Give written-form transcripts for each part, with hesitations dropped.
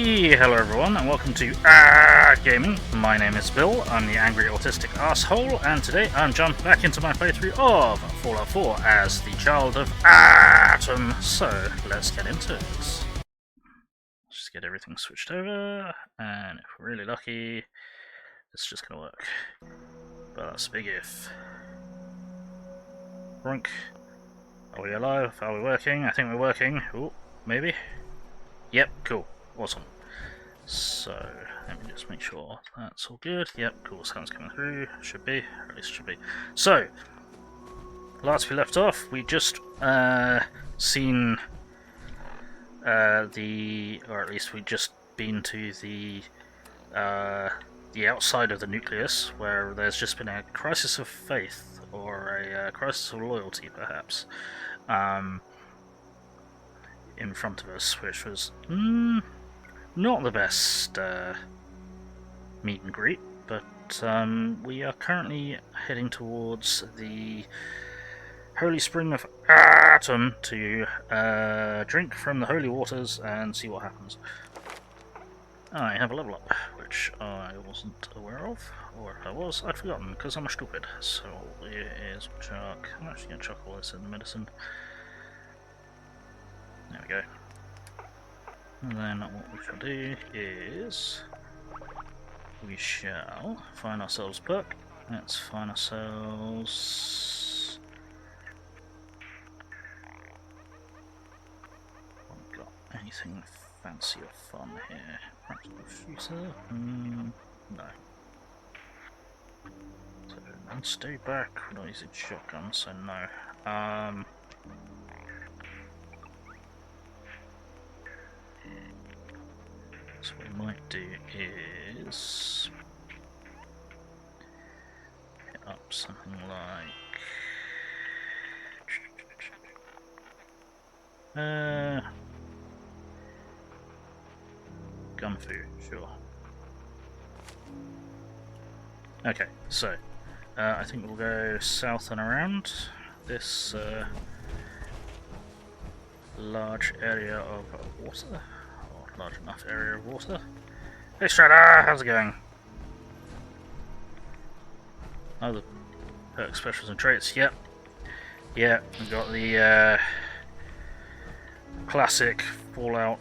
Hello everyone, and welcome to Gaming. My name is Bill, I'm the angry autistic asshole, and today I'm jumping back into my playthrough of Fallout 4 as the child of Atom. So, let's get into it. Let's just get everything switched over, and if we're really lucky, it's just gonna work. But that's a big if. Runk. Are we alive? Are we working? I think we're working. Ooh, maybe? Yep, cool. Awesome. So, let me just make sure that's all good. Yep, cool, sound's coming through. Should be, or at least should be. So, last we left off, we just seen or at least we just been to the outside of the Nucleus, where there's just been a crisis of faith, or a crisis of loyalty, perhaps, in front of us, which was not the best meet and greet, but we are currently heading towards the Holy Spring of AAAHtom to drink from the holy waters and see what happens. I have a level up, which I wasn't aware of, or if I was, I'd forgotten, because I'm stupid. So it is chuck. I'm actually going to chuck all this in the medicine. There we go. And then what we shall do is we shall find ourselves a perk. Let's find ourselves. Haven't got anything fancy or fun here. Practical shooter? No. So, and stay back. We're not using shotguns, so no. So what we might do is hit up something like gun fu, sure. Okay, so I think we'll go south and around this large area of water. Large enough area of water. Hey Strata, how's it going? Oh, the perk specials and traits, yep. Yeah, we've got the classic Fallout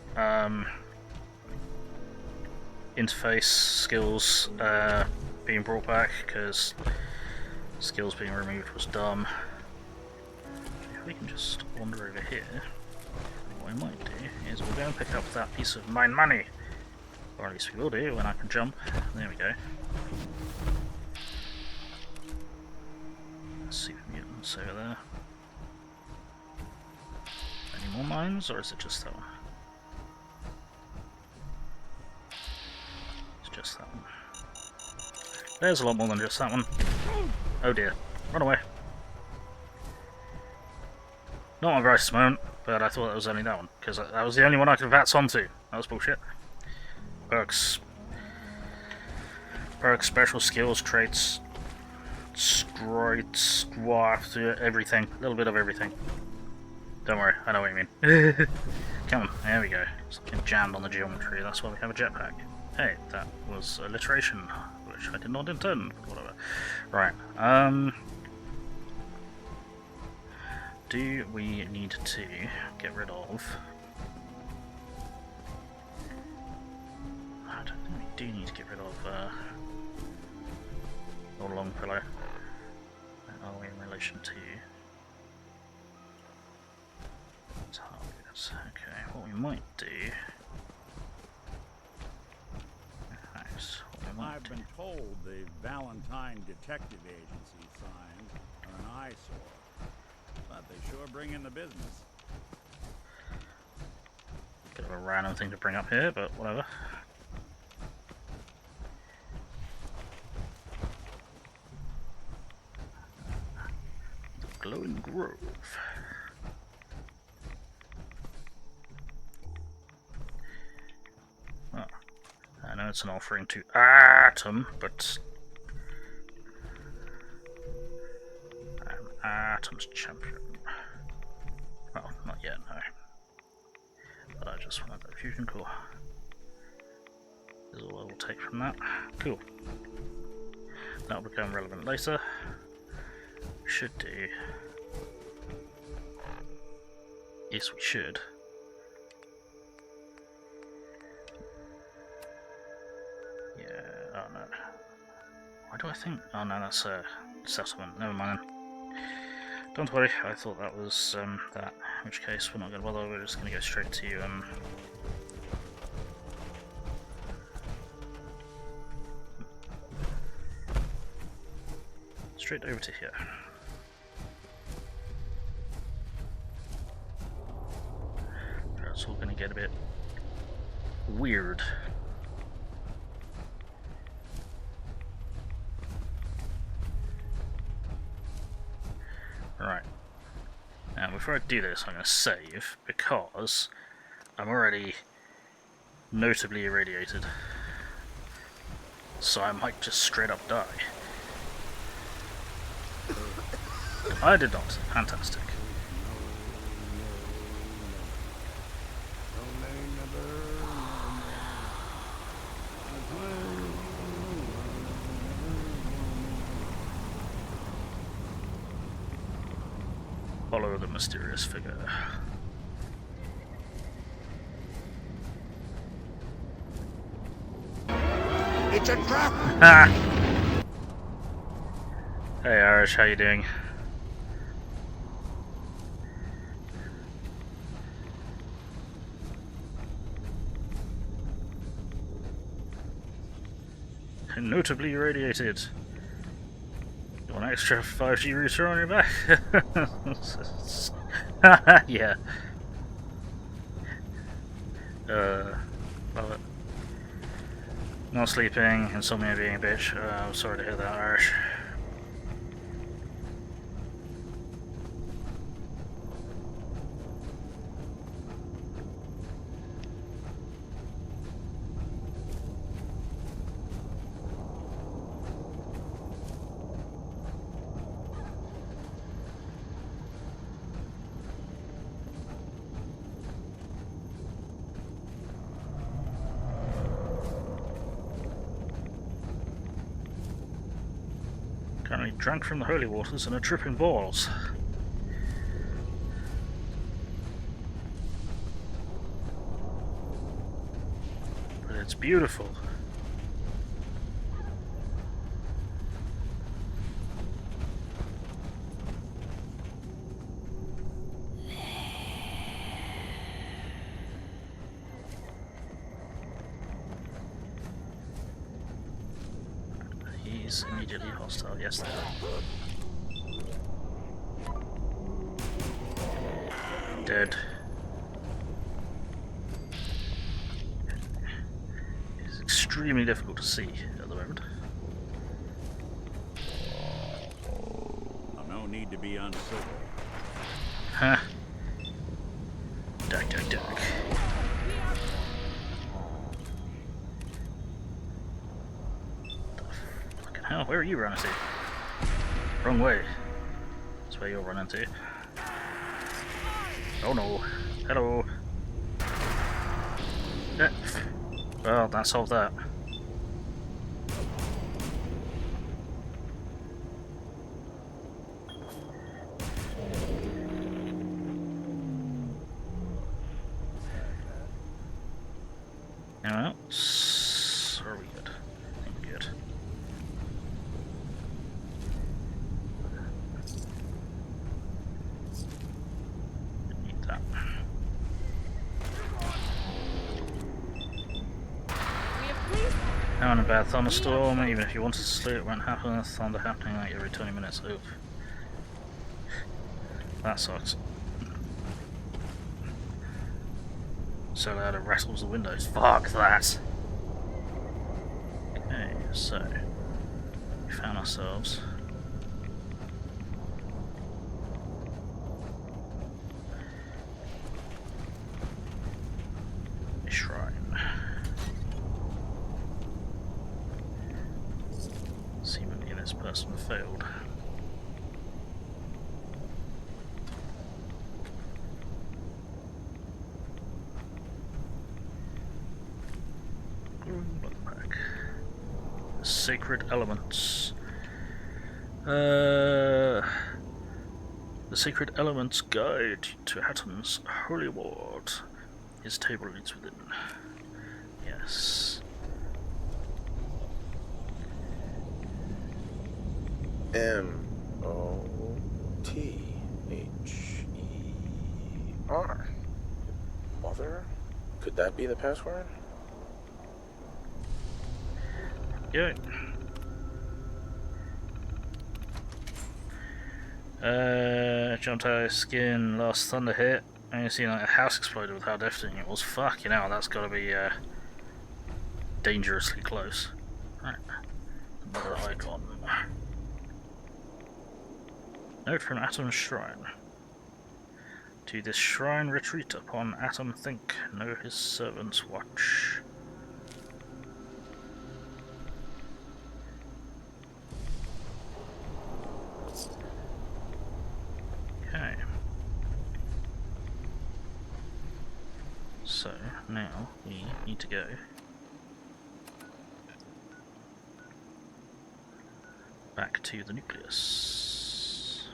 interface skills being brought back, because skills being removed was dumb. If we can just wander over here. What I might do is we'll go and pick up that piece of mine money. Or at least we will do when I can jump. There we go. Super mutants over there. Any more mines, or is it just that one? It's just that one. There's a lot more than just that one. Oh dear. Run away. Not my brightest moment, but I thought that was only that one, because that was the only one I could VATS onto. That was bullshit. Perks, special skills, traits, sprites, everything. A little bit of everything. Don't worry, I know what you mean. Come on, there we go. Something jammed on the geometry, that's why we have a jetpack. Hey, that was alliteration, which I did not intend, but whatever. Right, do we need to get rid of... I don't think we do need to get rid of our long pillow. Where are we in relation to targets? Okay, what we might do... I've been told the Valentine Detective Agency signs are an eyesore. But they sure bring in the business. Bit of a random thing to bring up here, but whatever. The Glowing Grove. Oh, I know it's an offering to Atom, but Atom's champion. Well, not yet, no. But I just wanted that fusion core. is all I will take from that. Cool. That'll become relevant later. We should do. Yes, we should. Yeah, oh no. Why do I think? Oh no, that's a settlement. Never mind. Don't worry, I thought that was that. In which case, we're not going to bother, we're just going to go straight to straight over to here. It's all going to get a bit weird. Right. Now, before I do this, I'm going to save because I'm already notably irradiated. So I might just straight up die. I did not. Fantastic. Follow the mysterious figure. It's a trap! Ah! Hey Irish, how you doing? Notably irradiated. You want an extra 5G router on your back? Yeah. Love it. Not sleeping, insomnia being a bitch. I'm sorry to hear that, Irish. Currently drunk from the holy waters and are tripping balls. But it's beautiful. He's immediately hostile, yes they are. Dead. It's extremely difficult to see at the moment. No need to be uncivil. Huh. Duck, duck, duck. Fucking hell, where are you running to? Wrong way. That's where you're running to. Oh no. Hello. Well, that solved that. Anyone else? Are we good? I think we're good. Didn't need that. Now in a bad thunderstorm, even if you wanted to sleep, it won't happen. Thunder happening like every 20 minutes. Oof. That sucks. So loud it rattles the windows. Fuck that! Okay, so we found ourselves a shrine. Seemingly this person failed. sacred elements. The Sacred Elements Guide to Atom's Holy Ward. His table leads within. Yes. M-O-T-H-E-R. Mother? Could that be the password? Yeah. Jumped out of skin, last thunder hit. I seen like a house exploded with how deafening it was. Fucking hell, that's gotta be dangerously close. Right. Another icon. Note from Atom's Shrine. To this shrine retreat upon Atom think, know his servants watch. Okay. So, now we need to go back to the Nucleus.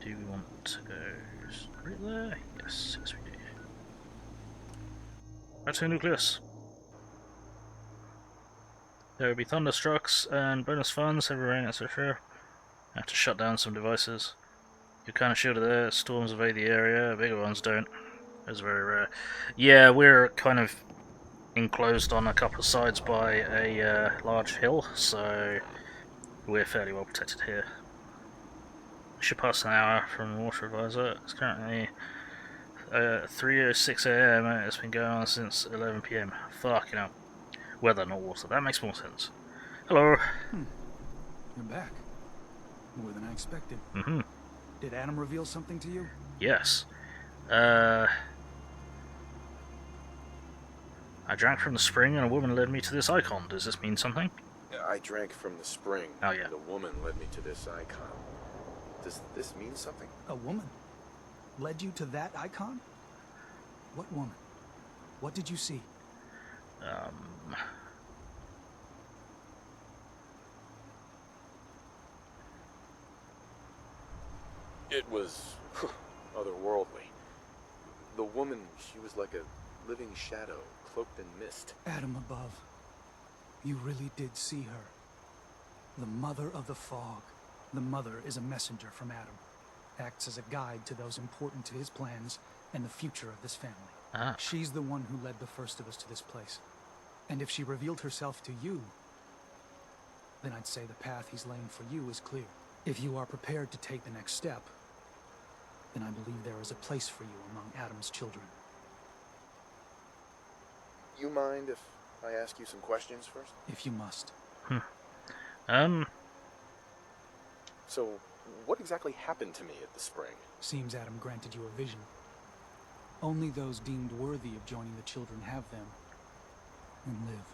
Do we want to go straight there? Yes, yes we do. Back to the Nucleus. There will be thunderstrucks and bonus funds every rain, etc. I have to shut down some devices. You're kind of shielded there. Storms evade the area. Bigger ones don't. Those are very rare. Yeah, we're kind of enclosed on a couple of sides by a large hill, so we're fairly well protected here. Should pass an hour from the water advisor. It's currently 3:06 AM. It's been going on since 11 PM. Fucking hell. Weather, not water. That makes more sense. Hello. You're back. More than I expected. Mm-hmm. Did Adam reveal something to you? Yes. I drank from the spring and a woman led me to this icon. Does this mean something? I drank from the spring. Oh, yeah. And a woman led me to this icon. Does this mean something? A woman? Led you to that icon? What woman? What did you see? It was otherworldly. The woman, she was like a living shadow, cloaked in mist. Adam above. You really did see her. The mother of the fog. The mother is a messenger from Adam. Acts as a guide to those important to his plans and the future of this family. Ah. She's the one who led the first of us to this place. And if she revealed herself to you, then I'd say the path he's laying for you is clear. If you are prepared to take the next step, then I believe there is a place for you among Adam's children. You mind if I ask you some questions first? If you must. So, what exactly happened to me at the spring? Seems Adam granted you a vision. Only those deemed worthy of joining the children have them and live.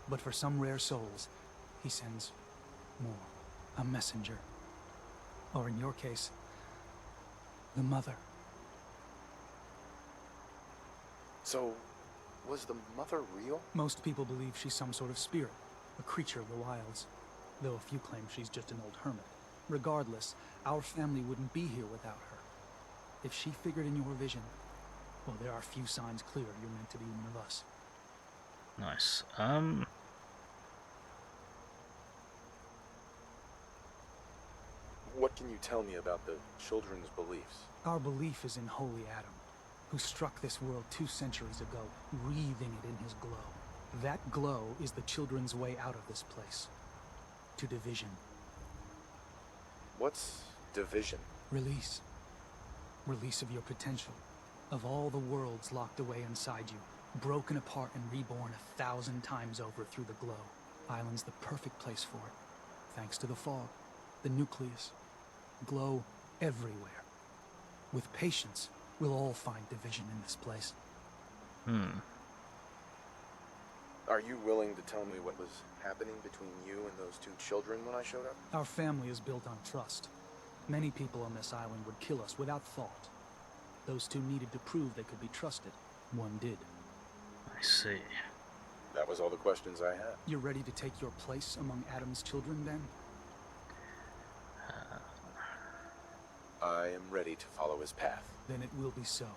But for some rare souls, he sends more. A messenger. Or in your case, the mother. So, was the mother real? Most people believe she's some sort of spirit, a creature of the wilds, though a few claim she's just an old hermit. Regardless, our family wouldn't be here without her. If she figured in your vision, well, there are few signs clear you're meant to be one of us. Nice. What can you tell me about the children's beliefs? Our belief is in Holy Adam, who struck this world 2 centuries ago, breathing it in his glow. That glow is the children's way out of this place. To division. What's division? Release. Release of your potential. Of all the worlds locked away inside you. Broken apart and reborn 1,000 times over through the glow. Island's the perfect place for it. Thanks to the fog. The Nucleus. Glow everywhere. With patience, we'll all find division in this place. Are you willing to tell me what was happening between you and those 2 children when I showed up? Our family is built on trust. Many people on this island would kill us without thought. Those 2 needed to prove they could be trusted. One did. I see. That was all the questions I had. You're ready to take your place among Adam's children, then? I am ready to follow his path. Then it will be so.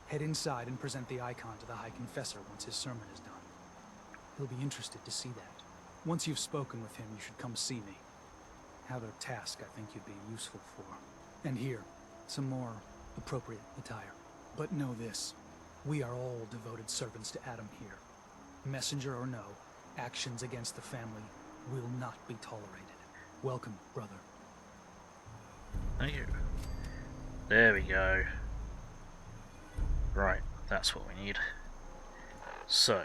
Head inside and present the icon to the High Confessor once his sermon is done. He'll be interested to see that. Once you've spoken with him, you should come see me. Have a task I think you'd be useful for. And here, some more appropriate attire. But know this, we are all devoted servants to Adam here. Messenger or no, actions against the family will not be tolerated. Welcome, brother. Thank you. There we go. Right, that's what we need. So,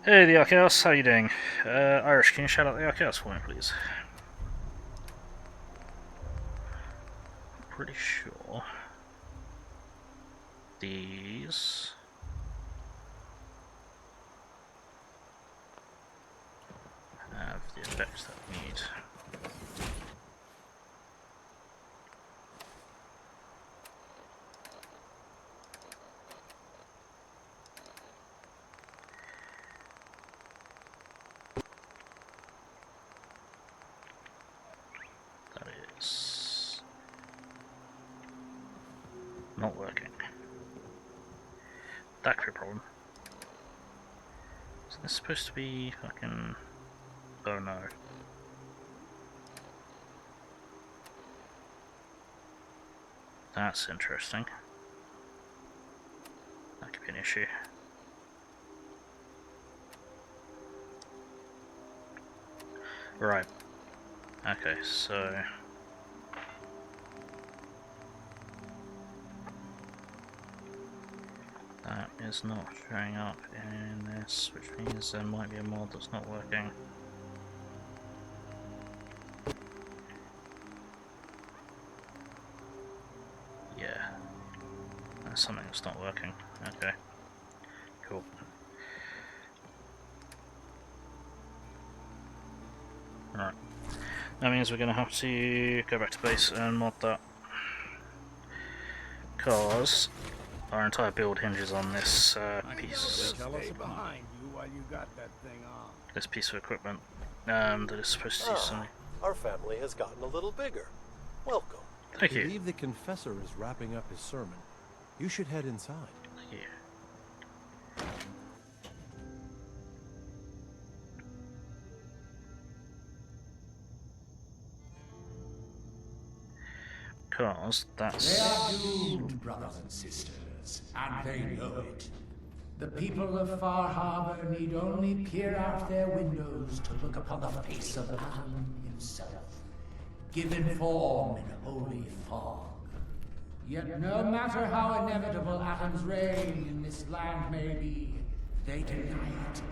hey, the Archaeos, how you doing? Irish, can you shout out the Archaeos for me, please? Pretty sure these have the effects that we need. That is not working. That could be a problem. Is this supposed to be fucking... Oh no. That's interesting. That could be an issue. Right. Okay, so... that is not showing up in this, which means there might be a mod that's not working. Yeah, that's something that's not working. Okay, cool. Alright, that means we're going to have to go back to base and mod that, because our entire build hinges on this piece. Behind you while you got that thing on. This piece of equipment that is supposed to do something. Our family has gotten a little bigger. Welcome. Thank I you. believe the confessor is wrapping up his sermon. You should head inside. Thank you. Because that's... They are doomed, brothers and sisters, and they know it. The people of Far Harbor need only peer out their windows to look upon the face of Adam himself, given form in holy fog. Yet no matter how inevitable Adam's reign in this land may be, they deny it.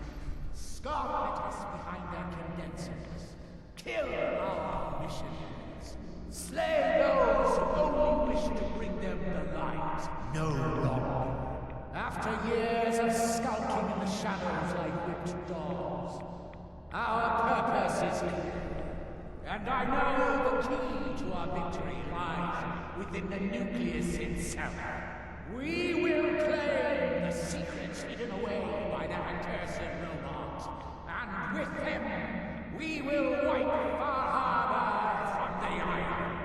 Scarlet us behind their condensers. Kill our missions. Slay those who only wish to bring them the light no longer. After years of skulking in the shadows like whipped dogs, our purpose is clear. And I know the key to our victory lies within the Nucleus itself. We will claim the secrets hidden away by that accursed robot, and with them, we will wipe Far Harbor from the island.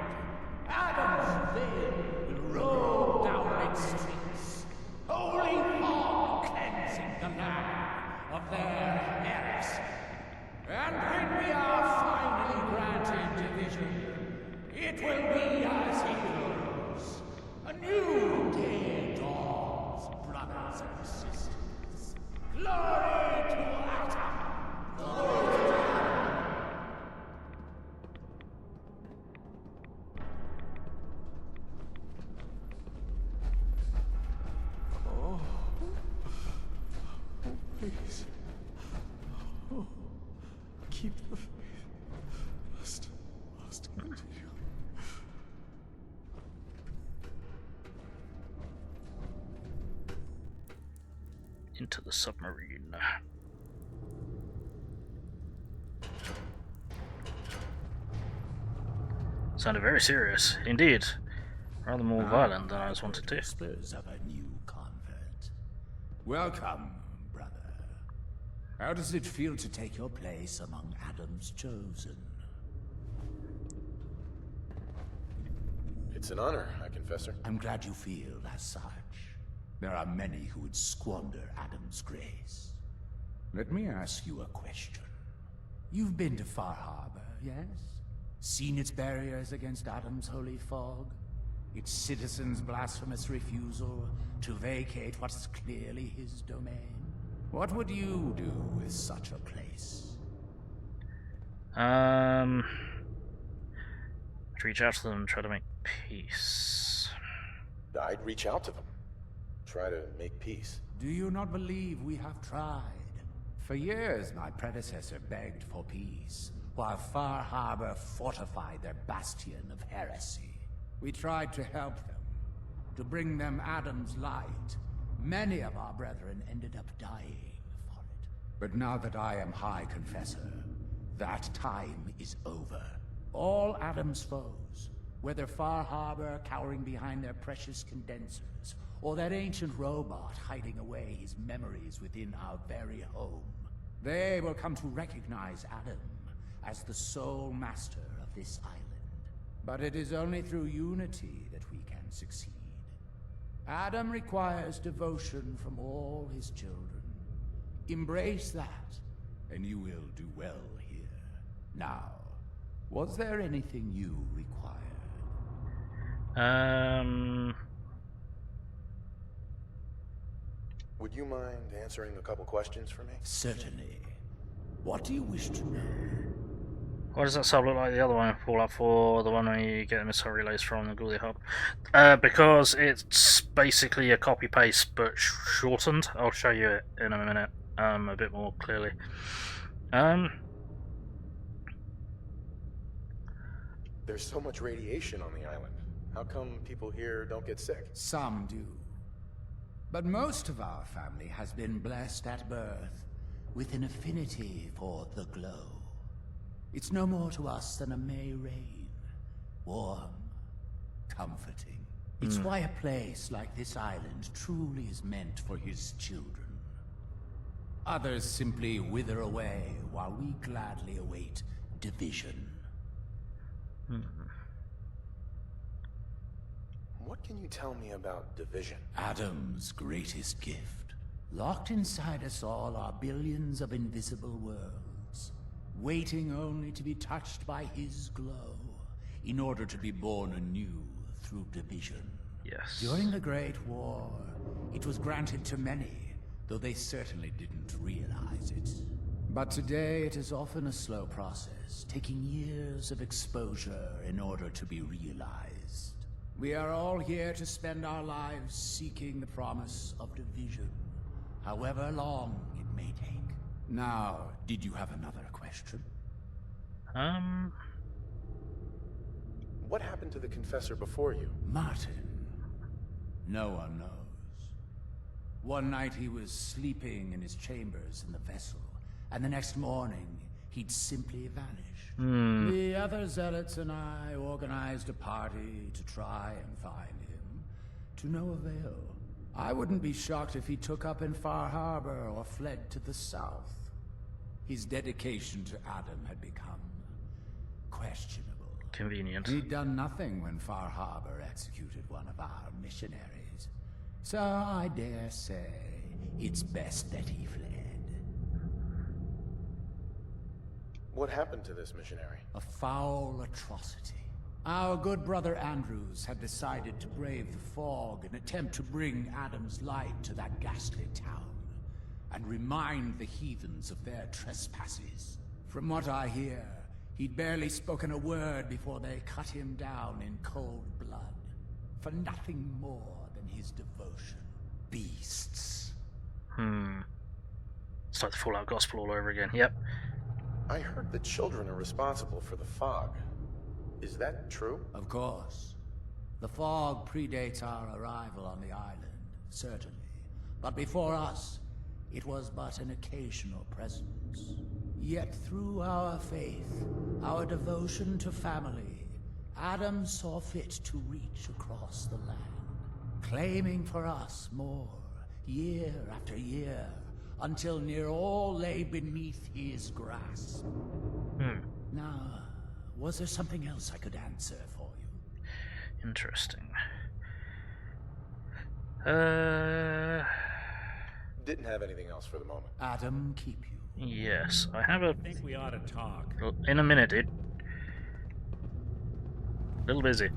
Adam's veil will roll down its streets, holy fog cleansing the land of their heresy. And when we are finally granted division, it will be as heroes. A new day dawns, brothers and sisters. Glory to Atom! Glory to Atom! Oh, please. Oh, keep the faith. Must continue. Into the submarine. Sounded very serious, indeed. Rather more violent than I was wanted to. Whispers of a new convert. Welcome, brother. How does it feel to take your place among Adam's chosen? It's an honor, High Confessor. I'm glad you feel as such. There are many who would squander Adam's grace. Let me ask you a question. You've been to Far Harbor, yes? Seen its barriers against Adam's holy fog? Its citizens' blasphemous refusal to vacate what is clearly his domain? What would you do with such a place? To reach out to them and try to make peace. I'd reach out to them. Try to make peace. Do you not believe we have tried? For years, my predecessor begged for peace, while Far Harbor fortified their bastion of heresy. We tried to help them, to bring them Adam's light. Many of our brethren ended up dying for it. But now that I am High Confessor, that time is over. All Adam's foes, whether Far Harbor cowering behind their precious condensers, or that ancient robot hiding away his memories within our very home, they will come to recognize Adam as the sole master of this island. But it is only through unity that we can succeed. Adam requires devotion from all his children. Embrace that, and you will do well here. Now, was there anything you required? Would you mind answering a couple questions for me? Certainly. What do you wish to know? Why does that sub look like the other one? Fallout 4, the one where you get the missile relays from the Ghoulie Hub? Because it's basically a copy-paste, but shortened. I'll show you it in a minute, a bit more clearly. There's so much radiation on the island. How come people here don't get sick? Some do. But most of our family has been blessed at birth with an affinity for the glow. It's no more to us than a May rain. Warm, comforting. It's why a place like this island truly is meant for his children. Others simply wither away while we gladly await division. What can you tell me about division? Adam's greatest gift. Locked inside us all are billions of invisible worlds, waiting only to be touched by his glow, in order to be born anew through division. Yes. During the Great War, it was granted to many, though they certainly didn't realize it. But today it is often a slow process, taking years of exposure in order to be realized. We are all here to spend our lives seeking the promise of division, however long it may take. Now, did you have another question? What happened to the Confessor before you? Martin. No one knows. One night he was sleeping in his chambers in the vessel, and the next morning he'd simply vanish. The other zealots and I organized a party to try and find him, to no avail. I wouldn't be shocked if he took up in Far Harbor or fled to the south. His dedication to Adam had become questionable. Convenient. He'd done nothing when Far Harbor executed one of our missionaries. So I dare say it's best that he fled. What happened to this missionary? A foul atrocity. Our good brother Andrews had decided to brave the fog and attempt to bring Adam's light to that ghastly town, and remind the heathens of their trespasses. From what I hear, he'd barely spoken a word before they cut him down in cold blood, for nothing more than his devotion. Beasts. It's like the Fallout Gospel all over again. Yep. I heard the children are responsible for the fog. Is that true? Of course. The fog predates our arrival on the island, certainly. But before us, it was but an occasional presence. Yet through our faith, our devotion to family, Adam saw fit to reach across the land, claiming for us more year after year, until near all lay beneath his grasp. Now, was there something else I could answer for you? Interesting. Didn't have anything else for the moment. Adam keep you. Yes, I have a... I think we ought to talk. In a minute, dude. Little busy.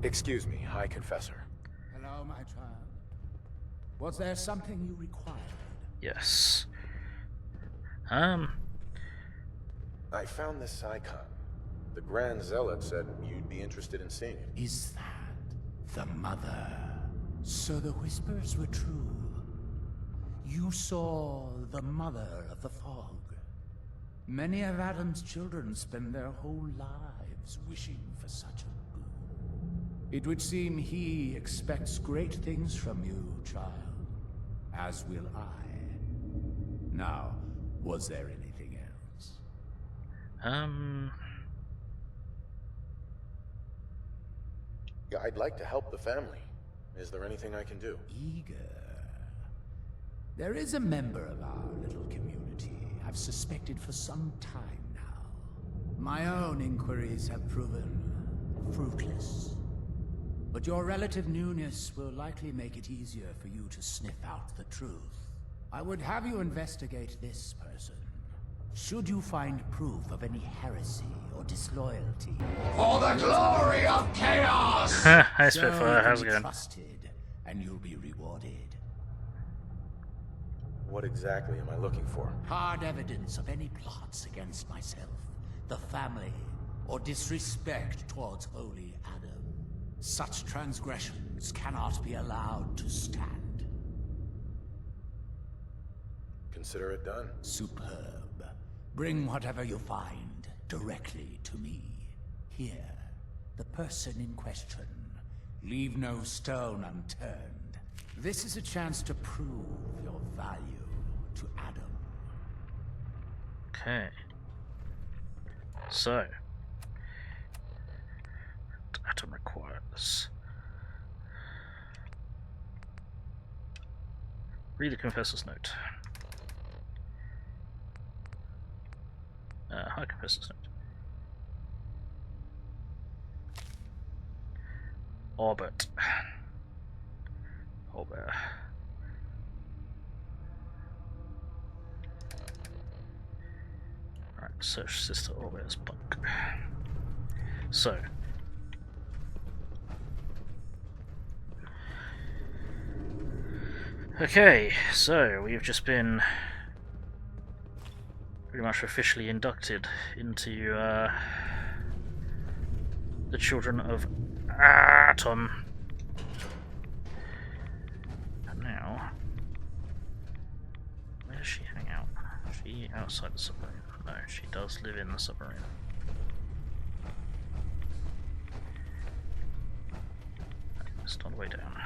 Excuse me, High Confessor. Hello, my child. Was there something you required? Yes. I found this icon. The Grand Zealot said you'd be interested in seeing it. Is that the mother? So the whispers were true. You saw the mother of the fog. Many of Adam's children spend their whole lives wishing for such a boon. It would seem he expects great things from you, child. As will I. Now, was there anything else? Yeah, I'd like to help the family. Is there anything I can do? Eager. There is a member of our little community I've suspected for some time now. My own inquiries have proven fruitless. But your relative newness will likely make it easier for you to sniff out the truth. I would have you investigate this person. Should you find proof of any heresy or disloyalty, for the glory of chaos! Hi, Spitfire, how's it going? Trusted, and you'll be rewarded. What exactly am I looking for? Hard evidence of any plots against myself, the family, or disrespect towards holy Adam. Such transgressions cannot be allowed to stand. Consider it done. Superb. Bring whatever you find directly to me. Here, the person in question. Leave no stone unturned. This is a chance to prove your value to Adam. Okay. So. Adam requires. Read the Confessor's note. High Confessor's note. Aurbert. Aurbert. Right, search Sister Aurbert's bunk. So. Okay, so we've just been pretty much officially inducted into the Children of AAAHtom. And now, where does she hang out? Is she outside the submarine? No, she does live in the submarine. It's not the way down.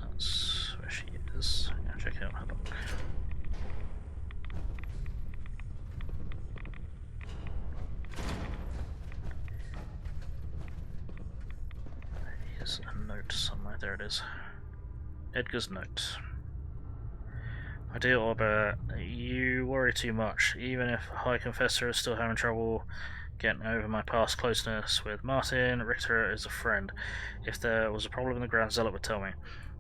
That's where she is. I'm gonna check out her book. Here's a note somewhere. There it is. Edgar's note. My dear Aurbert, you worry too much. Even if High Confessor is still having trouble getting over my past closeness with Martin, Richter is a friend. If there was a problem, the Grand Zealot would tell me.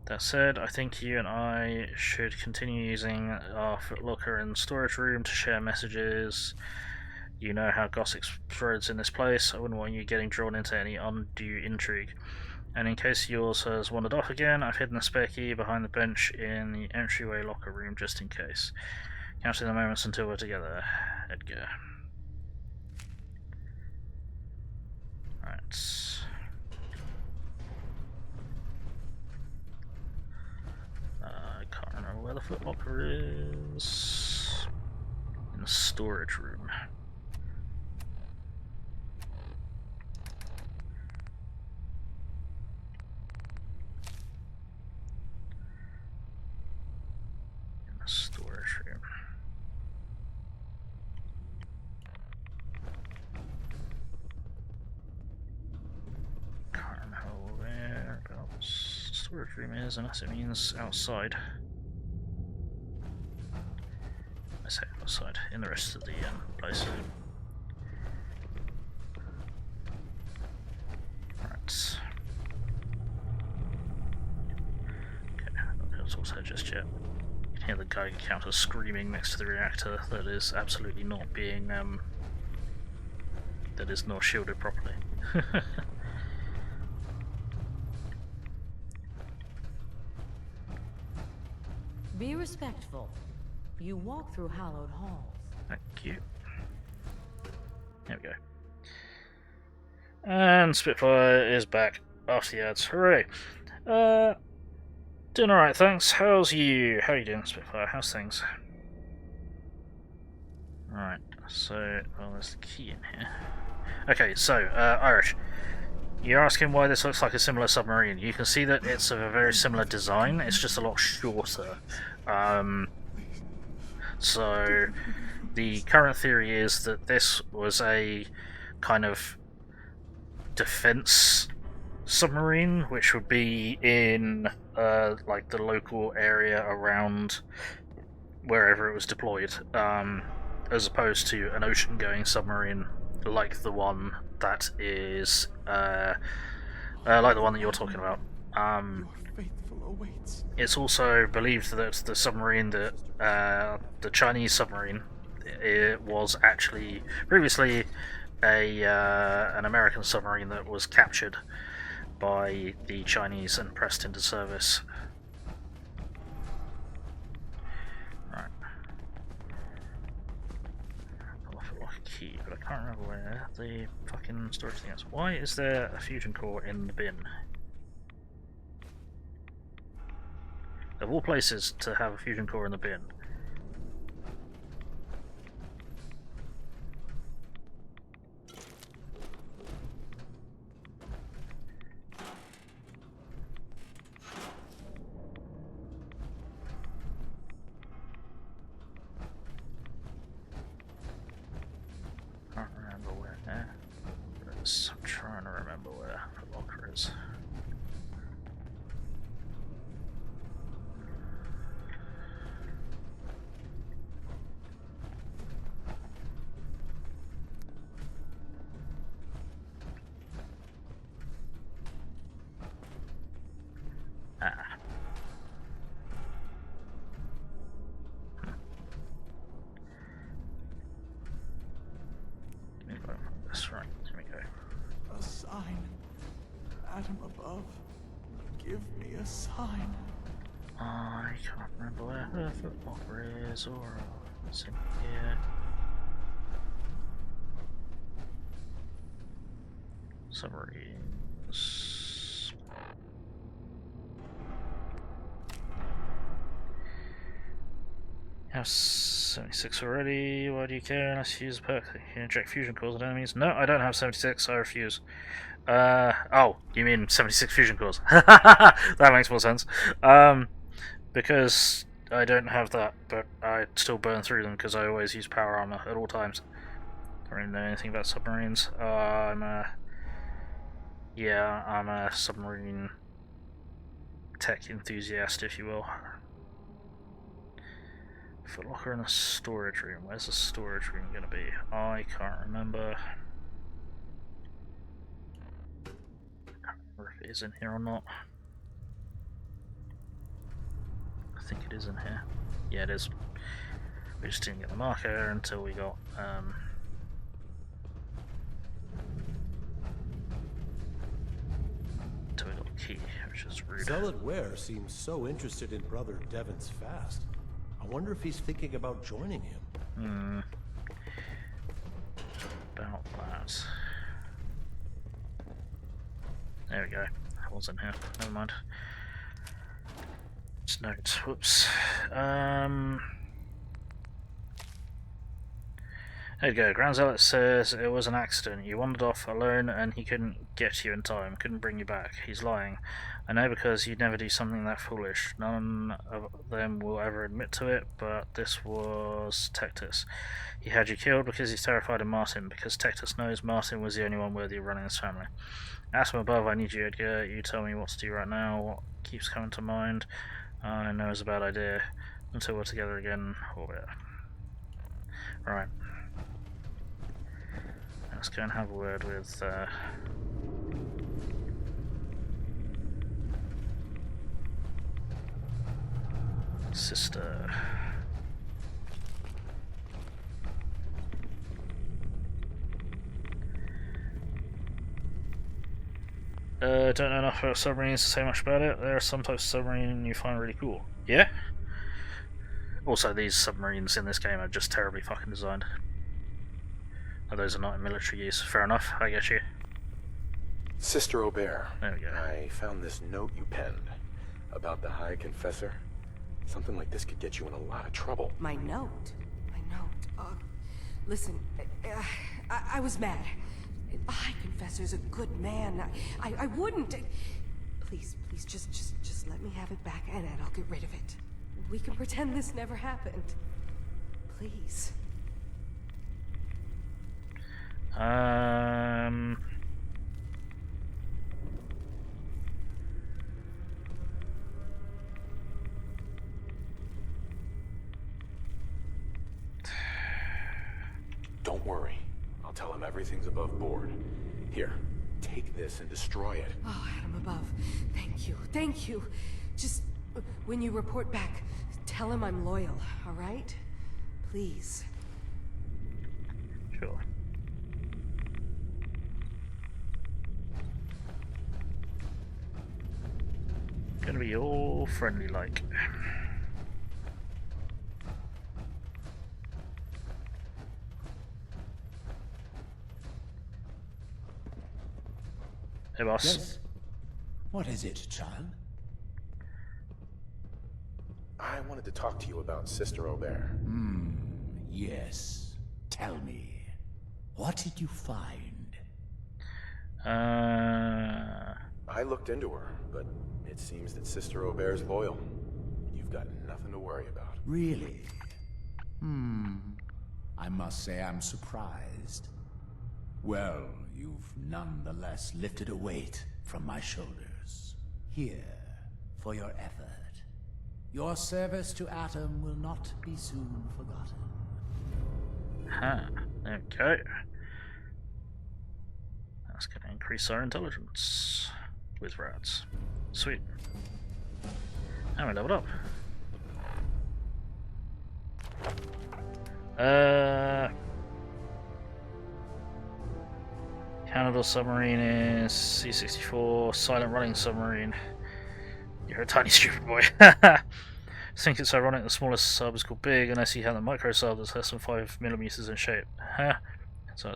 That said, I think you and I should continue using our locker and storage room to share messages. You know how gossip spreads in this place. I wouldn't want you getting drawn into any undue intrigue. And in case yours has wandered off again, I've hidden a spare key behind the bench in the entryway locker room just in case. Counting the moments until we're together, Edgar. Right. I can't remember where the footlocker is. In the storage room. Storage room. storage room is, unless it means outside. I say outside, in the rest of the place. Right. Okay, not going to talk to her just yet. You can hear the Geiger counter screaming next to the reactor that is absolutely not being, that is not shielded properly. Be respectful. You walk through hallowed halls. Thank you. There we go. And Spitfire is back after the ads. Hooray! Doing alright, thanks. How's you? How are you doing, Spitfire? How's things? Alright, so, well, there's the key in here. Okay, so, Irish. You're asking why this looks like a similar submarine. You can see that it's of a very similar design, it's just a lot shorter. So, the current theory is that this was a kind of defense submarine, which would be in like the local area around wherever it was deployed, as opposed to an ocean-going submarine like the one that is like the one that you're talking about. It's also believed that the submarine that the Chinese submarine, it was actually previously an American submarine that was captured by the Chinese and pressed into service. Right. I'll feel like a key, but I can't remember where the fucking storage thing is. Why is there a fusion core in the bin? Of all places to have a fusion core in the bin. Can't remember where. I'm trying to remember where the locker is. That's right, here we go. A sign. Atom above. Give me a sign. I can't remember where the footlocker is, or it's in here. Submarines. You have 76 already. Why do you care? Unless you use a perk, you can inject fusion cores at enemies. No, I don't have 76. I refuse. Oh, you mean 76 fusion cores? That makes more sense. Because I don't have that, but I still burn through them because I always use power armor at all times. Don't really know anything about submarines. I'm a submarine tech enthusiast, if you will. Footlocker in the storage room. Where's the storage room gonna be? I can't remember. I can't remember if it is in here or not. I think it is in here. Yeah, it is. We just didn't get the marker until we got until we got the key, which is rude. Zealot Ware seems so interested in Brother Devin's fast. I wonder if he's thinking about joining him. About that. There we go. That was in here. Never mind. Just notes. Whoops. There you go. Grand Zealot says it was an accident. You wandered off alone and he couldn't get you in time, couldn't bring you back. He's lying. I know because you'd never do something that foolish. None of them will ever admit to it, but this was Tectus. He had you killed because he's terrified of Martin, because Tectus knows Martin was the only one worthy of running his family. Ask him above, I need you, Edgar. You tell me what to do right now, what keeps coming to mind. I know it's a bad idea. Until we're together again, Aurbert. Right. Let's go and have a word with sister. Don't know enough about submarines to say much about it. There are some types of submarine you find really cool. Yeah? Also, these submarines in this game are just terribly fucking designed. Oh, those are not in military use. Fair enough, I get you. Sister Aurbert, there we go. I found this note you penned about the High Confessor. Something like this could get you in a lot of trouble. My note? My note? Listen, I was mad. The High Confessor's a good man. I wouldn't... Please, just let me have it back and I'll get rid of it. We can pretend this never happened. Please. Don't worry. I'll tell him everything's above board. Here, take this and destroy it. Oh, Adam above. Thank you. Just, when you report back, tell him I'm loyal, alright? Please. Sure. Gonna be all friendly like. Hey boss. Yes. What is it, child? I wanted to talk to you about Sister Aurbert. Yes. Tell me. What did you find? I looked into her, but it seems that Sister Aubert's loyal. You've got nothing to worry about. Really? I must say I'm surprised. Well, you've nonetheless lifted a weight from my shoulders. Here, for your effort. Your service to Atom will not be soon forgotten. There we go. That's going to increase our intelligence with rats. Sweet. And we leveled up. Canada submarine is C-64, silent running submarine. You're a tiny stupid boy. I think it's ironic the smallest sub is called big, and I see how the micro sub is less than 5mm in shape. So,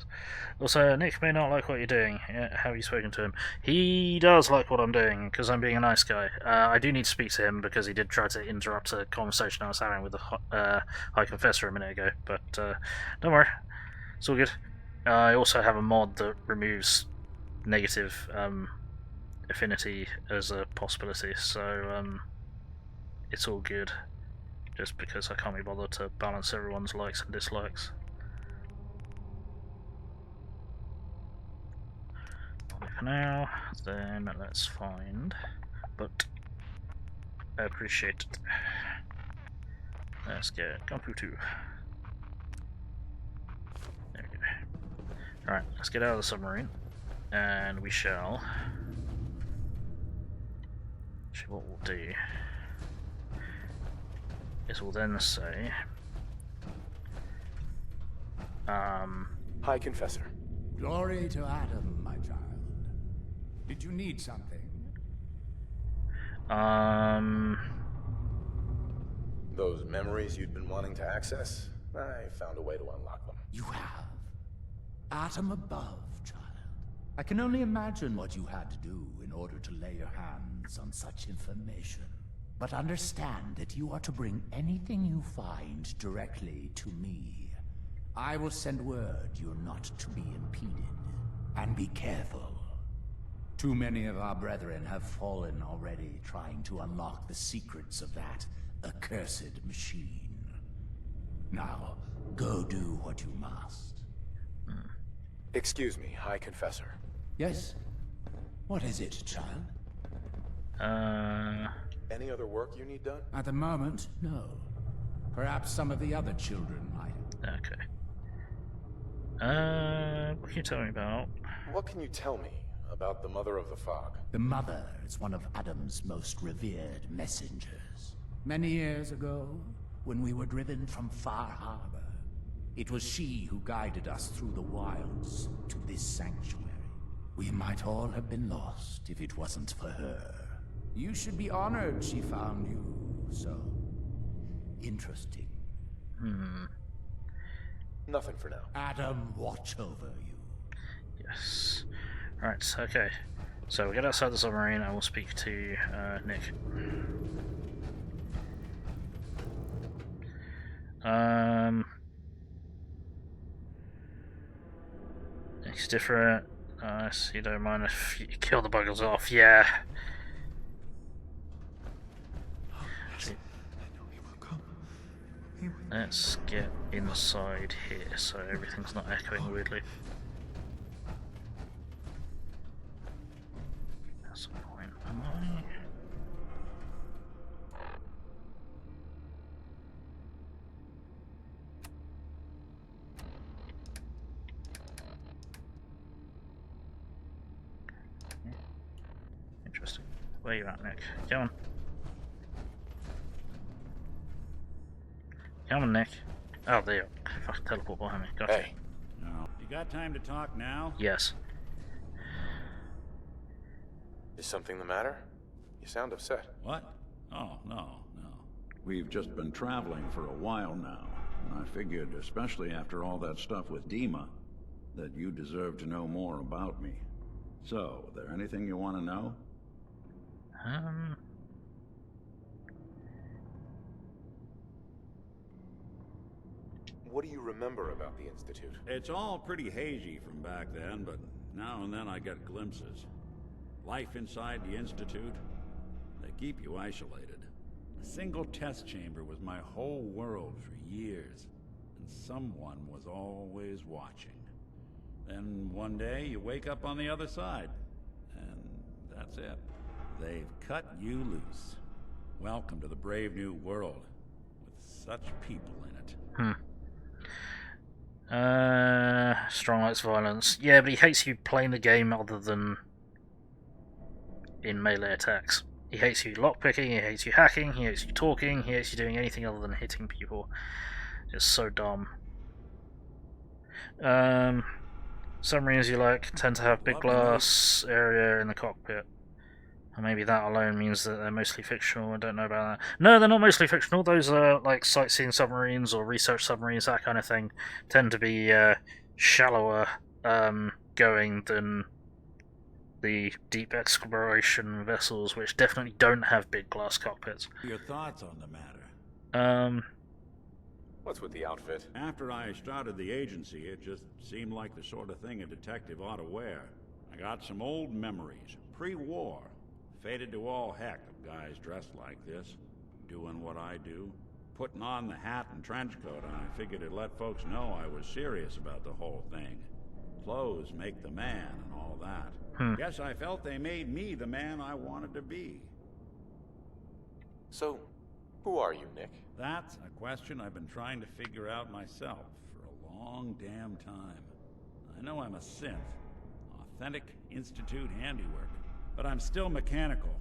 also, Nick may not like what you're doing. Have you spoken to him? He does like what I'm doing, because I'm being a nice guy. I do need to speak to him, because he did try to interrupt a conversation I was having with the High Confessor a minute ago. But don't worry, it's all good. I also have a mod that removes negative affinity as a possibility, so it's all good. Just because I can't be bothered to balance everyone's likes and dislikes. For now, then let's find, but I appreciate it. Let's get Gunfu 2. There we go. Alright, let's get out of the submarine, and we shall. Actually, what we'll do is we'll then say, High Confessor. Glory to Atom, my child. Did you need something? Those memories you'd been wanting to access? I found a way to unlock them. You have? Atom above, child. I can only imagine what you had to do in order to lay your hands on such information. But understand that you are to bring anything you find directly to me. I will send word you're not to be impeded. And be careful. Too many of our brethren have fallen already trying to unlock the secrets of that accursed machine. Now, go do what you must. Excuse me, High Confessor. Yes? What is it, child? Any other work you need done? At the moment, no. Perhaps some of the other children might. Okay. What can you tell me about? What can you tell me about the Mother of the Fog? The Mother is one of Adam's most revered messengers. Many years ago, when we were driven from Far Harbor, it was she who guided us through the wilds to this sanctuary. We might all have been lost if it wasn't for her. You should be honored she found you so interesting. Nothing for now. Adam, watch over you. Yes. Right, okay. So we'll get outside the submarine and we'll speak to Nick. Nick's different. Nice, you don't mind if you kill the buggers off, yeah. Let's get inside here so everything's not echoing weirdly. That's the point. Am I? Interesting. Where you at, Nick? Come on. Come on, Nick. Oh, there you are. Fucking teleport behind me. Gotcha. Hey. No. You got time to talk now? Yes. Is something the matter? You sound upset. What? Oh, no. We've just been traveling for a while now, and I figured, especially after all that stuff with Dima, that you deserve to know more about me. So, there anything you want to know? What do you remember about the Institute? It's all pretty hazy from back then, but now and then I get glimpses. Life inside the Institute, they keep you isolated. A single test chamber was my whole world for years, and someone was always watching. Then one day you wake up on the other side, and that's it. They've cut you loose. Welcome to the brave new world, with such people in it. Strong likes violence. Yeah, but he hates you playing the game other than in melee attacks. He hates you lockpicking, he hates you hacking, he hates you talking, he hates you doing anything other than hitting people. It's so dumb. Submarines you like tend to have big glass area in the cockpit. And maybe that alone means that they're mostly fictional. I don't know about that. No, they're not mostly fictional. Those are like sightseeing submarines or research submarines, that kind of thing. Tend to be shallower going than the deep exploration vessels, which definitely don't have big glass cockpits. Your thoughts on the matter? What's with the outfit? After I started the agency, it just seemed like the sort of thing a detective ought to wear. I got some old memories, pre-war. Faded to all heck of guys dressed like this, doing what I do. Putting on the hat and trench coat, I figured it'd let folks know I was serious about the whole thing. Clothes make the man and all that. Guess I felt they made me the man I wanted to be. So, who are you, Nick? That's a question I've been trying to figure out myself for a long damn time. I know I'm a synth, authentic Institute handiwork. But I'm still mechanical,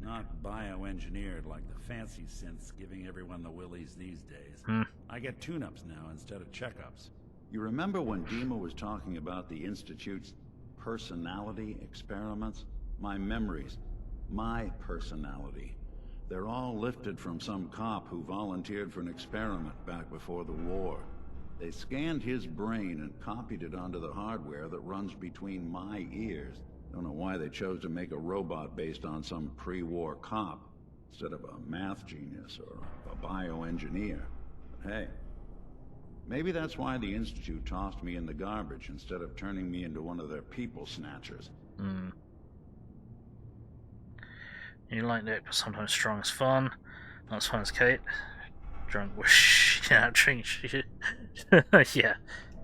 not bioengineered like the fancy synths giving everyone the willies these days. I get tune-ups now instead of checkups. You remember when Dima was talking about the Institute's personality experiments? My memories, my personality. They're all lifted from some cop who volunteered for an experiment back before the war. They scanned his brain and copied it onto the hardware that runs between my ears. Don't know why they chose to make a robot based on some pre-war cop instead of a math genius or a bioengineer. But hey, Maybe that's why the Institute tossed me in the garbage instead of turning me into one of their people snatchers. Hmm. You like Nick, but sometimes strong is fun. Not as fun as Kate. Drunk wish, yeah, drink shit. Yeah.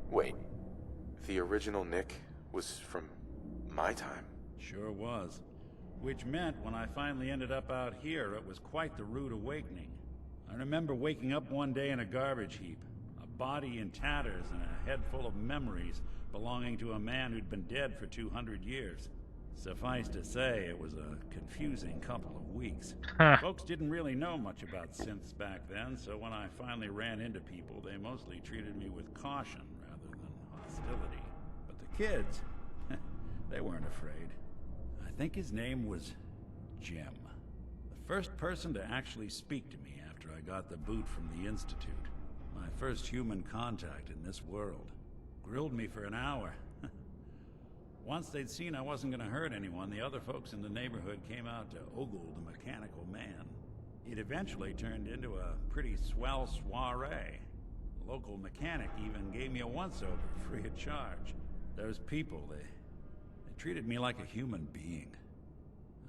Wait, the original Nick was from my time? Sure was. Which meant when I finally ended up out here, it was quite the rude awakening. I remember waking up one day in a garbage heap, a body in tatters and a head full of memories belonging to a man who'd been dead for 200 years. Suffice to say, it was a confusing couple of weeks. Folks didn't really know much about synths back then, so when I finally ran into people, they mostly treated me with caution rather than hostility. But the kids, they weren't afraid. I think his name was Jim. The first person to actually speak to me after I got the boot from the Institute. My first human contact in this world. Grilled me for an hour. Once they'd seen I wasn't going to hurt anyone, the other folks in the neighborhood came out to ogle the mechanical man. It eventually turned into a pretty swell soiree. The local mechanic even gave me a once-over free of charge. Those people, they treated me like a human being.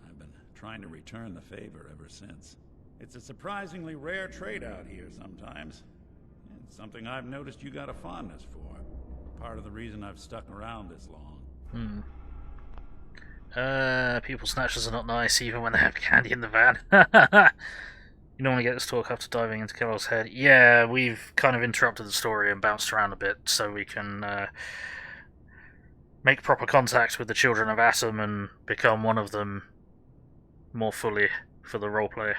I've been trying to return the favor ever since. It's a surprisingly rare trait out here sometimes. It's something I've noticed you got a fondness for. Part of the reason I've stuck around this long. People snatchers are not nice even when they have candy in the van. You normally get this talk after diving into Carol's head. Yeah, we've kind of interrupted the story and bounced around a bit so we can make proper contact with the children of Atom and become one of them more fully for the roleplay.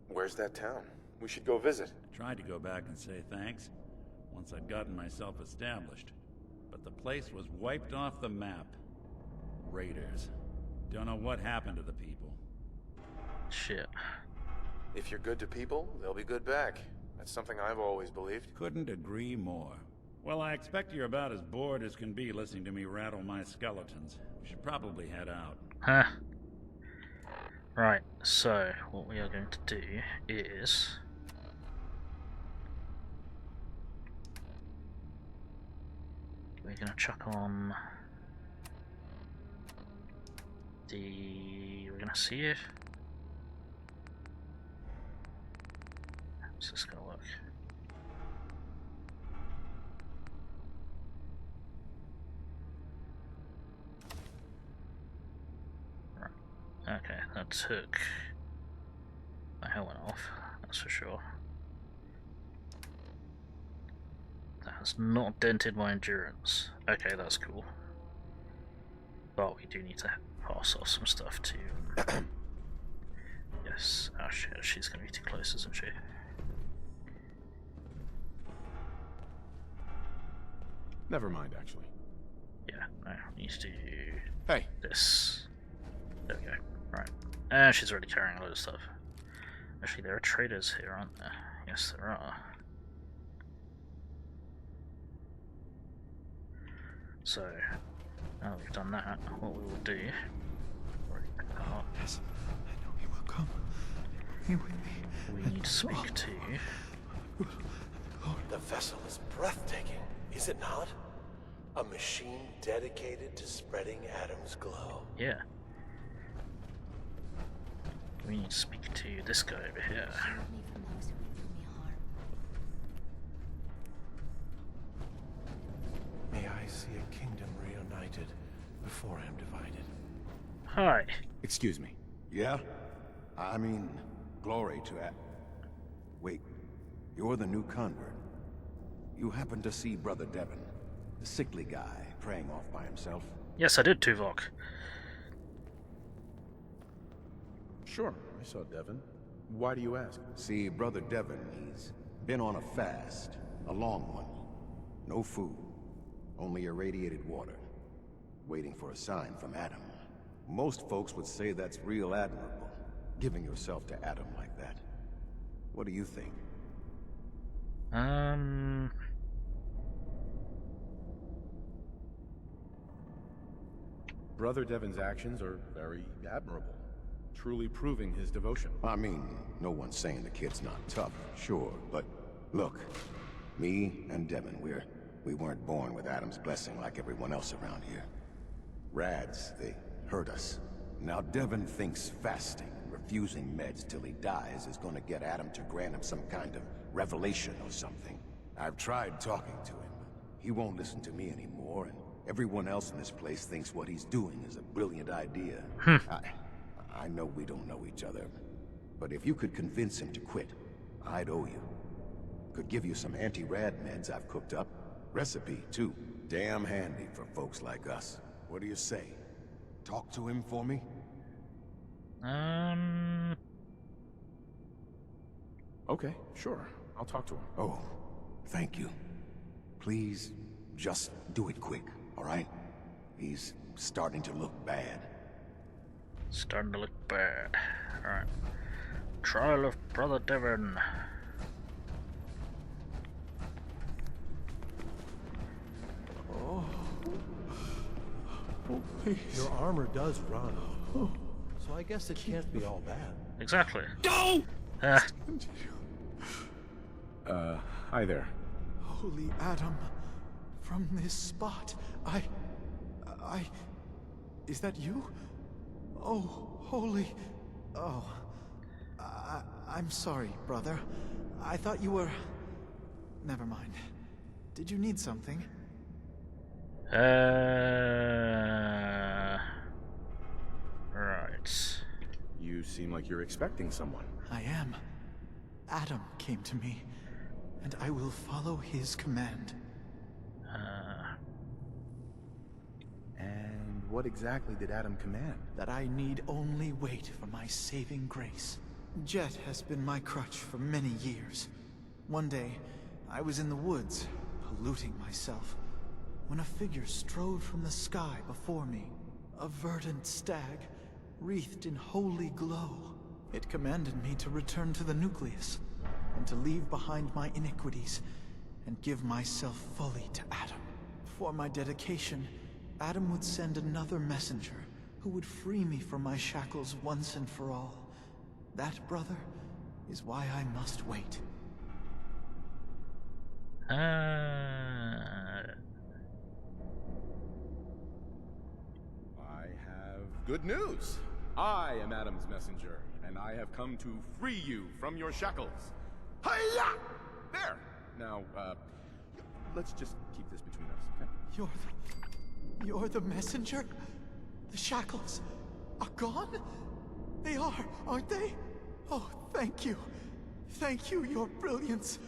Where's that town? We should go visit. Tried to go back and say thanks once I'd gotten myself established, but the place was wiped off the map. Raiders. Don't know what happened to the people. Shit. If you're good to people, they'll be good back. That's something I've always believed. Couldn't agree more. Well, I expect you're about as bored as can be listening to me rattle my skeletons. We should probably head out. Huh. Right, so what we are going to do is we're going to chuck on we're going to see if how's this going to work. Right, okay, that took the hell went off, that's for sure. That has not dented my endurance. Okay, that's cool. But we do need to pass off some stuff to... yes. Oh shit, she's going to be too close, isn't she? Never mind, actually. Yeah, no, we need to do... Hey! This. There we go. Right. She's already carrying a load of stuff. Actually, there are traders here, aren't there? Yes, there are. So, now that we've done that, what we will do... Yes, I know he will come. Be with me. We need to speak to... The vessel is breathtaking, is it not? A machine dedicated to spreading Atom's glow. Yeah. We need to speak to this guy over here. May I see a kingdom reunited before I am divided. Hi. Excuse me. Yeah? I mean, glory to that. Wait, you're the new convert. You happened to see Brother Devin, the sickly guy praying off by himself? Yes, I did, Tuvok. Sure, I saw Devin. Why do you ask? See, Brother Devin, he's been on a fast, a long one. No food, only irradiated water, waiting for a sign from Atom. Most folks would say that's real admirable, giving yourself to Atom like that. What do you think? Brother Devin's actions are very admirable. truly proving his devotion. I mean, no one's saying the kid's not tough, sure, but look, me and Devin, we weren't born with Adam's blessing like everyone else around here. Rads, they hurt us. Now Devin thinks fasting, refusing meds till he dies is gonna get Adam to grant him some kind of revelation or something. I've tried talking to him, but he won't listen to me anymore, and everyone else in this place thinks what he's doing is a brilliant idea. I know we don't know each other, but if you could convince him to quit, I'd owe you. Could give you some anti-rad meds I've cooked up. Recipe, too. Damn handy for folks like us. What do you say? Talk to him for me? Okay, sure. I'll talk to him. Oh, thank you. Please, just do it quick, all right? He's starting to look bad. Starting to look bad. Alright. Trial of Brother Devin. Oh. Your armor does run. So I guess it can't be all bad. Exactly. No! Hi there. Holy Adam, from this spot, is that you? Oh, holy... Oh. I'm sorry, brother. I thought you were... Never mind. Did you need something? Right. You seem like you're expecting someone. I am. Adam came to me, and I will follow his command. And what exactly did Adam command? That I need only wait for my saving grace. Jet has been my crutch for many years. One day, I was in the woods, polluting myself, when a figure strode from the sky before me. A verdant stag, wreathed in holy glow. It commanded me to return to the Nucleus, and to leave behind my iniquities, and give myself fully to Adam. For my dedication, Adam would send another messenger, who would free me from my shackles once and for all. That, brother, is why I must wait. I have good news. I am Adam's messenger, and I have come to free you from your shackles. Hiya! There! Now, let's just keep this between us, okay? You're the messenger? The shackles are gone? They are, aren't they? Oh, thank you. Thank you, your brilliance.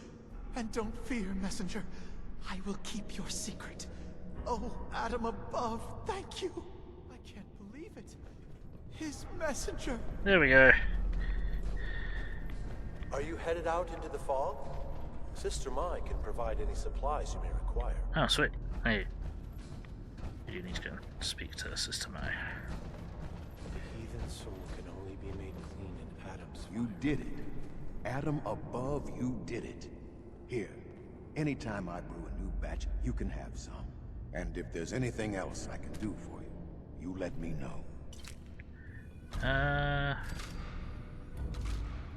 And don't fear, messenger. I will keep your secret. Oh, Adam above, thank you. I can't believe it. His messenger. There we go. Are you headed out into the fog? Sister Mai can provide any supplies you may require. Oh, sweet. Hey. You need to go and speak to Sister Mai. The heathen soul can only be made clean in Adam's fire. You did it. Adam above, you did it. Here, anytime I brew a new batch, you can have some. And if there's anything else I can do for you, you let me know.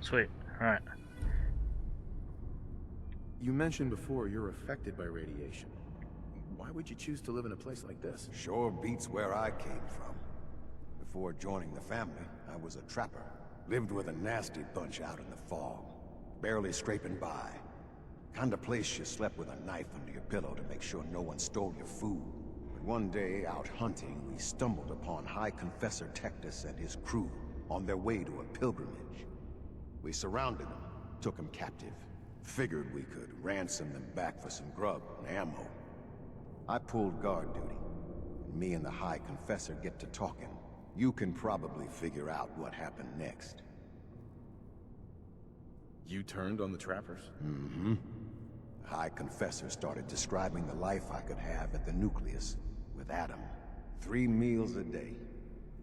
Sweet. Alright. You mentioned before you're affected by radiation. Why would you choose to live in a place like this? Sure beats where I came from. Before joining the family, I was a trapper. Lived with a nasty bunch out in the fog. Barely scraping by. Kind of place you slept with a knife under your pillow to make sure no one stole your food. But one day, out hunting, we stumbled upon High Confessor Tectus and his crew on their way to a pilgrimage. We surrounded them, took them captive. Figured we could ransom them back for some grub and ammo. I pulled guard duty. Me and the High Confessor get to talking. You can probably figure out what happened next. You turned on the trappers? Mm-hmm. The High Confessor started describing the life I could have at the Nucleus with Adam. 3 meals a day.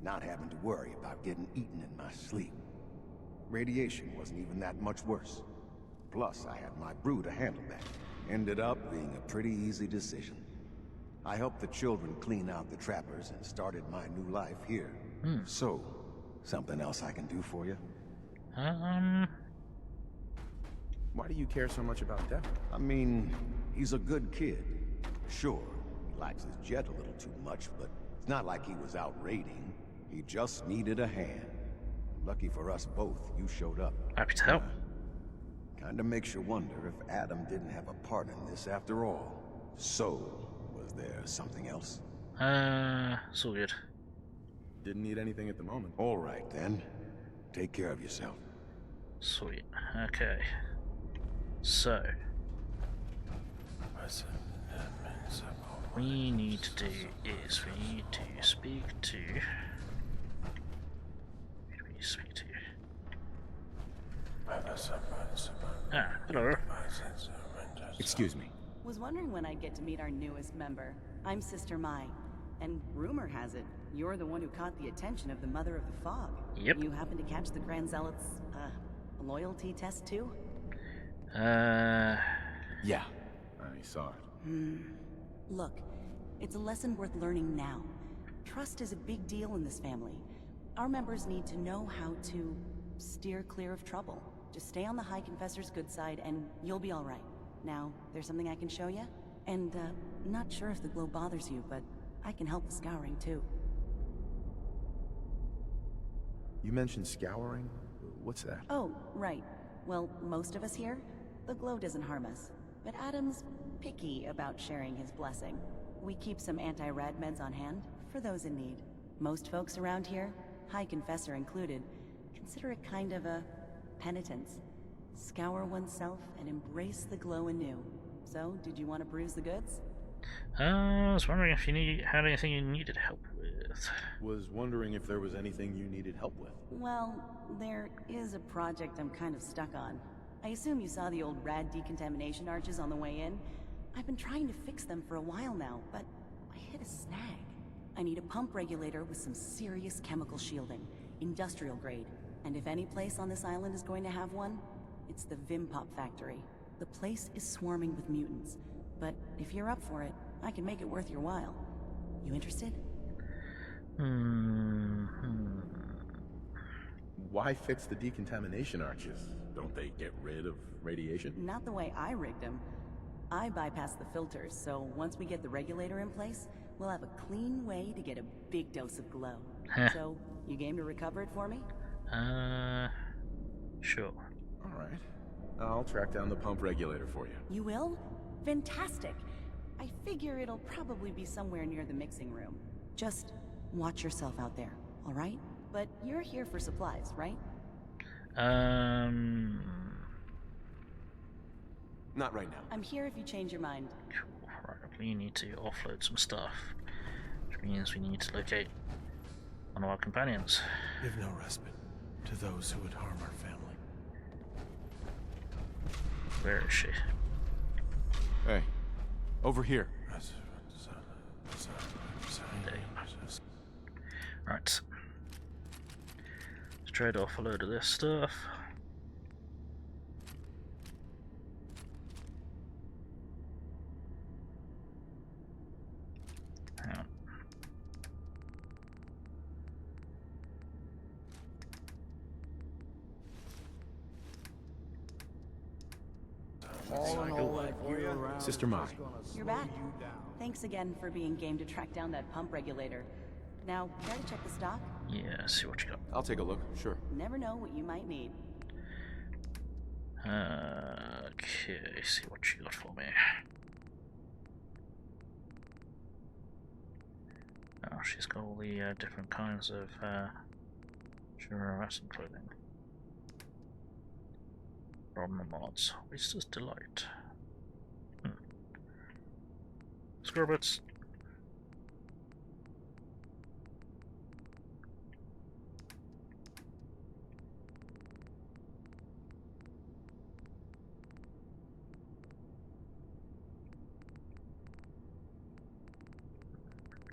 Not having to worry about getting eaten in my sleep. Radiation wasn't even that much worse. Plus, I had my brew to handle that. Ended up being a pretty easy decision. I helped the children clean out the trappers and started my new life here. So, Something else I can do for you? Why do you care so much about Devin? I mean, he's a good kid. Sure, he likes his jet a little too much, but it's not like he was out raiding. He just needed a hand. Lucky for us both, you showed up. Happy to help. Kinda makes you wonder if Adam didn't have a part in this after all. So, was there something else? It's all good. Didn't need anything at the moment. All right, then. Take care of yourself. Sweet. Okay. So, what we need to do is we need to speak to... Who do we speak to? Ah, hello. Excuse me. Was wondering when I'd get to meet our newest member. I'm Sister Mai, and rumor has it, you're the one who caught the attention of the Mother of the Fog. Yep. You happen to catch the Grand Zealot's, loyalty test too? Yeah. I saw it. Look, it's a lesson worth learning now. Trust is a big deal in this family. Our members need to know how to steer clear of trouble. Just stay on the High Confessor's good side and you'll be alright. Now, there's something I can show you? And, not sure if the glow bothers you, but I can help with scouring too. You mentioned scouring? What's that? Oh, right. Well, most of us here, the glow doesn't harm us. But Adam's picky about sharing his blessing. We keep some anti-rad meds on hand for those in need. Most folks around here, High Confessor included, consider it kind of a penitence. Scour oneself and embrace the glow anew. So, did you want to bruise the goods? I was wondering if you had anything you needed help with. Was wondering if there was anything you needed help with. Well, there is a project I'm kind of stuck on. I assume you saw the old rad decontamination arches on the way in. I've been trying to fix them for a while now, but I hit a snag. I need a pump regulator with some serious chemical shielding, industrial grade. And if any place on this island is going to have one, it's the Vimpop factory. The place is swarming with mutants, but if you're up for it, I can make it worth your while. You interested? Why fix the decontamination arches? Don't they get rid of radiation? Not the way I rigged them. I bypassed the filters, so once we get the regulator in place, we'll have a clean way to get a big dose of glow. So, you game to recover it for me? Sure. Alright. I'll track down the pump regulator for you. You will? Fantastic. I figure it'll probably be somewhere near the mixing room. Just watch yourself out there, alright? But you're here for supplies, right? Not right now. I'm here if you change your mind. Cool. Right, we need to offload some stuff, which means we need to locate one of our companions. Give no respite to those who would harm our family. Where is she? Hey, over here. Right. Let's trade off a load of this stuff. Hang on. Sister Mai. You're back. Thanks again for being game to track down that pump regulator. Now, care to check the stock? Yeah, see what you got. I'll take a look, sure. Never know what you might need. Okay, see what you got for me. Oh, she's got all the different kinds of fluorescent clothing. From the mods. Oyster's Delight. Scorbits.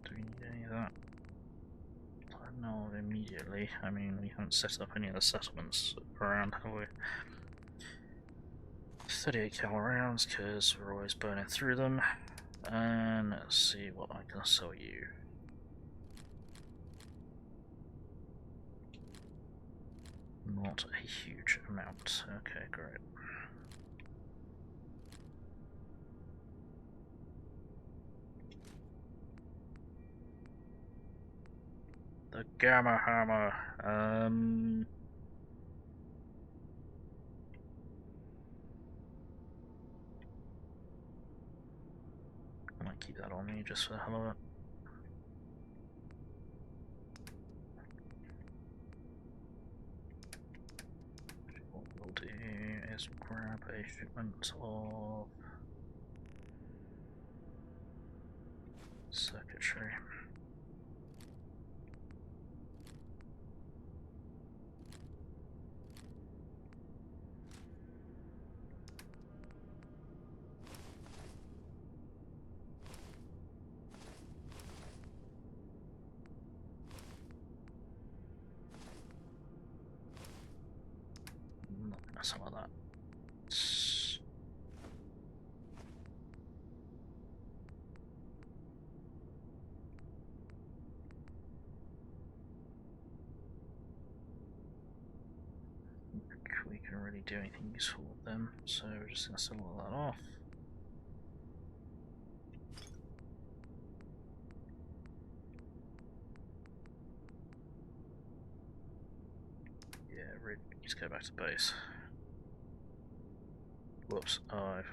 Do we need any of that? No, immediately. I mean, we haven't set up any of the settlements around, have we? 38 cal rounds, because we're always burning through them. And let's see what I can sell you. Not a huge amount. Okay, great. The Gamma Hammer. I might keep that on me just for the hell of it. What we'll do is grab a shipment of circuitry. Not messing with that. We can really do anything useful with them, so we're just going to sell all that off. Yeah, really need to go back to base. Whoops, I've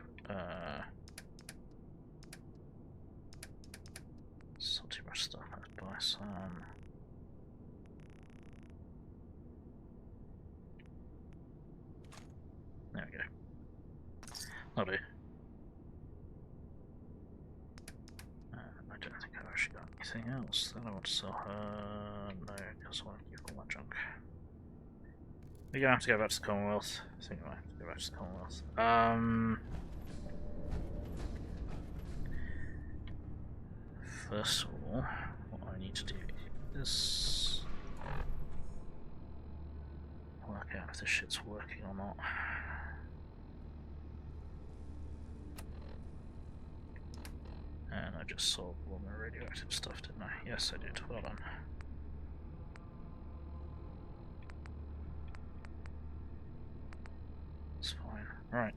sold too much stuff. Let's buy some. There we go. Lovely. I don't think I've actually got anything else that I want to sell her. No, because I want to keep all that junk. We're gonna have to go back to the Commonwealth. I think I might have to go back to the Commonwealth. First of all, what I need to do is work out if this shit's working or not. And I just sold all my radioactive stuff, didn't I? Yes, I did. Well done. It's fine. Right,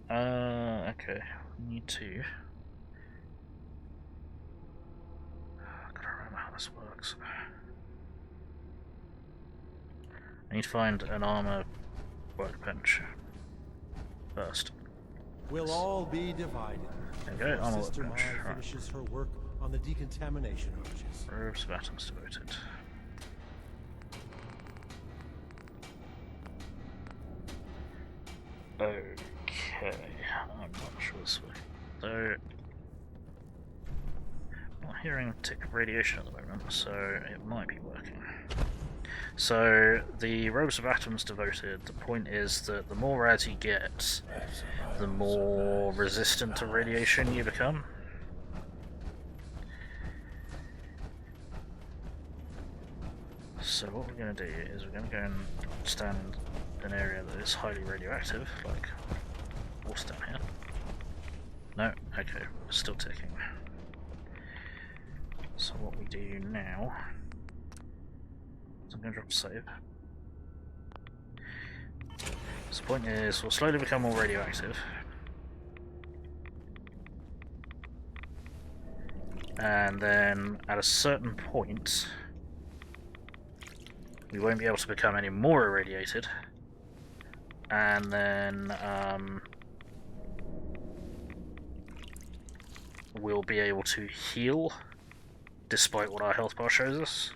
okay. We need to... I gotta remember how this works. I need to find an armour workbench first. We'll all be divided. There we go, armour Sister workbench. Maya finishes her work on the decontamination arches. Robes of atoms devoted. Okay, I'm not sure this way. Though, I'm not hearing a tick of radiation at the moment, so it might be working. So, the robes of atoms devoted, the point is that the more rads you get, the more resistant to radiation you become. So what we're going to do is we're going to go and stand in an area that is highly radioactive, like what's down here? No? Okay, we're still ticking. So what we do now is I'm going to drop a save. So the point is we'll slowly become more radioactive. And then at a certain point we won't be able to become any more irradiated, and then we'll be able to heal despite what our health bar shows us.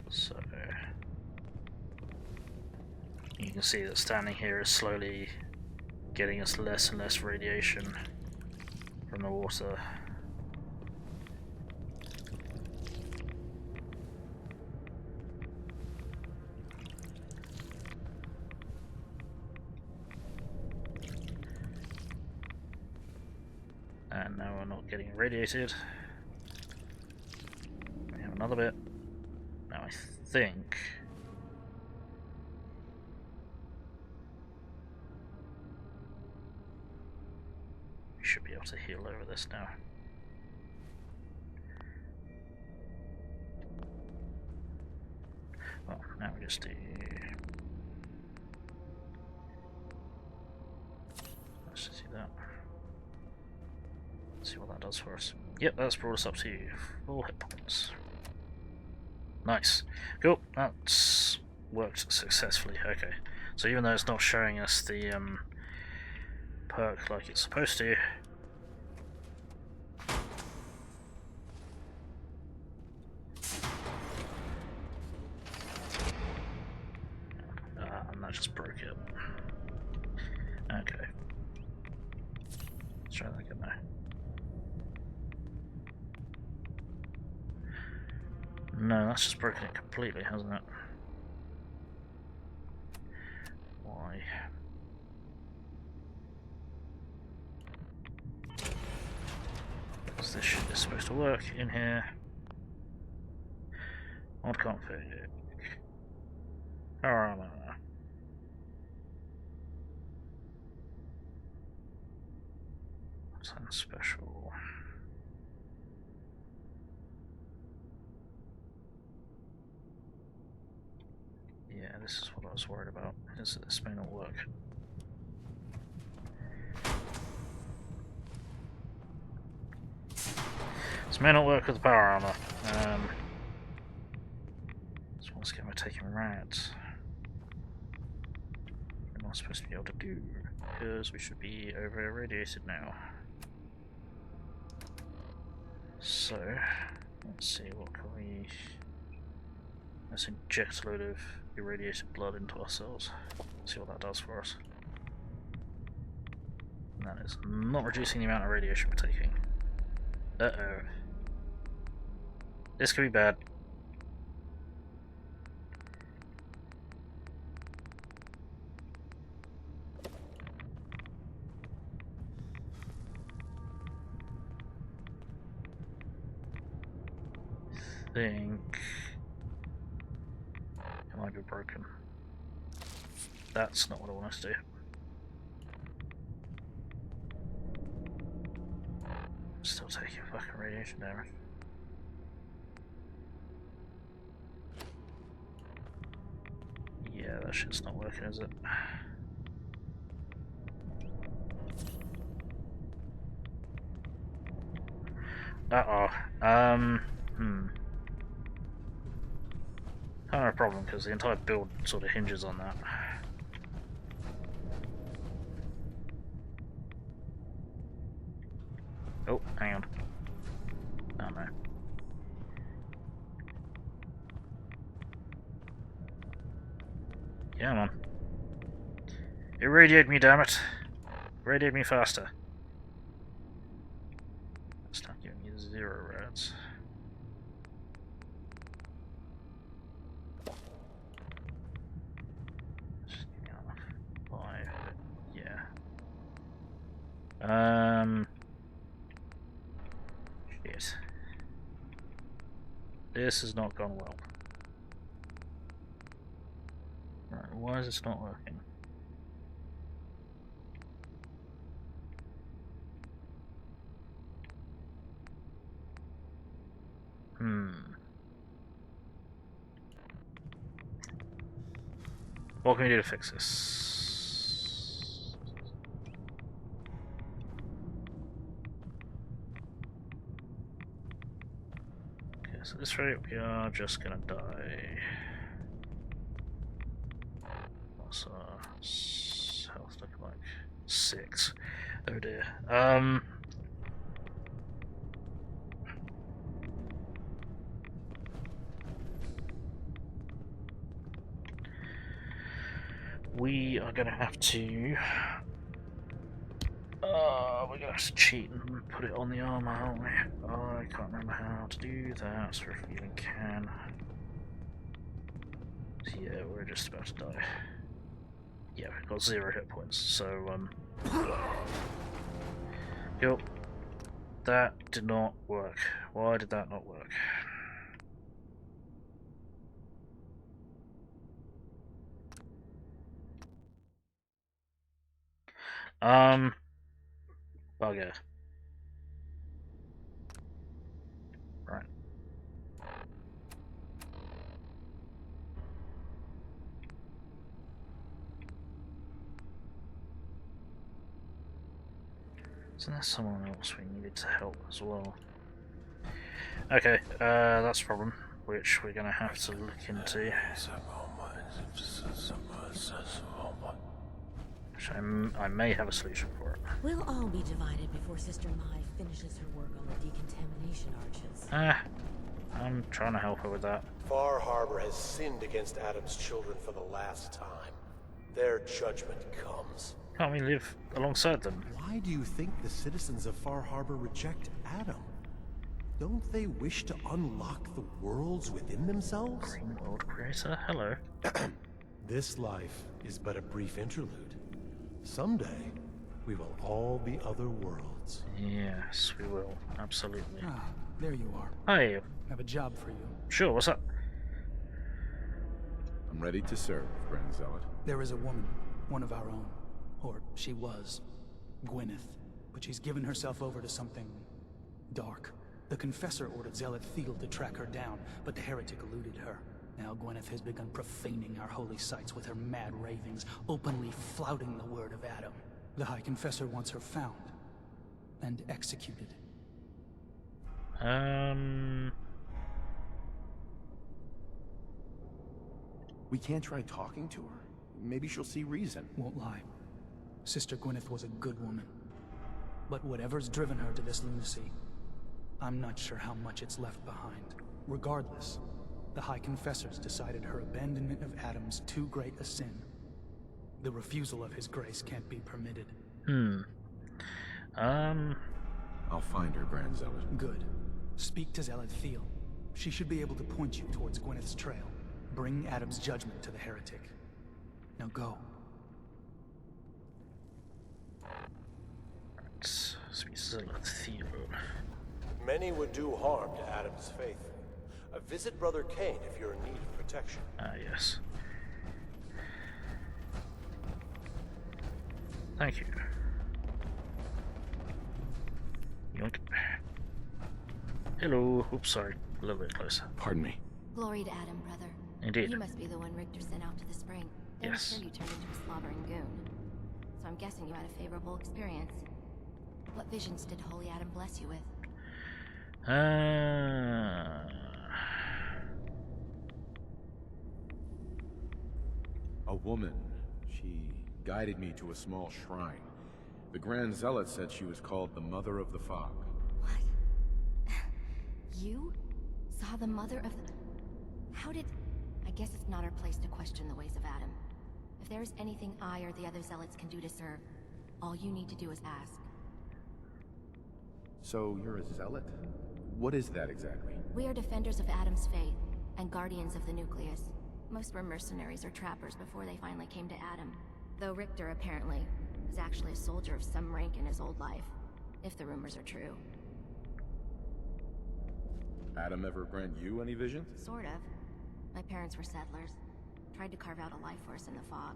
So you can see that standing here is slowly getting us less and less radiation from the water. And now we're not getting irradiated. We have another bit. Now I think we should be able to heal over this now. Well, now we just do... Let's just do that. Let's see what that does for us. Yep, that's brought us up to 4 hit points. Nice. Cool, that's worked successfully. Okay, so even though it's not showing us the perk like it's supposed to, and that just broke it. Okay. Let's try that again now. No, that's just broken it completely, hasn't it? Why? Because this shit is supposed to work in here. Mod config. Armour. Something special. Yeah, this is what I was worried about, is that this may not work. This may not work with the power armor. So what's going to taking rats? We're not supposed to be able to do, because we should be over irradiated now. So, let's see, what can we... Let's inject a load of irradiated blood into ourselves. See what that does for us. And that is not reducing the amount of radiation we're taking. Uh-oh. This could be bad. I think it might be broken. That's not what I want us to do. Still taking fucking radiation damage. Yeah, that shit's not working, is it? Uh-oh. Kind of a problem, because the entire build sort of hinges on that. Oh, hang on. Oh no. Come on. Irradiate me, damn it. Irradiate me faster. It's not giving me 0 rads. Just give me 5. Yeah. Shit. This has not gone well. Right, why is this not working? What can we do to fix this? Okay, so at this rate we are just gonna die. What's our health looking like? 6. Oh dear. We are gonna have to. We're gonna have to cheat and put it on the armor, aren't we? Oh, I can't remember how to do that. So if we even can. So yeah, we're just about to die. Yeah, we've got 0 hit points. So Yup. That did not work. Why did that not work? Bugger. Right. So there's someone else we needed to help as well. Okay, that's a problem, which we're gonna have to look into. Which I may have a solution for it. We'll all be divided before Sister Mai finishes her work on the decontamination arches. I'm trying to help her with that. Far Harbor has sinned against Adam's children for the last time. Their judgment comes. Can't we live alongside them? Why do you think the citizens of Far Harbor reject Adam? Don't they wish to unlock the worlds within themselves? Green World Creator, hello. This life is but a brief interlude. Someday, we will all be other worlds. Yes, we will. Absolutely. Ah, there you are. Hi. I have a job for you. Sure, what's up? I'm ready to serve, Grand Zealot. There is a woman, one of our own. Or she was. Gwyneth. But she's given herself over to something dark. The Confessor ordered Zealot Theil to track her down, but the heretic eluded her. Now Gwyneth has begun profaning our holy sites with her mad ravings, openly flouting the word of Adam. The High Confessor wants her found and executed. We can't try talking to her. Maybe she'll see reason. Won't lie. Sister Gwyneth was a good woman. But whatever's driven her to this lunacy, I'm not sure how much it's left behind. Regardless, the High Confessors decided her abandonment of Adam's too great a sin. The refusal of his grace can't be permitted. I'll find her, Grand Zealot. Good. Speak to Zealot Theil. She should be able to point you towards Gwyneth's trail. Bring Adam's judgment to the heretic. Now go. Right, speak to Zealot Theil. Many would do harm to Adam's faith. Visit Brother Kane if you're in need of protection. Ah, yes. Thank you. Yoink. Hello. Oops, sorry. A little bit closer. Pardon me. Glory to Adam, brother. Indeed. You must be the one Richter sent out to the spring. They Yes. were sure you turned into a slobbering goon. So I'm guessing you had a favorable experience. What visions did Holy Adam bless you with? A woman. She guided me to a small shrine. The Grand Zealot said she was called the Mother of the Fog. What? You saw the mother of the... How did... I guess it's not our place to question the ways of Adam. If there is anything I or the other Zealots can do to serve, all you need to do is ask. So you're a Zealot? What is that exactly? We are defenders of Adam's faith, and guardians of the Nucleus. Most were mercenaries or trappers before they finally came to Adam. Though Richter, apparently, was actually a soldier of some rank in his old life. If the rumors are true. Adam ever grant you any visions? Sort of. My parents were settlers. Tried to carve out a life for us in the fog.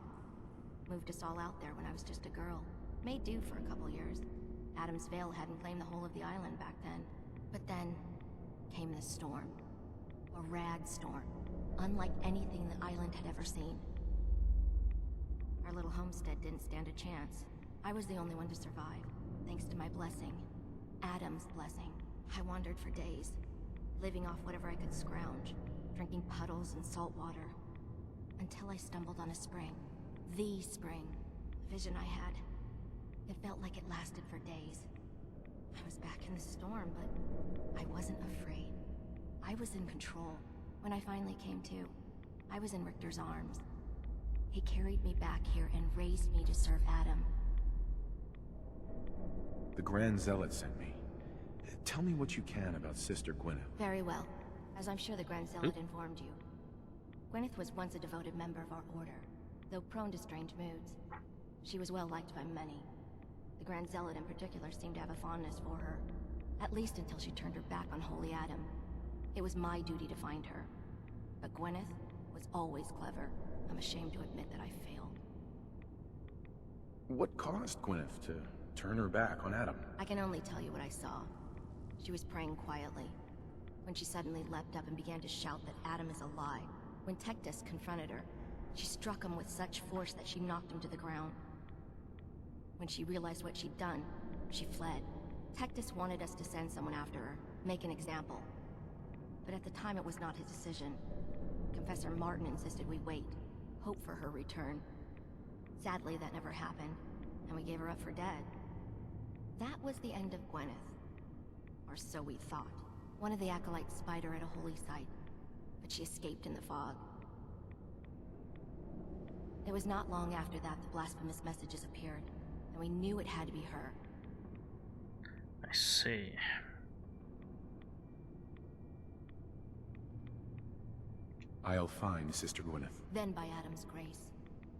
Moved us all out there when I was just a girl. Made do for a couple years. Adam's Veil hadn't claimed the whole of the island back then. But then came the storm. A rad storm. Unlike anything the island had ever seen. Our little homestead didn't stand a chance. I was the only one to survive, thanks to my blessing. Adam's blessing. I wandered for days, living off whatever I could scrounge, drinking puddles and salt water, until I stumbled on a spring. The spring. A vision I had. It felt like it lasted for days. I was back in the storm, but I wasn't afraid. I was in control. When I finally came to, I was in Richter's arms. He carried me back here and raised me to serve Adam. The Grand Zealot sent me. Tell me what you can about Sister Gwyneth. Very well, as I'm sure the Grand Zealot informed you. Gwyneth was once a devoted member of our order, though prone to strange moods. She was well liked by many. The Grand Zealot in particular seemed to have a fondness for her, at least until she turned her back on Holy Adam. It was my duty to find her. But Gwyneth was always clever. I'm ashamed to admit that I failed. What caused Gwyneth to turn her back on Adam? I can only tell you what I saw. She was praying quietly, when she suddenly leapt up and began to shout that Adam is a lie. When Tectus confronted her, she struck him with such force that she knocked him to the ground. When she realized what she'd done, She fled. Tectus wanted us to send someone after her, make an example. But at the time it was not his decision. Confessor Martin insisted we wait, hope for her return. Sadly, that never happened, and we gave her up for dead. That was the end of Gwyneth. Or so we thought. One of the acolytes spied her at a holy site, but she escaped in the fog. It was not long after that the blasphemous messages appeared, and we knew it had to be her. I see. I'll find Sister Gwyneth. Then by Adam's grace,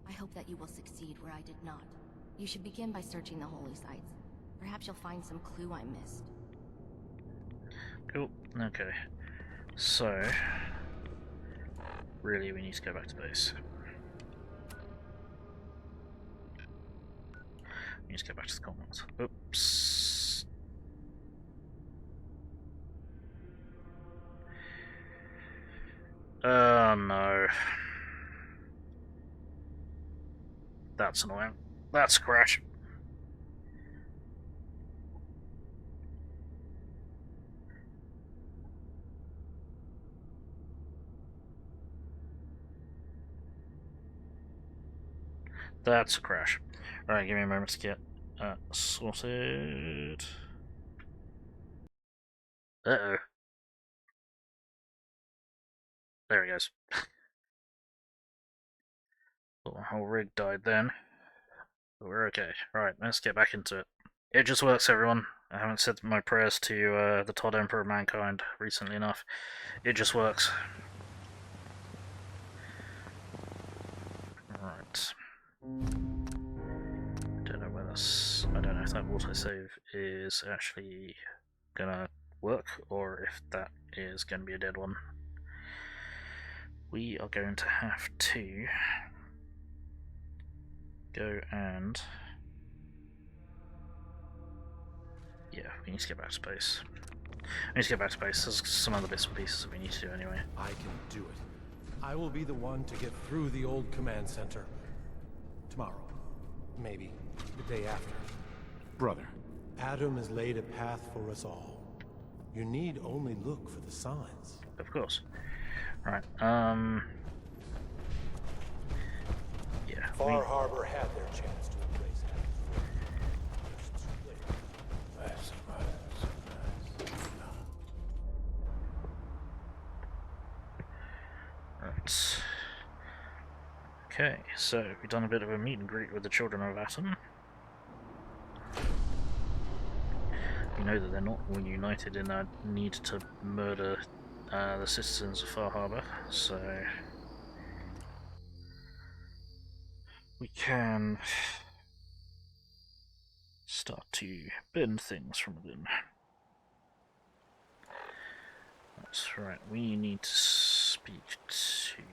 I hope that you will succeed where I did not. You should begin by searching the holy sites. Perhaps you'll find some clue I missed. Cool. Okay. So, really, we need to go back to base. We need to go back to the commons. Oops. Oh no. That's annoying. That's a crash. That's a crash. Alright, give me a moment to get sorted. Uh-oh. There he goes. The whole rig died then. But we're okay. Alright, let's get back into it. It just works, everyone. I haven't said my prayers to the Todd Emperor of Mankind recently enough. It just works. Alright. I don't know if that autosave is actually gonna work or if that is gonna be a dead one. We are going to have to go and we need to get back to space. We need to get back to space. There's some other bits and pieces that we need to do anyway. I can do it. I will be the one to get through the old command center. Tomorrow. Maybe the day after. Brother. Adam has laid a path for us all. You need only look for the signs. Of course. Right, yeah. Far Harbor had their chance to embrace Right. Okay, so we've done a bit of a meet and greet with the children of Atom. We know that they're not all united in their need to murder the citizens of Far Harbor, so we can start to bend things from within. That's right, we need to speak to...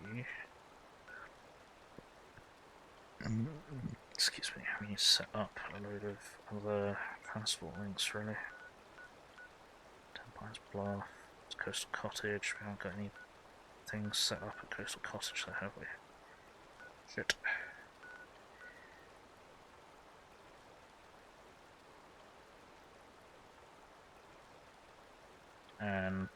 Excuse me, we need to set up a load of other transport links, really. 10 Pines Bluff, Coastal Cottage, we haven't got any things set up at Coastal Cottage there, have we? Shit. And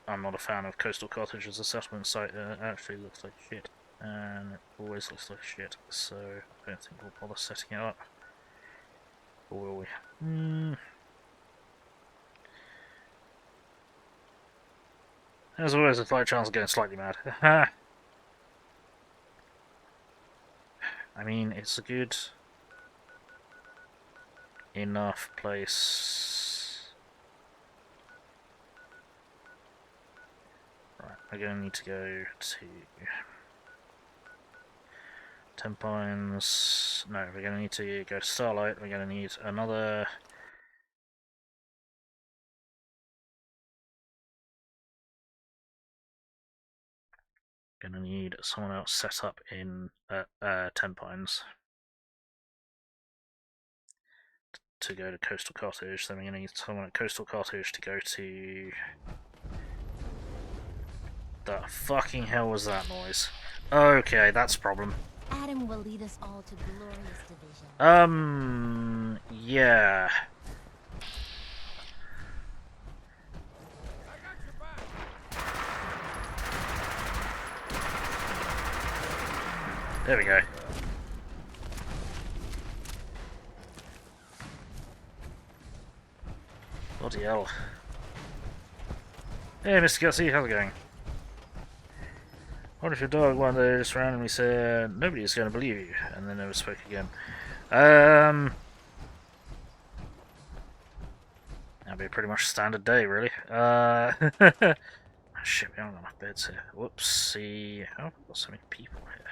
I'm not a fan of Coastal Cottage as a settlement site. It actually looks like shit, and it always looks like shit, so I don't think we'll bother setting it up. Or will we? There's always a slight chance of getting slightly mad. I mean, it's a good enough place. Right, we're going to need to go to 10 Pines. No, we're going to need to go to Starlight. We're going to need another... Gonna need someone else set up in 10 Pines to go to Coastal Cottage. Then we're gonna need someone at Coastal Cottage to go to... The fucking hell was that noise? Okay, that's a problem. Adam will lead us all to glorious division. Yeah. There we go. Bloody hell. Hey, Mr. Cassie, how's it going? What if your dog one day just randomly said, nobody's going to believe you, and then never spoke again? That'd be pretty much a standard day, really. Shit, we haven't got enough beds here. Whoopsie. How have we got so many people here?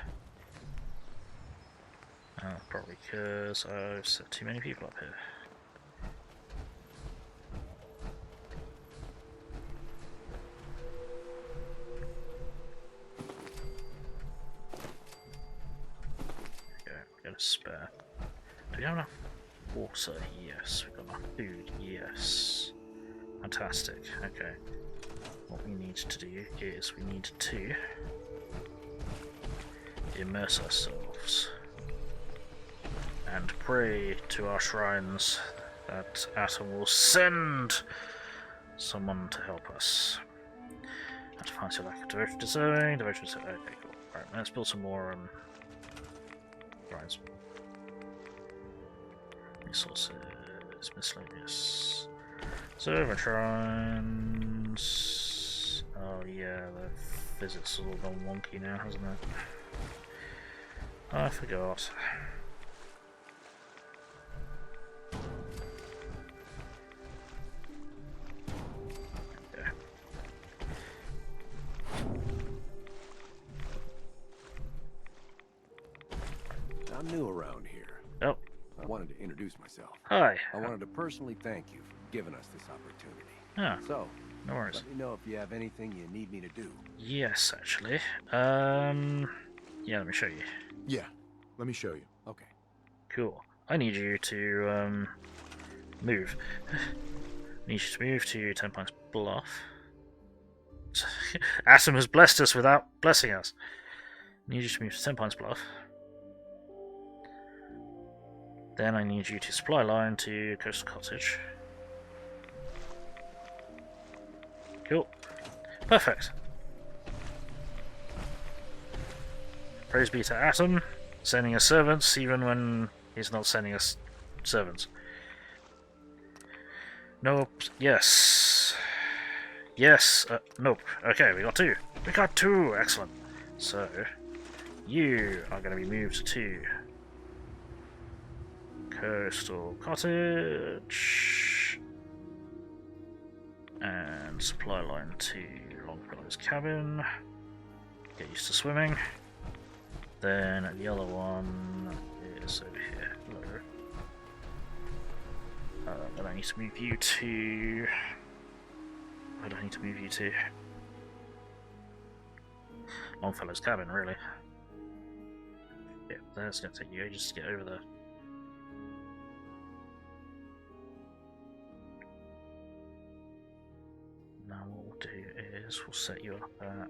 Probably because I've set too many people up here. Get a spare. Do we have enough water? Yes. We've got enough food? Yes. Fantastic. Okay. What we need to do is we need to immerse ourselves and pray to our shrines that Atom will send someone to help us. And to find your lack of devotion deserving. Devotion deserving. Okay, cool. Alright, let's build some more shrines. Resources, miscellaneous. Servant shrines. Oh yeah, the visit's all gone wonky now, hasn't it? I forgot. Okay. I'm new around here. Oh. I wanted to introduce myself. Hi. I wanted to personally thank you for giving us this opportunity. Ah, so, no worries. Let me know if you have anything you need me to do. Yes, actually. Yeah, let me show you. Yeah, let me show you. Okay. Cool. I need you to, move. I need you to move to 10 Pines Bluff. Atom has blessed us without blessing us. I need you to move to 10 Pines Bluff. Then I need you to supply line to Coastal Cottage. Cool. Perfect. Praise be to Atom, sending us servants even when he's not sending us servants. Nope. Yes. Yes. Nope. Okay, we got two. We got two. Excellent. So, you are going to be moved to Coastal Cottage and supply line to Longfellow's cabin. Get used to swimming. Then the other one is over here. Then I need to move you to. Where do I need to move you to? Longfellow's cabin, really. Yeah, that's gonna take you ages to get over there. Now what we'll do is we'll set you up at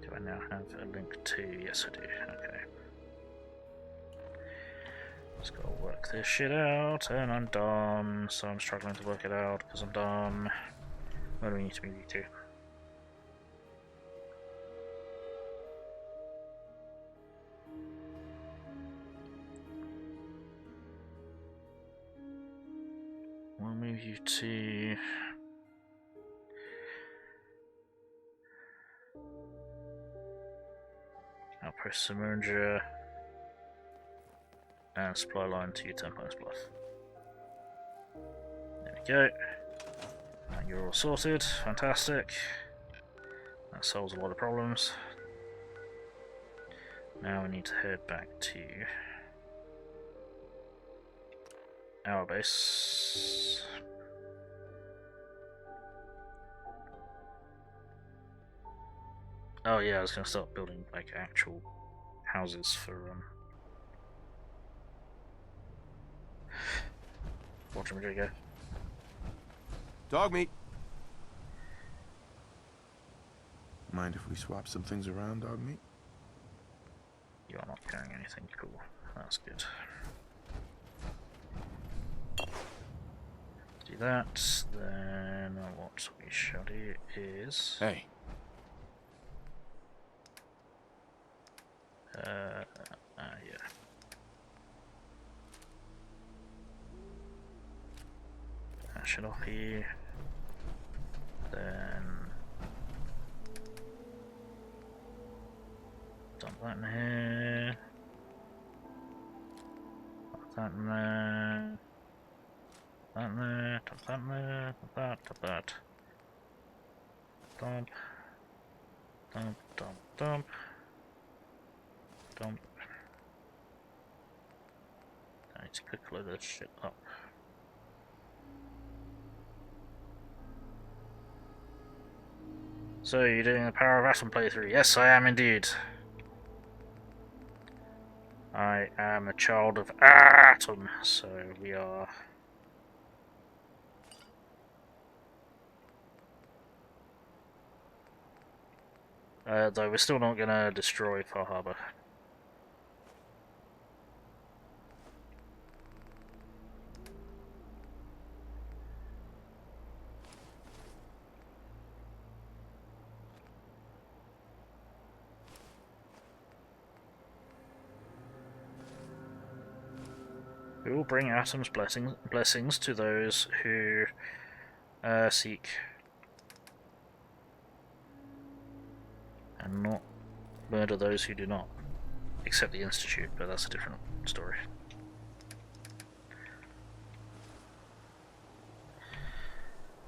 do I now have a link to? Yes I do, okay. Just gotta work this shit out, and I'm dumb, so I'm struggling to work it out because I'm dumb. Where do we need to move you to? We'll move you to Outpost Submerger and supply line to 10 Pines Bluff. There we go. And you're all sorted. Fantastic. That solves a lot of problems. Now we need to head back to our base. Oh yeah, I was gonna start building like actual houses for watch him go. Dog meat. Mind if we swap some things around, dog meat? You are not carrying anything cool. That's good. do that, then what we shall do is... Hey. Yeah. Dash it off here. Then... dump that in here. Dump that in there. That in there. Dump that in there. Dump that. Dump that. Dump. Dump. Dump. Dump. Dump. I need to quick load this shit up. So, you're doing the Power of Atom playthrough? Yes, I am indeed. I am a child of Atom, so we are... though we're still not gonna destroy Far Harbor. We will bring Atom's blessings to those who seek, and not murder those who do not, except the Institute, but that's a different story.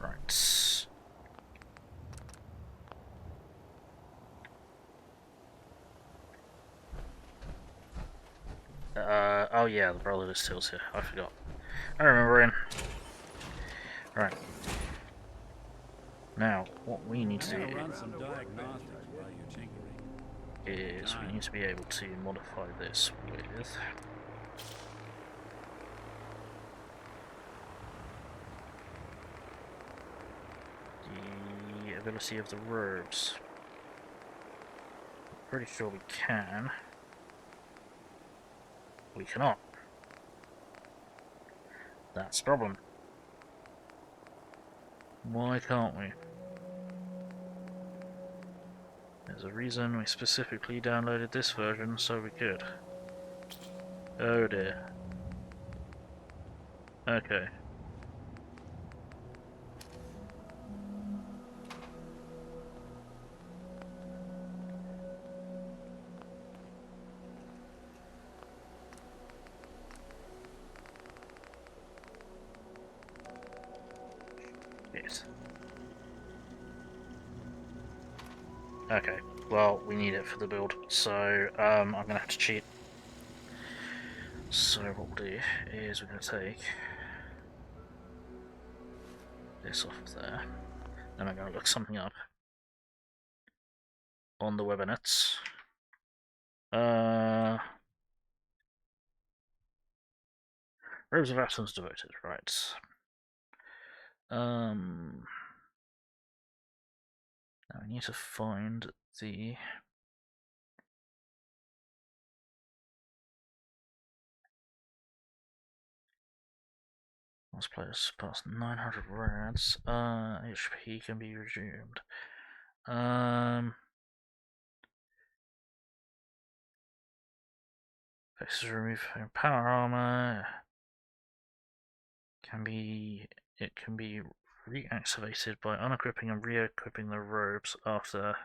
Right. Oh yeah, the Brotherhood is still here. I forgot. I remember him. Right. Now, what we need to do is we need to be able to modify this with the ability of the robes. Pretty sure we can. We cannot. That's the problem. Why can't we? There's a reason we specifically downloaded this version so we could. Oh dear. Okay. Yes. Okay, well, we need it for the build, so I'm gonna have to cheat. So what we'll do is we're gonna take this off of there, then I'm gonna look something up on the webinets. Robes of Atoms devoted, right. Now I need to find the most players past 900 rads. HP can be resumed. Faces removed from power armor. It can be reactivated by unequipping and re-equipping the robes after.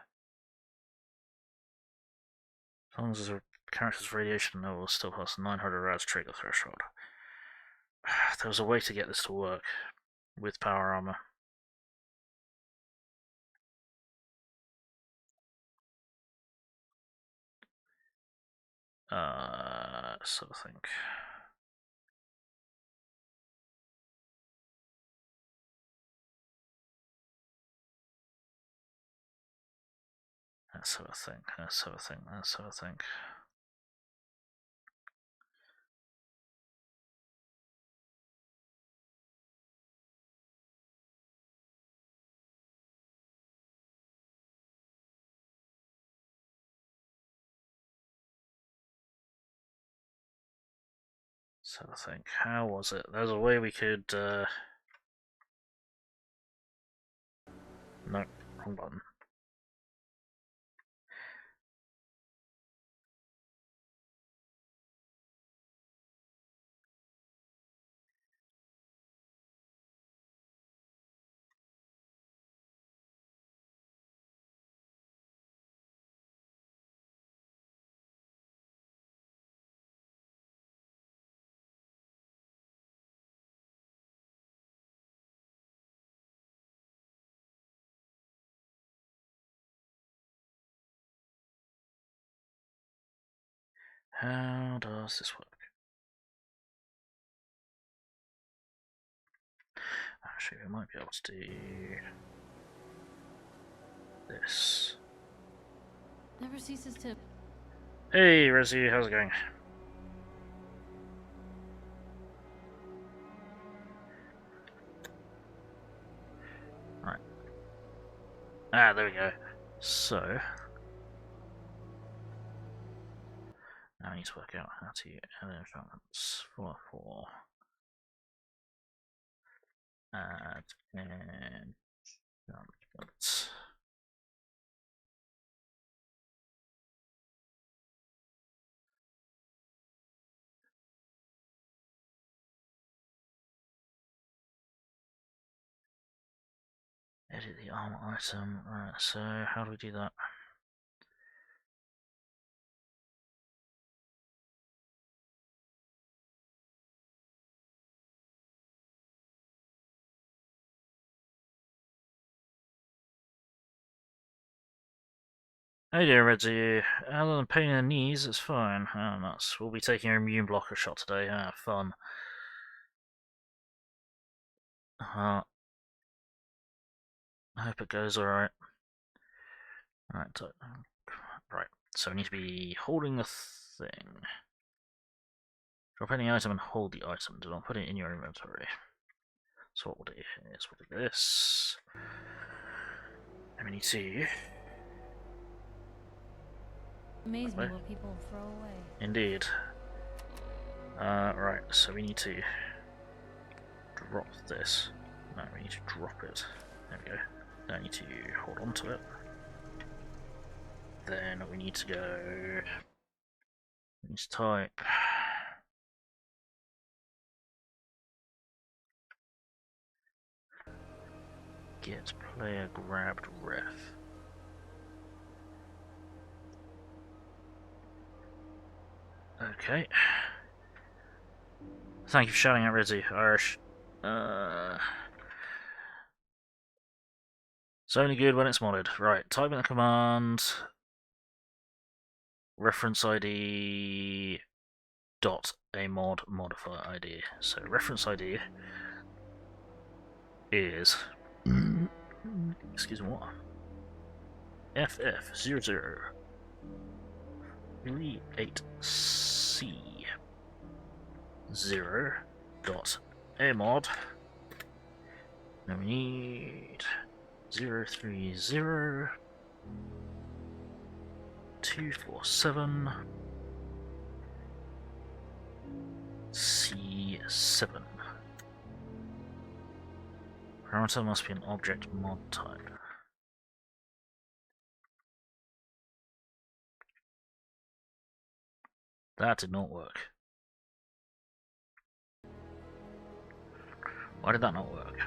As long as the character's radiation level still past 900 rads trigger threshold. There was a way to get this to work with power armor. Sort of thing. That sort of thing. That sort of thing. That sort of thing. So I think, how was it? There's a way we could wrong button. How does this work? Actually, we might be able to do this. Never ceases to. Hey, Resi, how's it going? Right. Ah, there we go. So, now I need to work out how to add enchantments. 4 add enchantments. Edit the armor item. Right, so how do we do that? Hey there, Redzy. Other than pain in the knees, it's fine. Oh, nuts. We'll be taking an immune blocker shot today. Ah, fun. I hope it goes alright. Right, so we need to be holding the thing. Drop any item and hold the item. Do not put it in your inventory. So what we'll do is we'll do this. And we need to... Amaze me what people throw away. Indeed. Right, so we need to drop this. No, we need to drop it. There we go. Now I need to hold on to it. Then we need to go... We need to type... Get player grabbed ref. Okay. Thank you for shouting out, Rizzy. Irish. It's only good when it's modded. Right, type in the command reference ID dot a mod modifier ID. So reference ID is excuse me, what? FF0038C 0 dot a mod. Now we need 030 247 C7. Parameter must be an object mod type. That did not work. Why did that not work?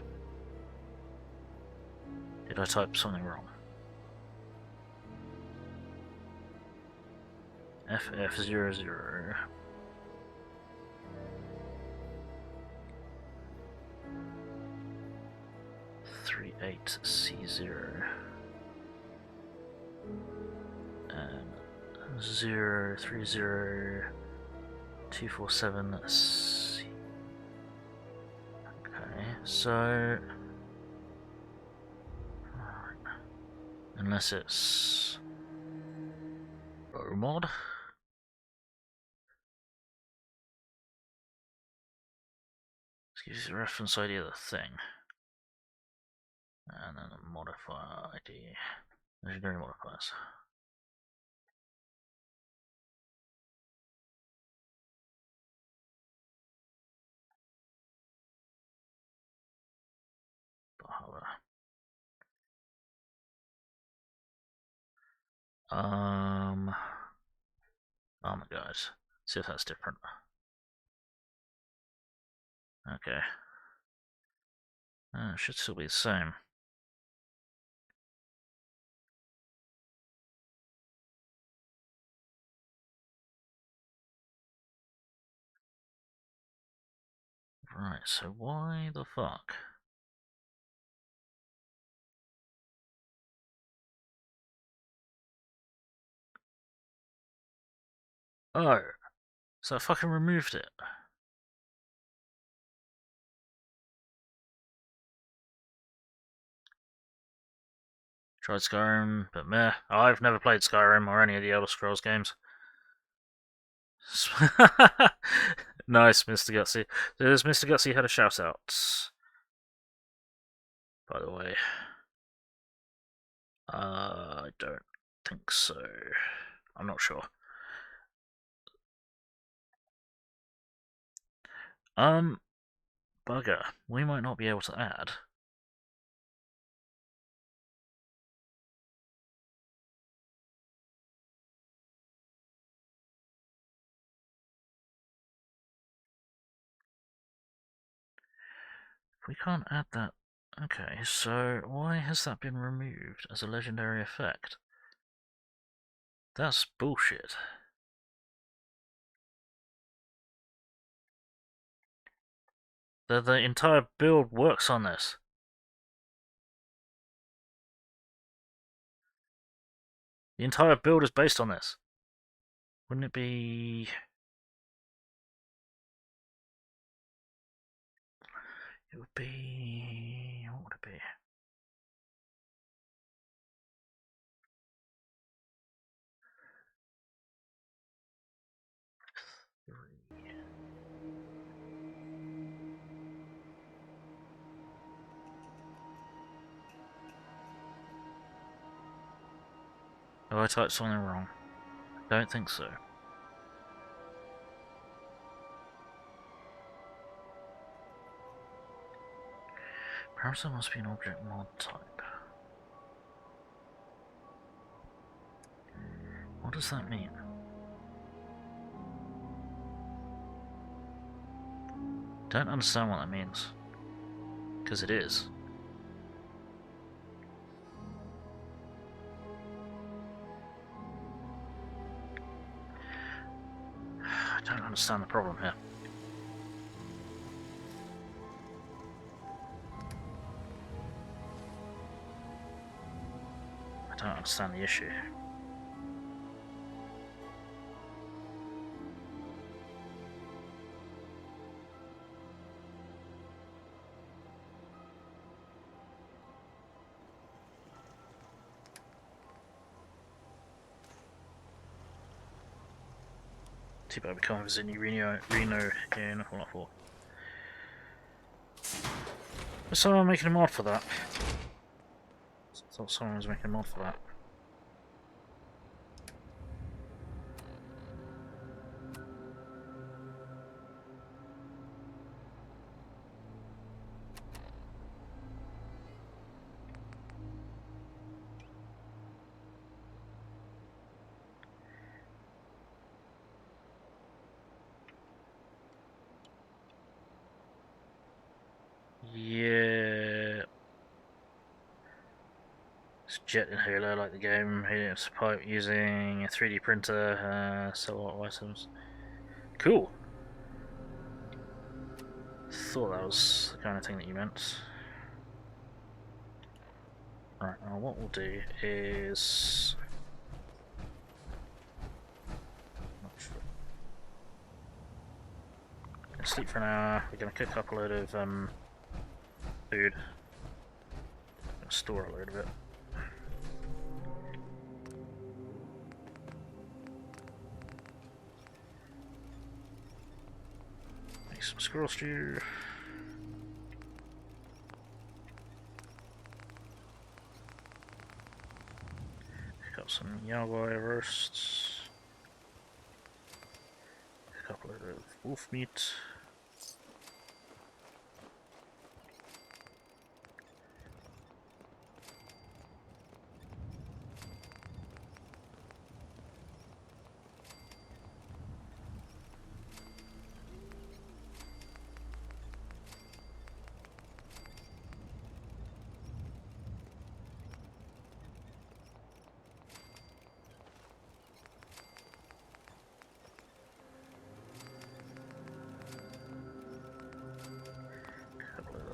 Did I type something wrong? FF00 38C0 and 030 247C. Okay, so unless it's mod. Gives you the reference ID of the thing. And then a modifier ID. Legendary modifiers. Armor guide. See if that's different. Okay. It should still be the same. Right, so why the fuck? Oh, so I fucking removed it. Tried Skyrim, but meh. I've never played Skyrim or any of the Elder Scrolls games. Nice, Mr. Gutsy. Does Mr. Gutsy had a shout out? By the way. I don't think so. I'm not sure. Bugger. We might not be able to add. We can't add that. Okay, so why has that been removed as a legendary effect? That's bullshit. The entire build works on this. The entire build is based on this. Wouldn't it be... It would be... What would it be? Oh, I typed something wrong. Don't think so. Perhaps there must be an object mod type. What does that mean? Don't understand what that means. Because it is. I don't understand the problem here. I don't understand the issue. Too bad we can't visit new Reno in Fallout 4. Was someone making a mod for that? I thought someone was making a mod for that. Yeah. It's jet inhaler like the game. It's pipe using a 3D printer, sell a lot of items. Cool. Thought that was the kind of thing that you meant. Right, now what we'll do is... Not sure. Gonna sleep for an hour. We're gonna cook up a load of food. Gonna store a load of it. Make some squirrel stew. Pick up some Yagoi roasts. A couple of wolf meat.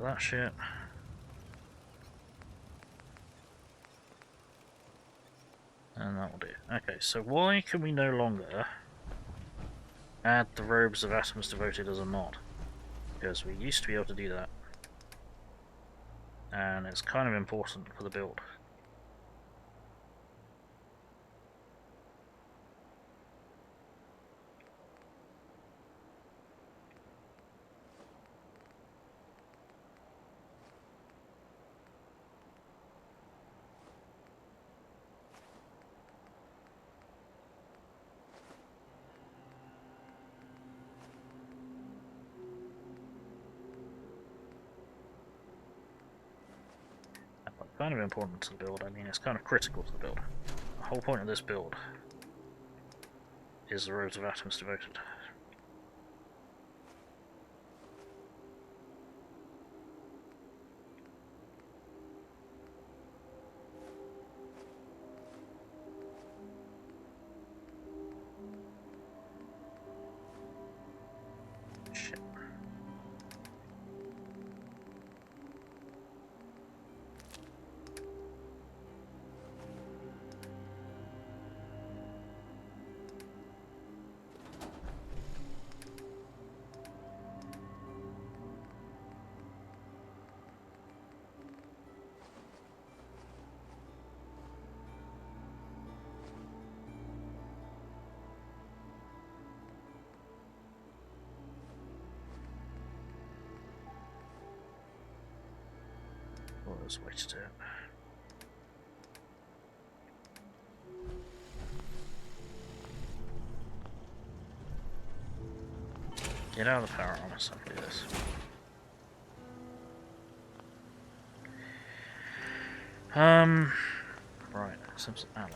that shit. And that will do. Okay, so why can we no longer add the robes of atoms devoted as a mod? Because we used to be able to do that. And it's kind of important for the build. Kind of important to the build, I mean it's kind of critical to the build. The whole point of this build is the robes of atoms devoted. Shit. Well, there's a way to do it. Get out of the power armor so I can do this. Right, some alloy.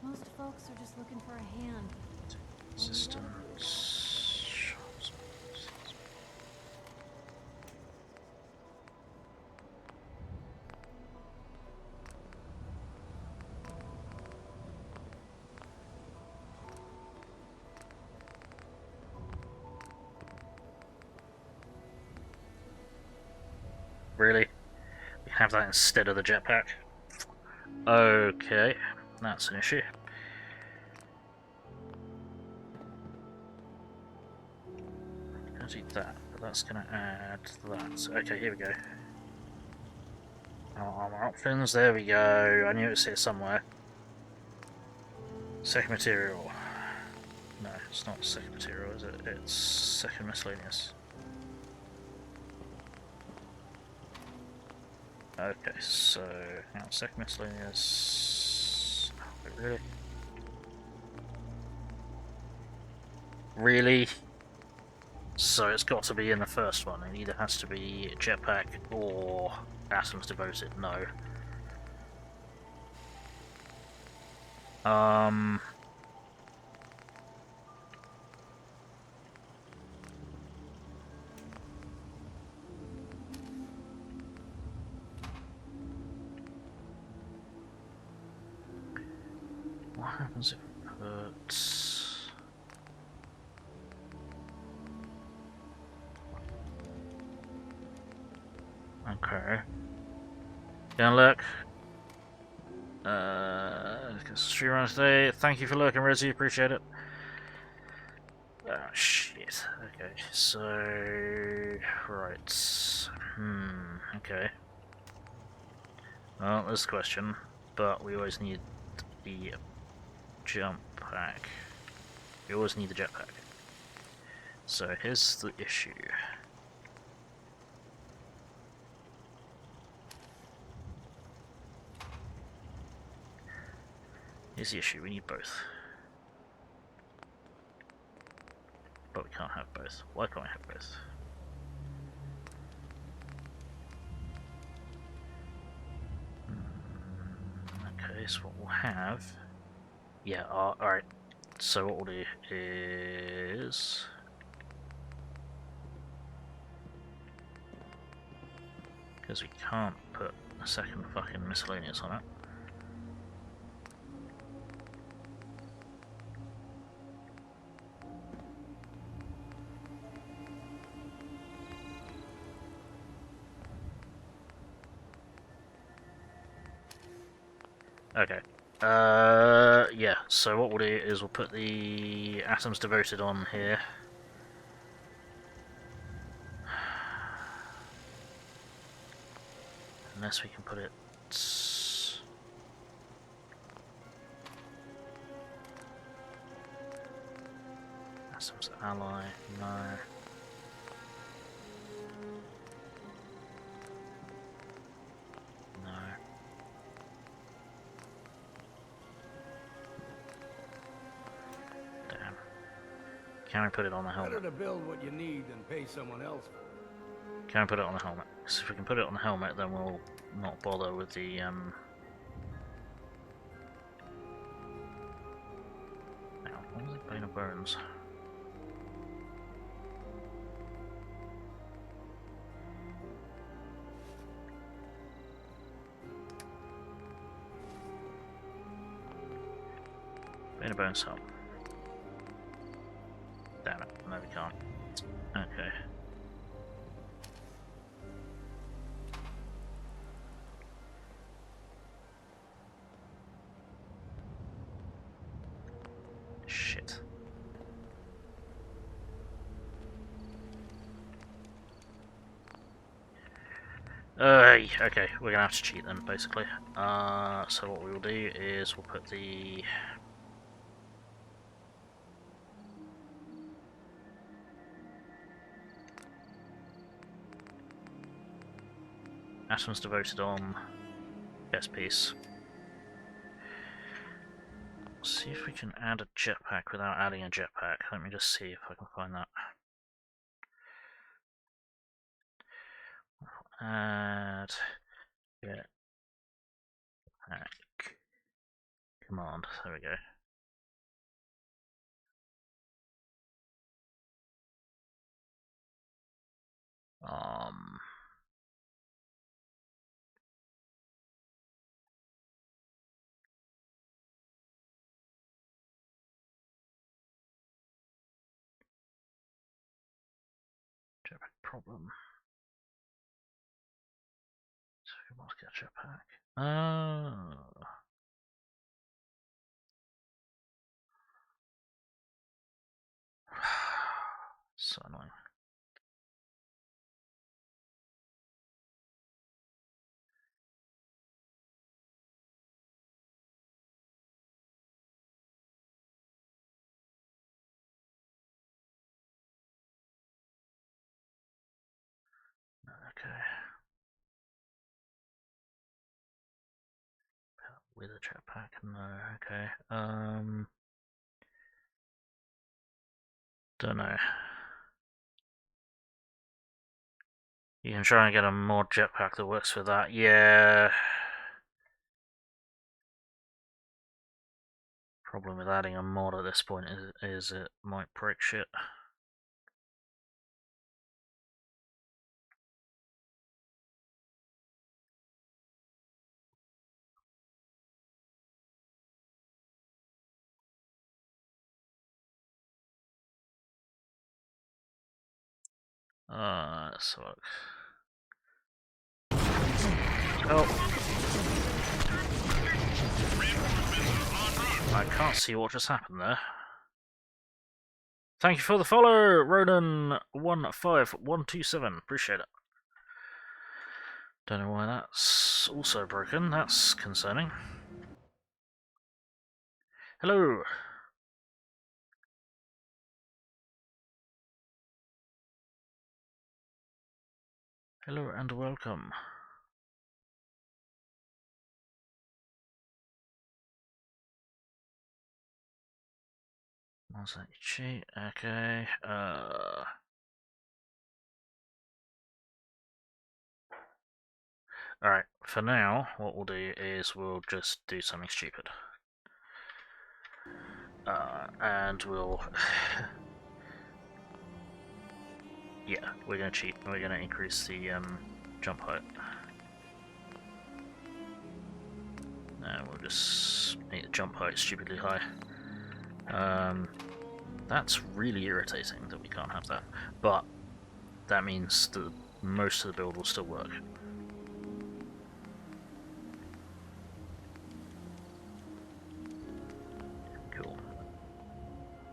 Most folks are just looking for a hand. Systems. Really? We have that instead of the jetpack? Okay, that's an issue. Gonna do that, but that's gonna add that. Okay, here we go. Armour options, there we go. I knew it was here somewhere. Second material. No, it's not second material, is it? It's second miscellaneous. Okay, so now second miscellaneous. Wait, really? Really? So it's got to be in the first one. It either has to be jetpack or atoms devoted. No. What happens if we put... Okay. Gonna look. Stream around today. Thank you for lurking, Rezzy. Appreciate it. Ah, shit. Okay, so... Right. Okay. Well, there's the question. But we always need the jump pack. We always need the jetpack. So here's the issue. Here's the issue, we need both. But we can't have both. Why can't we have both? Okay, so what we'll have... Yeah, alright. So what we'll do is... Because we can't put a second fucking miscellaneous on it. Okay. Yeah, so what we'll do is we'll put the atoms devoted on here. Unless we can put it... Atoms ally, no. No. Damn. Can we put it on the helmet? Better to build what you need than pay someone else for it. Can we put it on the helmet? So if we can put it on the helmet, then we'll not bother with the Now, what was it? Bane of Bones. Bane of Bones helmet. Damn it, no we can't. Okay. Shit. Okay, we're gonna have to cheat then, basically. So what we will do is we'll put the... Atoms devoted on chest piece. See if we can add a jetpack without adding a jetpack. Let me just see if I can find that. Add jetpack command. There we go. Jetpack problem. So we must get a jetpack. So annoying. Okay. With a jetpack? No, okay. Don't know. You can try and get a mod jetpack that works with that. Yeah. Problem with adding a mod at this point is it might break shit. Let's look. Oh. I can't see what just happened there. Thank you for the follow, Ronan15127. Appreciate it. Don't know why that's also broken. That's concerning. Hello. Hello and welcome. What's that cheat? Okay. Alright, for now, what we'll do is we'll just do something stupid. And we'll... yeah, we're gonna cheat. We're gonna increase the jump height. And we'll just make the jump height stupidly high. That's really irritating that we can't have that. But that means that most of the build will still work. Cool.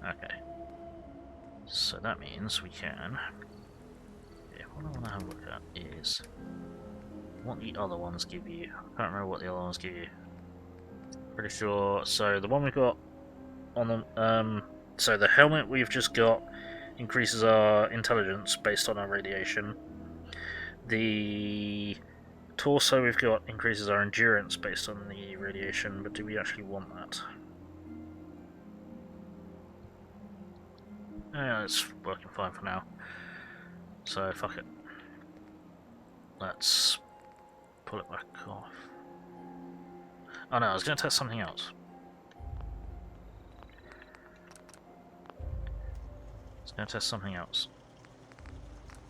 Okay. So that means we can... yeah, what I want to have a look at is what the other ones give you. I can't remember what the other ones give you. Pretty sure... so the one we've got on the... so the helmet we've just got increases our intelligence based on our radiation. The torso we've got increases our endurance based on the radiation, but do we actually want that? Yeah, it's working fine for now. So fuck it. Let's pull it back off. Oh no, I was going to test something else. Going to test something else.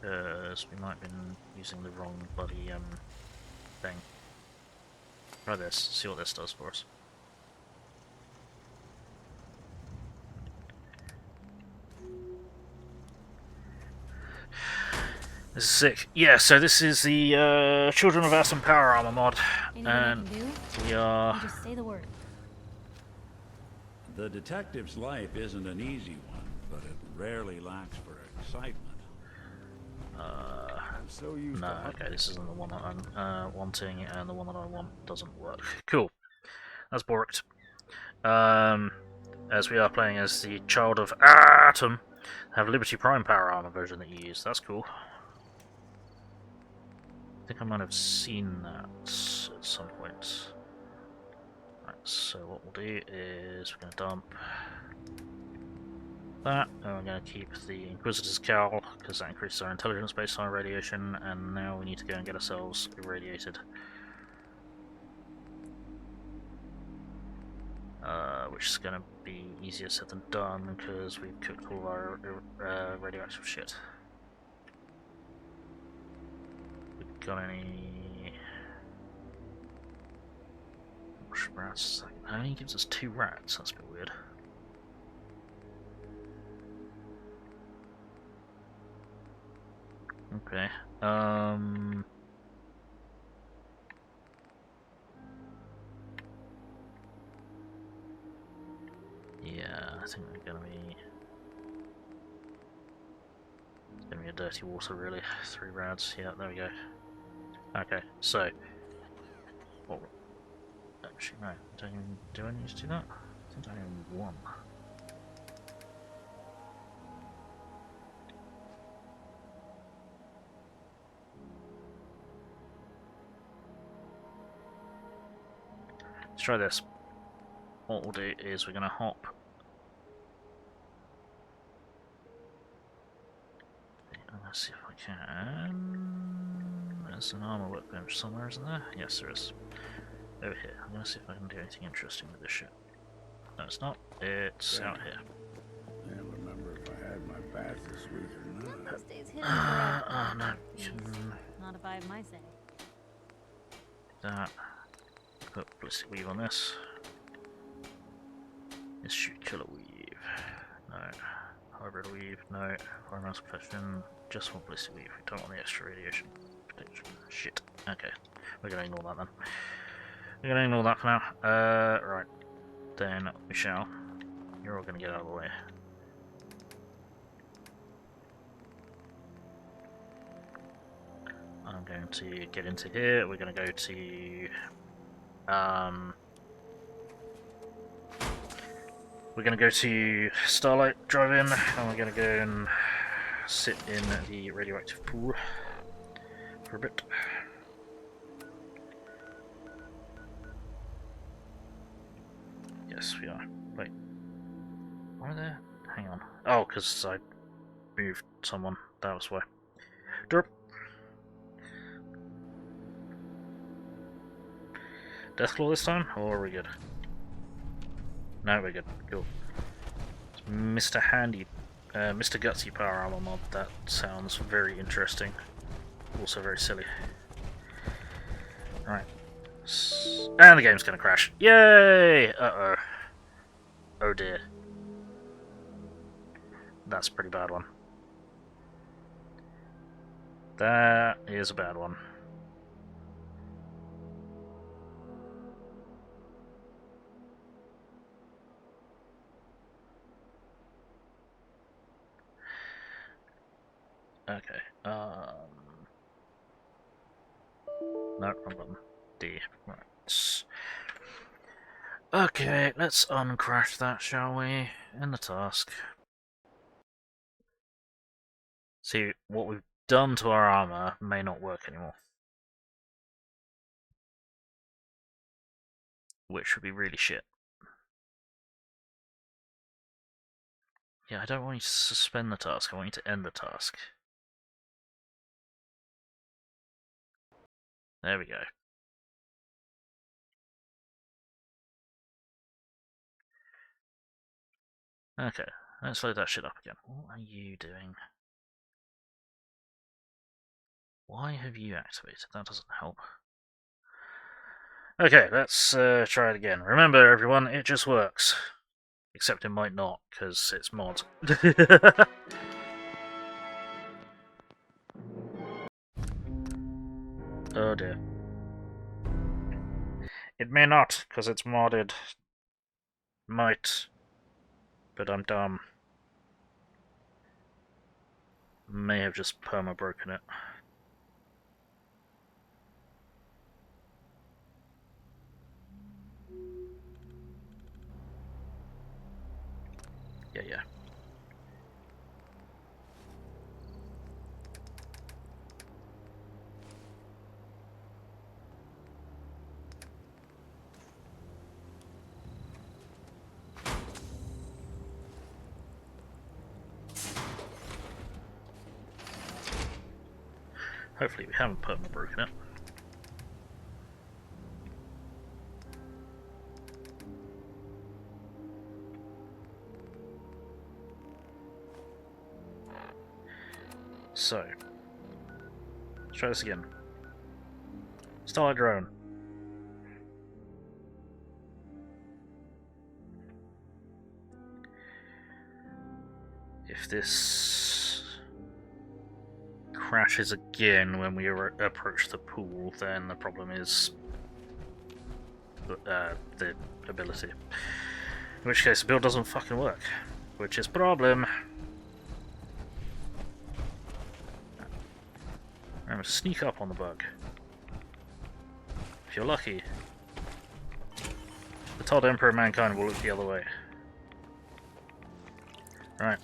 Because we might have been using the wrong bloody thing. Try this, see what this does for us. This is sick. Yeah, so this is the Children of Atom Power Armor mod. And we are... you just say the word. The detective's life isn't an easy one, but it rarely lacks for excitement. So used no, okay, this isn't the one that I'm wanting, and the one that I want doesn't work. Cool. That's borked. As we are playing as the Child of Atom, have Liberty Prime Power Armor version that you use. That's cool. I think I might have seen that at some point. Right, so what we'll do is we're going to dump that, and we're going to keep the Inquisitor's Cowl, because that increases our intelligence based on our radiation, and now we need to go and get ourselves irradiated. Which is going to be easier said than done, because we've cooked all our radioactive shit. We've got any... rats? It only gives us 2 rats, that's a bit weird. Okay, yeah, I think we're gonna be... it's gonna be a dirty water, really. 3 rads, yeah, there we go. Okay, so... well, actually, no, do I need to do that? I think I only need 1. Let's try this. What we'll do is we're going to hop. I'm going to see if I can. There's an armor workbench somewhere, isn't there? Yes, there is. Over here. I'm going to see if I can do anything interesting with this shit. No, it's not. It's out here. I can't remember if I had my bath this week or not. Those days hidden forever. Oh no. Not if I have my say. That. Put ballistic weave on this. This should killer weave. No. Hybrid weave. No. Environmental protection. Just want ballistic weave. We don't want the extra radiation protection. Shit. Okay. We're gonna ignore that then. We're gonna ignore that for now. Right. Then we shall. You're all gonna get out of the way. I'm going to get into here. We're gonna go to we're going to go to Starlight Drive-In, and we're going to go and sit in the radioactive pool for a bit. Yes, we are. Wait. Are there Hang on. Oh, because I moved someone. That was why. Derp. Deathclaw this time, or are we good? No, we're good. Cool. Mr. Handy, Mr. Gutsy Power Armor mod. That sounds very interesting. Also very silly. Right. And the game's gonna crash. Yay! Uh-oh. Oh dear. That's a pretty bad one. That is a bad one. Okay, no, wrong button. D. Right. Okay, let's uncrash that, shall we? In the task. See, what we've done to our armor may not work anymore. Which would be really shit. Yeah, I don't want you to suspend the task, I want you to end the task. There we go. Okay, let's load that shit up again. What are you doing? Why have you activated? That doesn't help. Okay, let's try it again. Remember, everyone, it just works. Except it might not, because it's mod. Oh dear. It may not, because it's modded. Might. But I'm dumb. May have just perma-broken it. Yeah. Hopefully we haven't perma-broken it. So, let's try this again. Starlight drone. If this crashes again when we approach the pool, then the problem is the ability. In which case the build doesn't fucking work, which is a problem. Remember, sneak up on the bug. If you're lucky, the Todd Emperor of Mankind will look the other way. Right.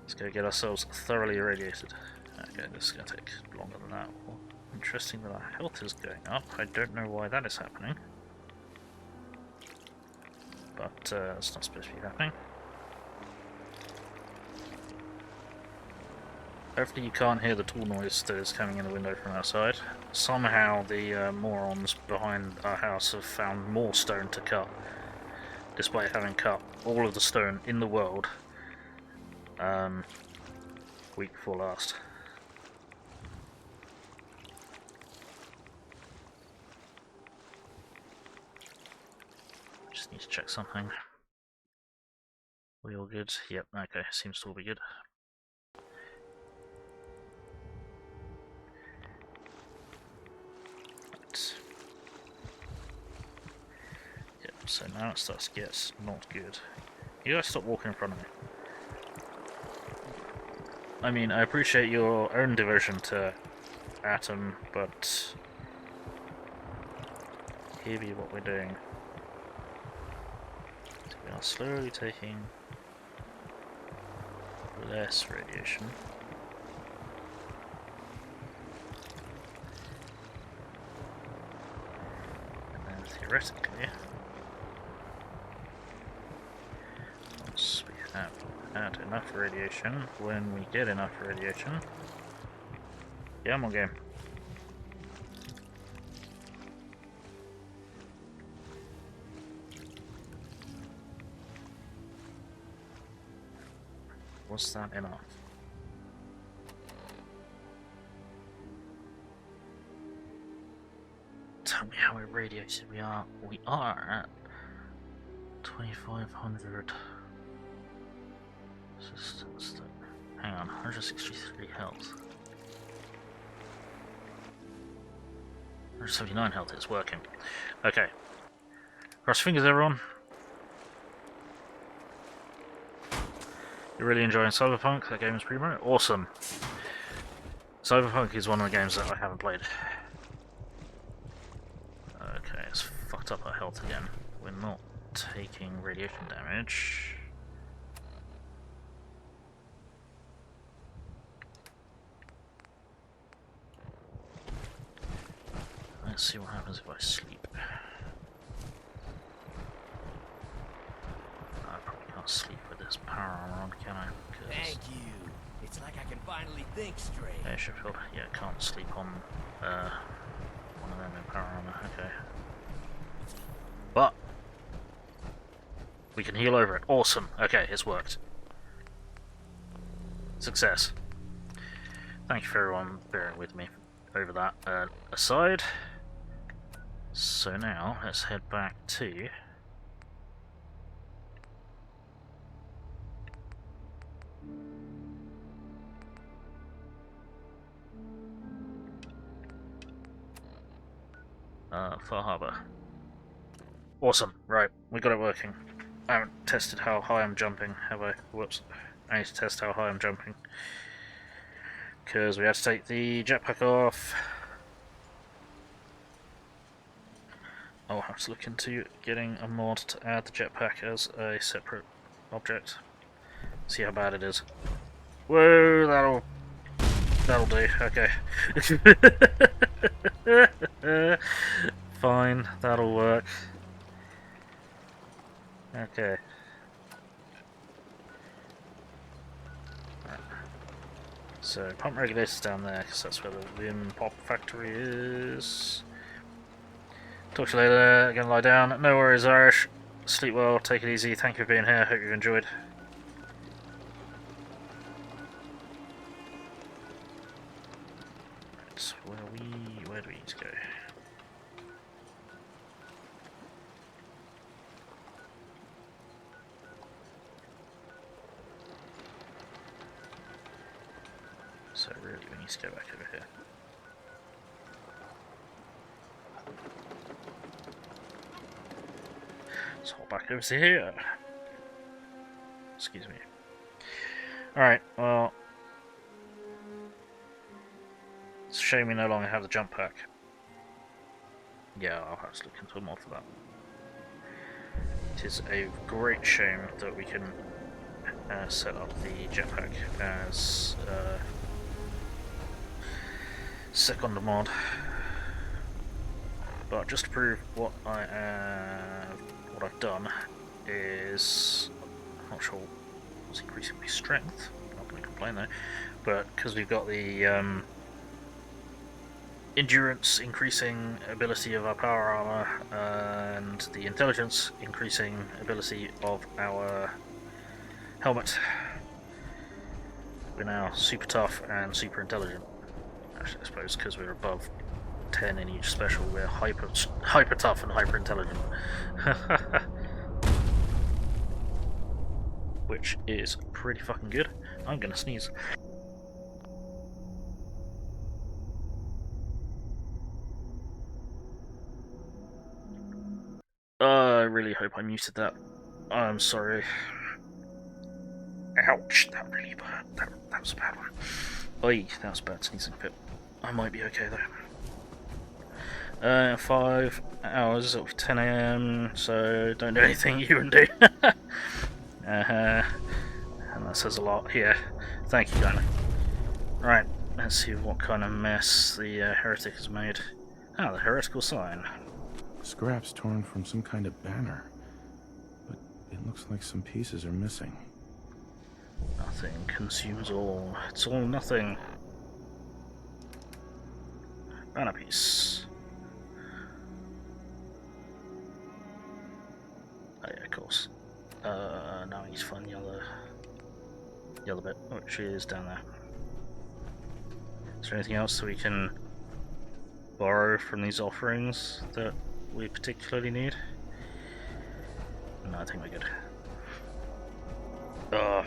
Let's go get ourselves thoroughly irradiated. Okay, this is going to take longer than that. Well, interesting that our health is going up. I don't know why that is happening. But it's not supposed to be happening. Hopefully you can't hear the tool noise that is coming in the window from outside. Somehow the morons behind our house have found more stone to cut, despite having cut all of the stone in the world week before last. Just need to check something. We all good? Yep, okay, seems to all be good. Yep, so now it starts to get not good. You guys stop walking in front of me. I mean, I appreciate your own devotion to Atom, but here be what we're doing. So we are slowly taking less radiation. And then theoretically, once we at enough radiation when we get enough radiation. Yeah, I'm on game. Was that enough? Tell me how irradiated we are. We are at 2,500. Hang on, 163 health. 179 health, it's working. Okay. Cross fingers, everyone. You're really enjoying Cyberpunk? That game is primo? Awesome. Cyberpunk is one of the games that I haven't played. Okay, it's fucked up our health again. We're not taking radiation damage. Let's see what happens if I sleep. I probably can't sleep with this power armor on, can I? Thank you. It's like I can finally think straight. Yeah, Sheffield. Yeah, can't sleep on one of them in power armor. Okay. But we can heal over it. Awesome. Okay, it's worked. Success. Thank you for everyone bearing with me over that aside. So now let's head back to Far Harbor. Awesome. Right, we got it working. I haven't tested how high I'm jumping, have I? Whoops. I need to test how high I'm jumping. Because we had to take the jetpack off. I'll have to look into getting a mod to add the jetpack as a separate object. See how bad it is. Whoa, that'll do. Okay. Fine, that'll work. Okay. Right. So pump regulators down there because that's where the Vim pop factory is. Talk to you later. Gonna lie down. No worries, Irish. Sleep well. Take it easy. Thank you for being here. Hope you've enjoyed. Right, where do we need to go? So really, we need to go back over here. Let's hop back over to here. Excuse me. Alright, well, it's a shame we no longer have the jump pack. Yeah, I'll have to look into a mod for that. It is a great shame that we can set up the jetpack as second mod. But just to prove what I've done is, I'm not sure what's increasing my strength. I'm not going to complain though, but because we've got the endurance increasing ability of our power armor and the intelligence increasing ability of our helmet, we're now super tough and super intelligent. Actually, I suppose because we're above 10 in each special, we're hyper tough and hyper intelligent. Which is pretty fucking good. I'm gonna sneeze. I really hope I muted that. I'm sorry. Ouch, that really hurt. That was a bad one. Oi, that was a bad sneezing fit. I might be okay though. 5 hours of 10 AM, so don't do anything you can do. And that says a lot here. Thank you, Gwyneth. Right, let's see what kind of mess the heretic has made. Ah, the heretical sign. Scraps torn from some kind of banner, but it looks like some pieces are missing. Nothing consumes all. It's all nothing. Banner piece. Oh yeah, of course. Now I need to find the other bit, which is down there. Is there anything else that we can borrow from these offerings that we particularly need? No, I think we're good. I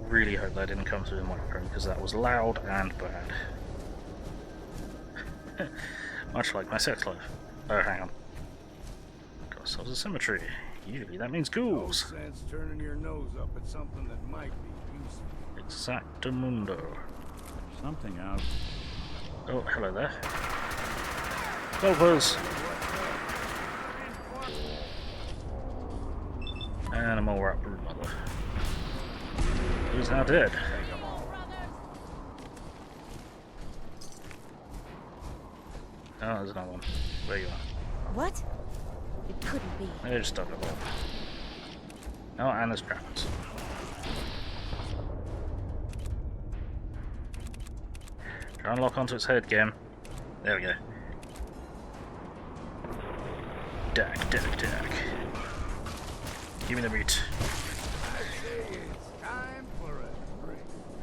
really hope that didn't come through the microphone because that was loud and bad. Much like my sex life. Oh, hang on. Got ourselves a cemetery. Usually that means ghouls. No sense turning your nose up at something that might be useful. Exactamundo. Something out. Oh, hello there. Golfers! And a more up mother. Who's now dead? Oh, there's another one. Where you are? What? It couldn't be. They just dug a hole. Oh, and there's traps. Try and lock onto its head, game. There we go. Dack. Give me the meat.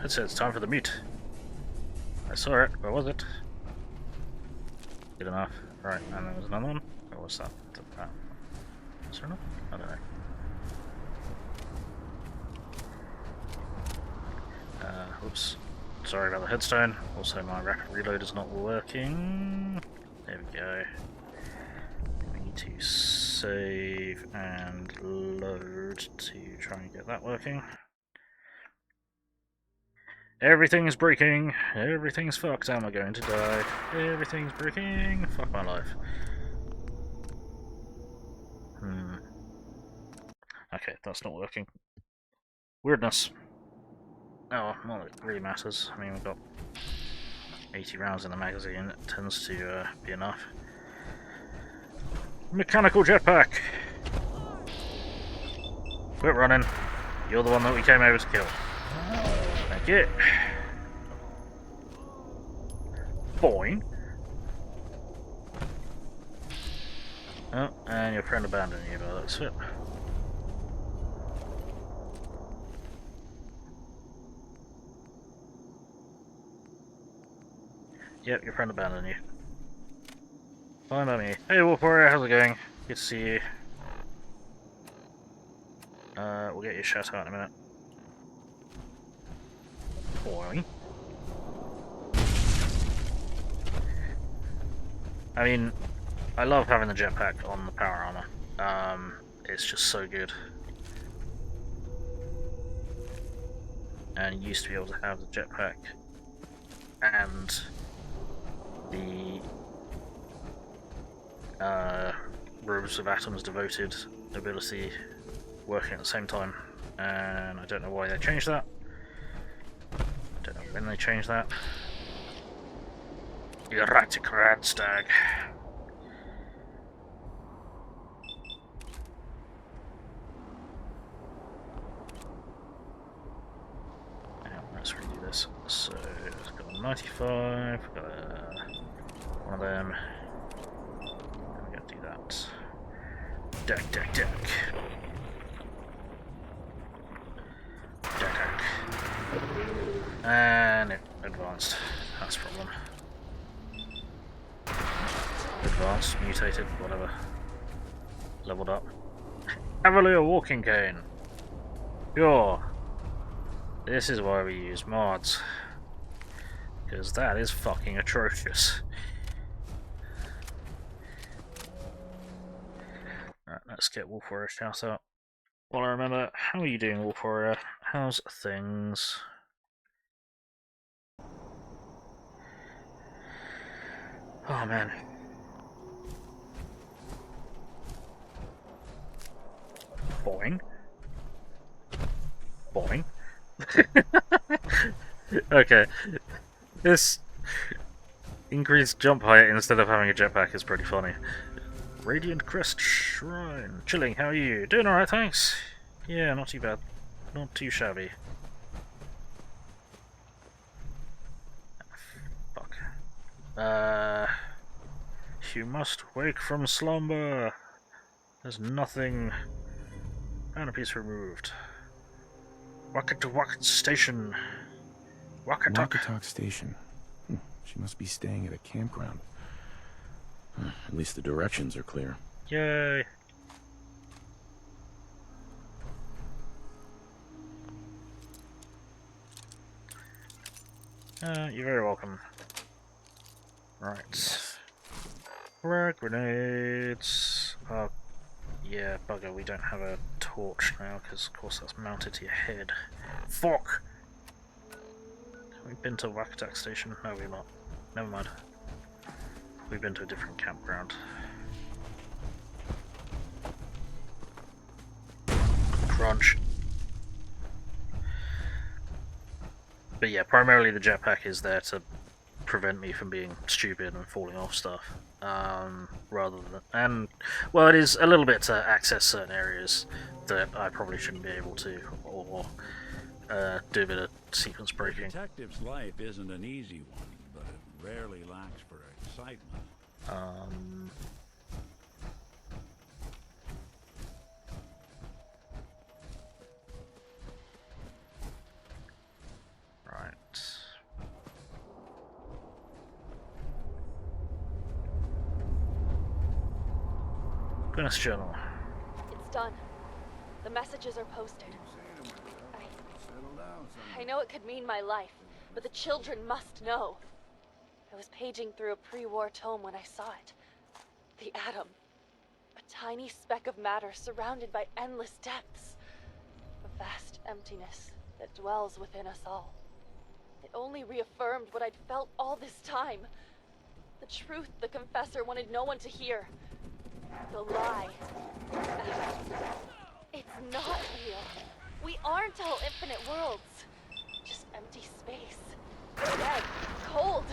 It said it's time for the meat. I saw it. Where was it? Good enough. Right, and there was another one. Or was that? Is there another? I don't know. Oops. Sorry about the headstone. Also, my rapid reload is not working. There we go. We need to save and load to try and get that working. Everything's breaking. Everything's fucked. Am I going to die? Everything's breaking. Fuck my life. Okay, that's not working. Weirdness. Oh, not that it really matters. I mean, we've got 80 rounds in the magazine. It tends to be enough. Mechanical jetpack! Quit running. You're the one that we came over to kill. Thank you. Boing. Oh, and your friend abandoned you, but that's it. Yep, your friend abandoned you. Fine by me. Hey Wolf Warrior, how's it going? Good to see you. We'll get your shout out in a minute. Boing. I mean, I love having the jetpack on the power armor. It's just so good. And you used to be able to have the jetpack and the Robes of Atoms devoted ability working at the same time, and I don't know why they changed that. Don't know when they changed that. Erratic Radstag. Let's redo this. So it's got a 95, got one of them. And we're gonna do that. Deck. Deck. And it advanced. That's the problem. Advanced, mutated, whatever. Leveled up. Cavalier walking cane. Sure. This is why we use mods. Because that is fucking atrocious. Alright, let's get Wolf Warrior shout out. Well, I remember, how are you doing, Wolf Warrior? How's things? Oh man. Boing. Boing. Okay. This increased jump height instead of having a jetpack is pretty funny. Radiant Crest Shrine. Chilling, how are you? Doing alright, thanks. Yeah, not too bad. Not too shabby. You must wake from slumber. There's nothing. Canopies removed. Wakat Station. Wakatok Station. She must be staying at a campground. At least the directions are clear. Yay. You're very welcome. Right. Frag grenades. Yeah, bugger, we don't have a torch now, because of course that's mounted to your head. Fuck! Have we been to Wakatak Station? No, we've not. Never mind. We've been to a different campground. Crunch. But yeah, primarily the jetpack is there to prevent me from being stupid and falling off stuff. Rather than... And, well, it is a little bit to access certain areas that I probably shouldn't be able to, or do a bit of sequence breaking. A detective's life isn't an easy one, but it rarely lacks for excitement. Right. Gwyneth's journal. It's done. The messages are posted. I know it could mean my life, but the children must know. I was paging through a pre-war tome when I saw it. The atom. A tiny speck of matter surrounded by endless depths. A vast emptiness that dwells within us all. It only reaffirmed what I'd felt all this time. The truth the confessor wanted no one to hear. The lie. It's not real. We aren't all infinite worlds. Just empty space. Dead. Cold.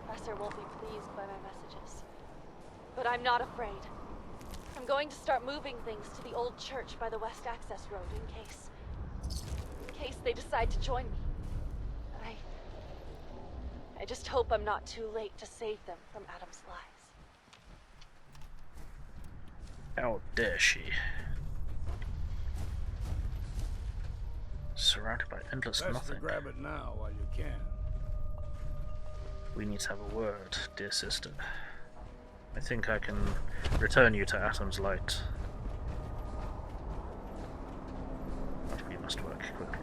Professor won't be pleased by my messages. But I'm not afraid. I'm going to start moving things to the old church by the West Access Road in case they decide to join me. I just hope I'm not too late to save them from Adam's lies. How dare she? Surrounded by endless Best nothing. to grab it now while you can. We need to have a word, dear sister. I think I can return you to Atom's light. But we must work quickly.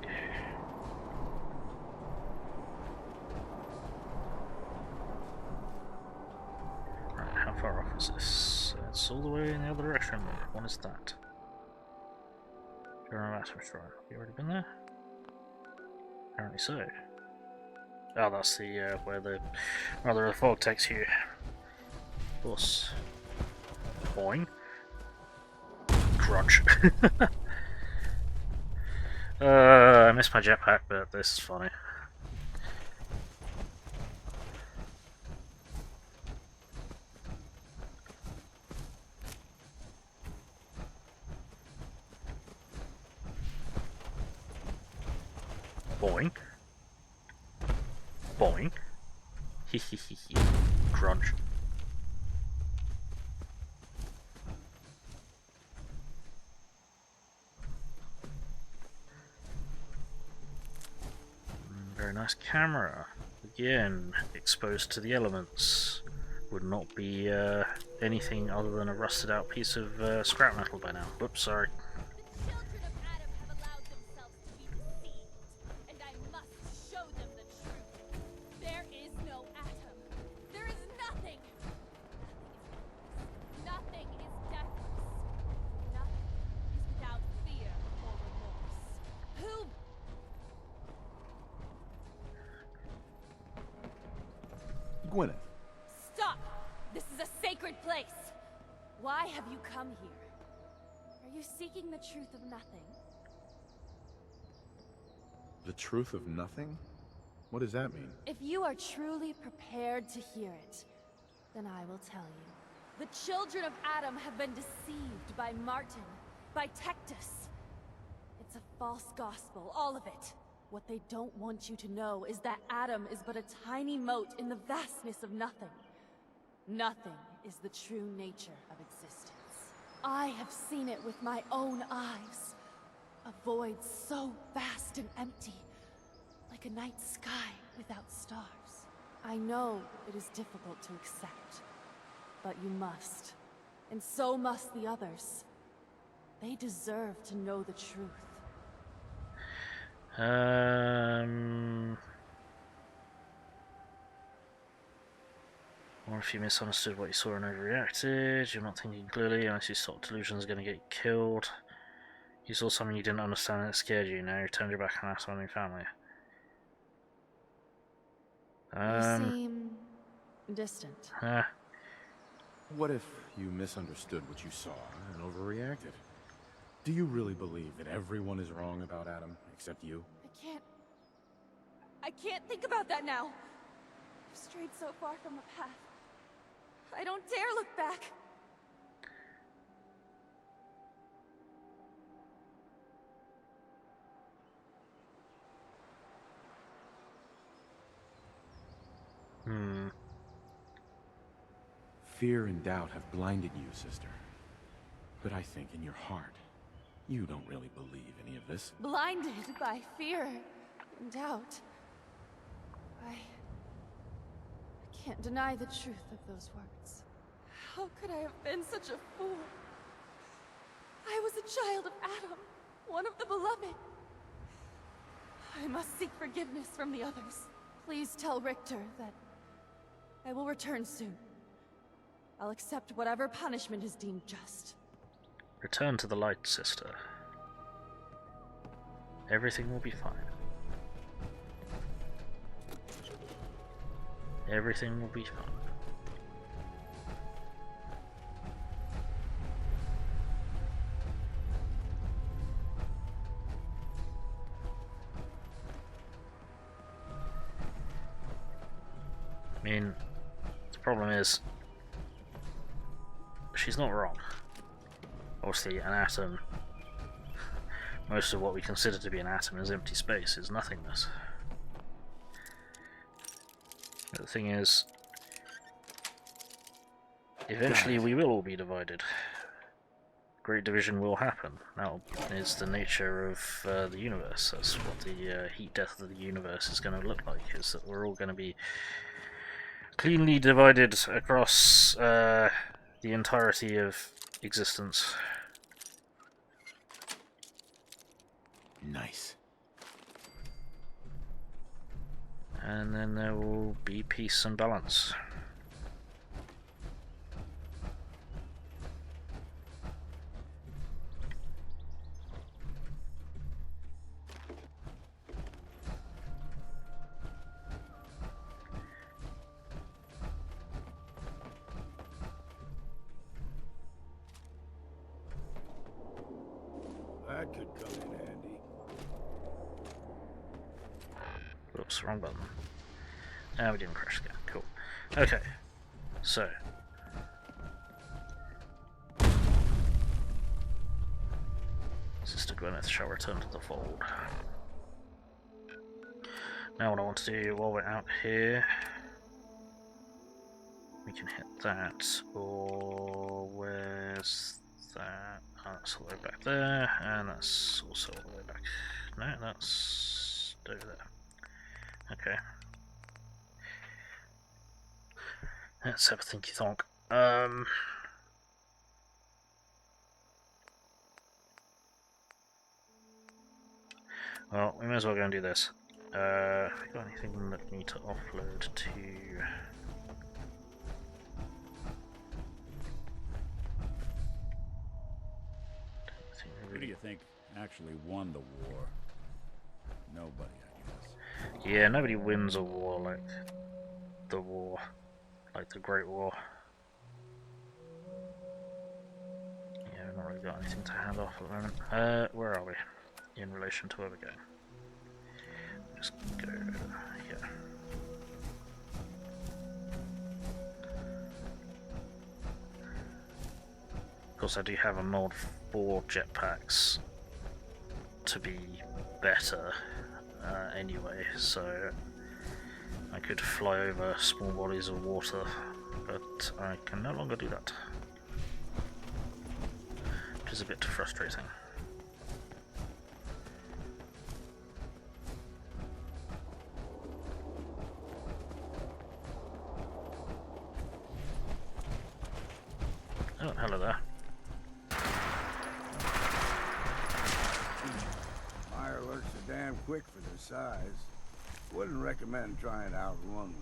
Right, how far off is this? It's all the way in the other direction. What is that? Shrine of Atom Shrine. Have you already been there? Apparently so. Oh, that's the where the Mother of the Fog takes you. Of course. Boing. Crunch. I missed my jetpack, but this is funny. Boing. Boing. Hehehe. Crunch. Very nice camera. Again, exposed to the elements. Would not be anything other than a rusted out piece of scrap metal by now. Whoops, sorry. Gwyneth. Stop! This is a sacred place! Why have you come here? Are you seeking the truth of nothing? The truth of nothing? What does that mean? If you are truly prepared to hear it, then I will tell you. The children of Adam have been deceived by Martin, by Tectus. It's a false gospel, all of it. What they don't want you to know is that Adam is but a tiny mote in the vastness of nothing. Nothing is the true nature of existence. I have seen it with my own eyes. A void so vast and empty, like a night sky without stars. I know it is difficult to accept, but you must. And so must the others. They deserve to know the truth. Or if you misunderstood what you saw and overreacted, you're not thinking clearly unless you thought delusions are going to get killed. You saw something you didn't understand and it scared you, now you turned your back on us on your family. You seem distant. What if you misunderstood what you saw and overreacted? Do you really believe that everyone is wrong about Adam, except you? I can't think about that now. I've strayed so far from the path. I don't dare look back. Fear and doubt have blinded you, sister. But I think in your heart, you don't really believe any of this. Blinded by fear and doubt. I can't deny the truth of those words. How could I have been such a fool? I was a child of Adam, one of the beloved. I must seek forgiveness from the others. Please tell Richter that I will return soon. I'll accept whatever punishment is deemed just. Return to the light, sister. Everything will be fine. Everything will be fine. I mean, the problem is, she's not wrong. Obviously, an atom, most of what we consider to be an atom is empty space, is nothingness. But the thing is, eventually we will all be divided. Great division will happen. That is the nature of the universe. That's what the heat death of the universe is going to look like, is that we're all going to be cleanly divided across the entirety of existence. Nice. And then there will be peace and balance. That could come in handy. Oops, wrong button. Ah, we didn't crash again. Cool. Okay. So. Sister Gwyneth shall return to the fold. Now what I want to do while we're out here, we can hit that, or where's that? Oh, that's all the way back there, and that's also all the way back. No, that's over there. Okay. Let's have a thinky thonk. Well, we may as well go and do this. Have we got anything that we need to offload to? Who do you think actually won the war? Nobody, I guess. Yeah, nobody wins a war like the war. Like the Great War. Yeah, we've not really got anything to hand off at the moment. Where are we? In relation to where we're going. Just go here. course, I do have a mod for jetpacks to be better anyway, so I could fly over small bodies of water, but I can no longer do that, which is a bit frustrating. Oh, hello there. Fire alerts are damn quick for their size. Wouldn't recommend trying to outrun one.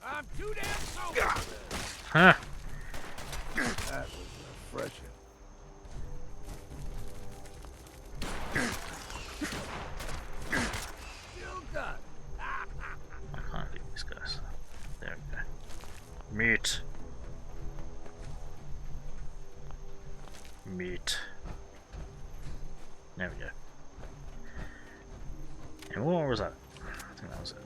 I'm too damn sober for this. Huh. That was refreshing. Still done. I can't beat these guys. There we go. Mute. Mute. There we go. And what was that? I think that was it.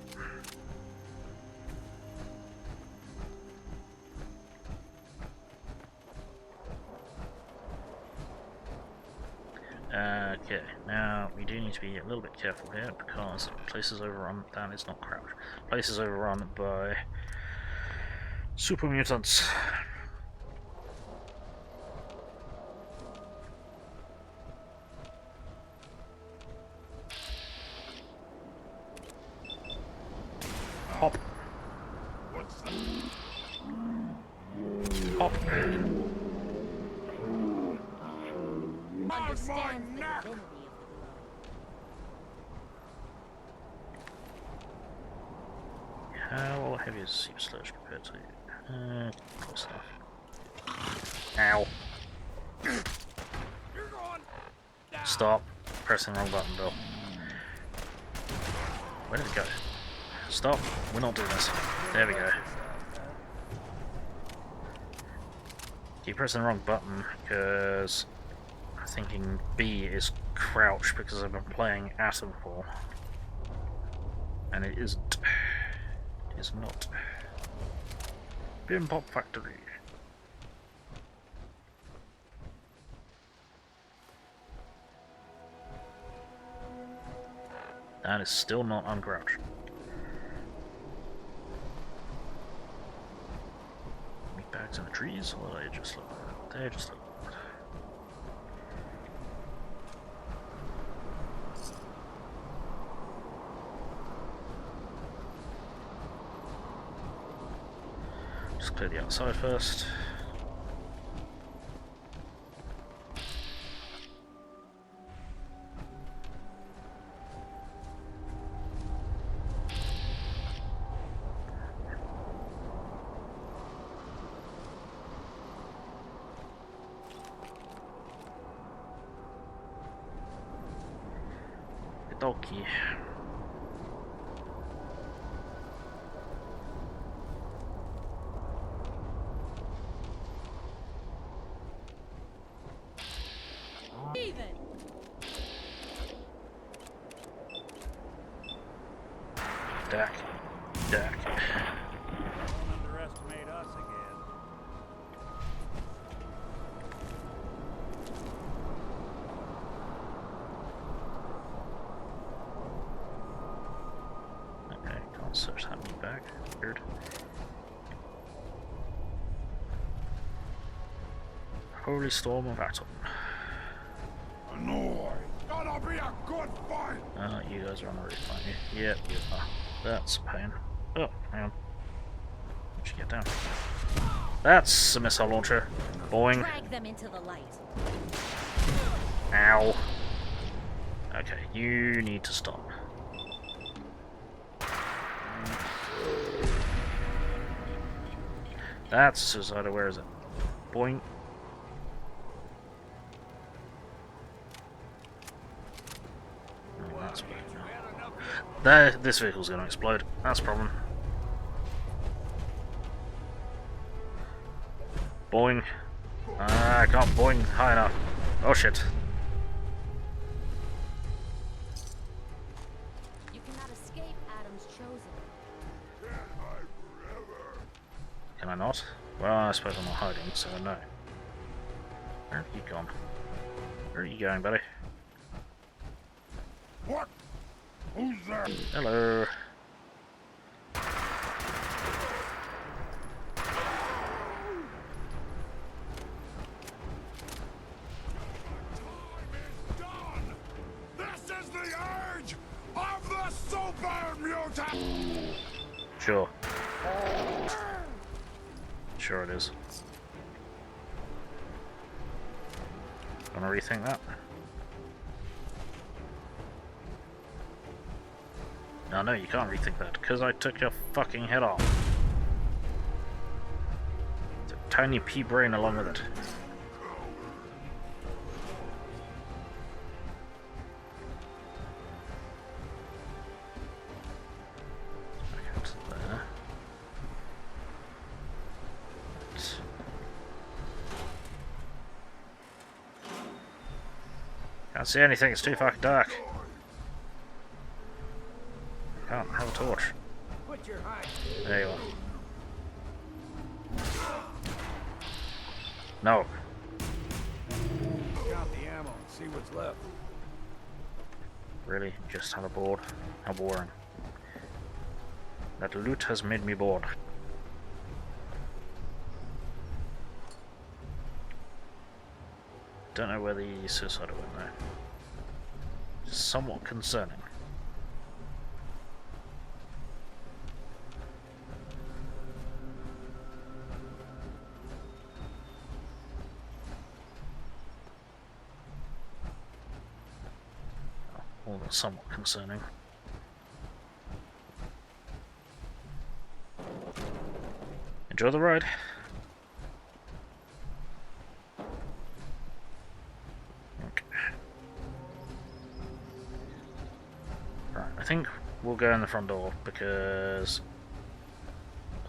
Okay, now we do need to be a little bit careful here because places overrun. That is not crouch. Places overrun by super mutants. Hop. Hop. Understands the divinity of the glow. How heavy is super sludge compared to close enough. Ow. Stop pressing the wrong button, Bill. Where did it go? Stop. We're not doing this. There we go. Keep pressing the wrong button because I'm thinking B is crouch because I've been playing Atom for. And it isn't. It is not. Bim Pop Factory. That is still not uncrouched. Meat bags in the trees, or they just look like that? They just look like that. Just clear the outside first. Donkey. Even. Dak. Dak. Don't underestimate us again. Okay, can't search that meat bag. Weird. Holy Storm of Atom. Gonna be a good fight. You guys are on the roof, aren't you? Yep, you are. That's a pain. Oh, hang on. How'd you get down? That's a missile launcher. Boing. Drag them into the light. Ow. Okay, you need to stop. That's suicidal. Where is it? Boing. That's bad. This vehicle's going to explode. That's a problem. Boing. I can't boing high enough. Oh shit. You cannot escape Adam's chosen. Can I not? Well, I suppose I'm not hiding, so no. Where have you gone? Where are you going, buddy? What? Who's there? Hello. This is the urge of the super mutant! Sure. Sure it is. Wanna rethink that? No, you can't rethink that, because I took your fucking head off. It's a tiny pea brain along with it. Back out there. Can't see anything, it's too fucking dark. Can't have a torch. There you are. No. Count the ammo and see what's left. Really? Just have a board? How boring. That loot has made me bored. Don't know where the suicide went though. Somewhat concerning. All that's somewhat concerning. Enjoy the ride. Okay. Right, I think we'll go in the front door because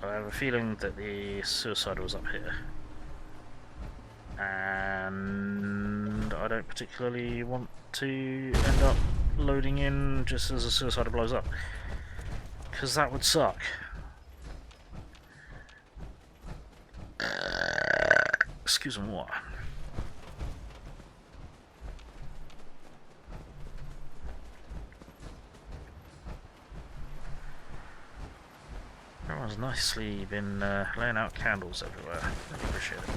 I have a feeling that the suicide was up here. And I don't particularly want to end up loading in just as a suicide blows up, because that would suck. Excuse me, what? Everyone's nicely been laying out candles everywhere. Really appreciate it.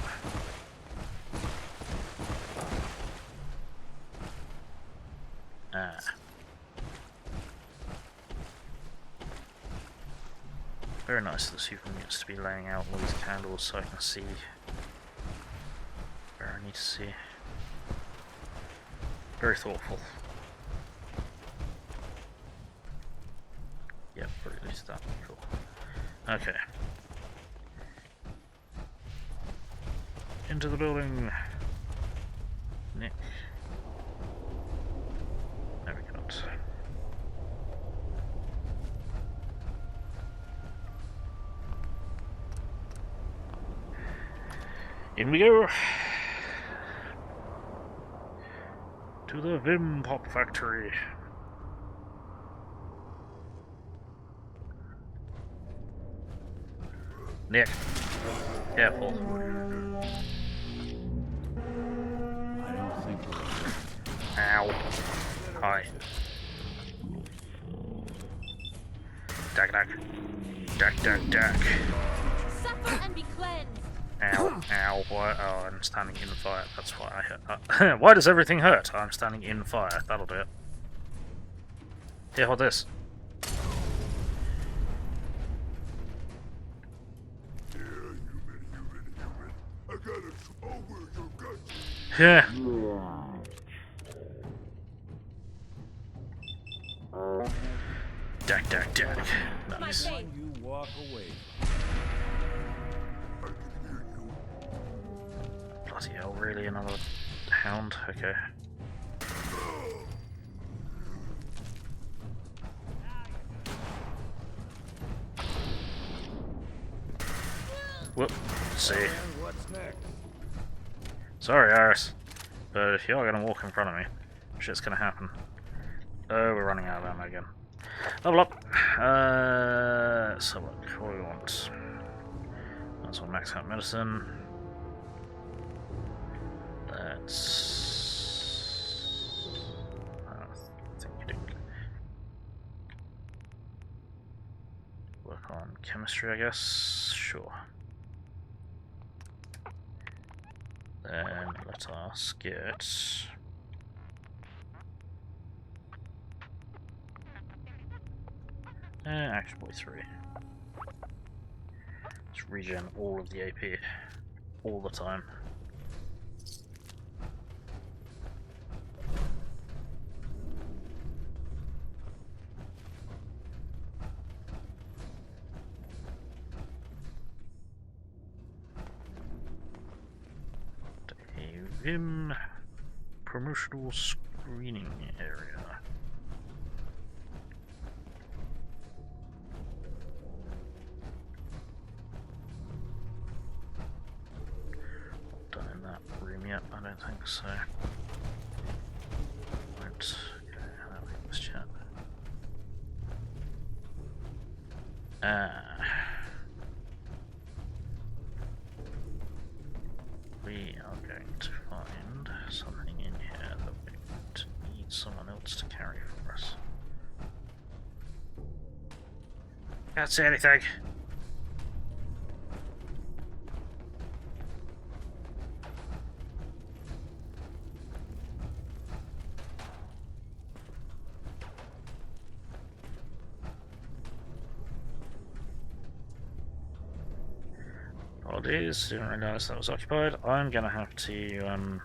Very nice of the super mutants to be laying out all these candles so I can see where I need to see. Very thoughtful. Yep, at least that. Cool. Okay. Into the building. Nick. There we go. In we go. To the Vim Pop Factory. Nick, careful. I don't think we're... Ow. Hi. Duck, duck. Duck, duck, duck. Suffer and be cleansed. Ow, ow, why? Oh, I'm standing in fire. That's why I hurt. Why does everything hurt? I'm standing in fire. That'll do it. Here, hold this. Yeah. Duck, duck, duck. Nice. You walk away. Bloody hell, really? Another hound? Okay. Whoop. See. What's next? Sorry, Iris. But if you're gonna walk in front of me, shit's gonna happen. Oh, we're running out of ammo again. Level up! So look, what do we want? Might as So max out medicine. That's... I think you did work on chemistry, I guess. Sure. Then let us get... Action Boy 3. Just regen all of the AP. All the time. A Vim promotional screening area. Yep, I don't think so. Right, okay, now we can just chat. We are going to find something in here that we're going to need someone else to carry for us. Can't see anything! Apologies, didn't realise that was occupied. I'm gonna have to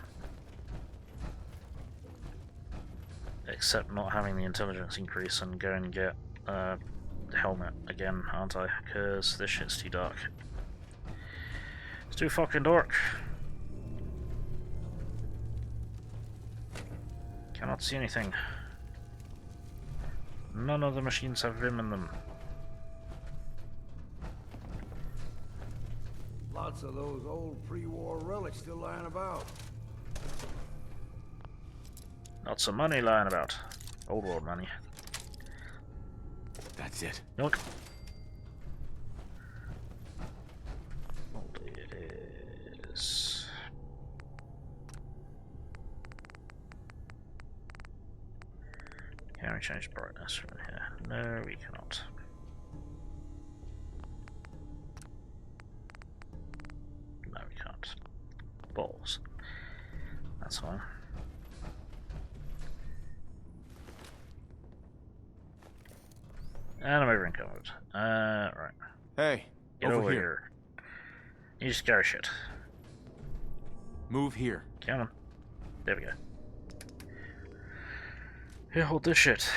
accept not having the intelligence increase and go and get the helmet again, aren't I? Because this shit's too dark. It's too fucking dark. Cannot see anything. None of the machines have Vim in them. Lots of those old pre-war relics still lying about. Lots of money lying about. Old world money. That's it. Nope. It is. Can we change brightness from here? No, we cannot. No, we can't. Balls. That's fine. And I'm over encumbered. Right. Hey, get over here. You just carry shit. Move here. Come on. There we go. Here, hold this shit.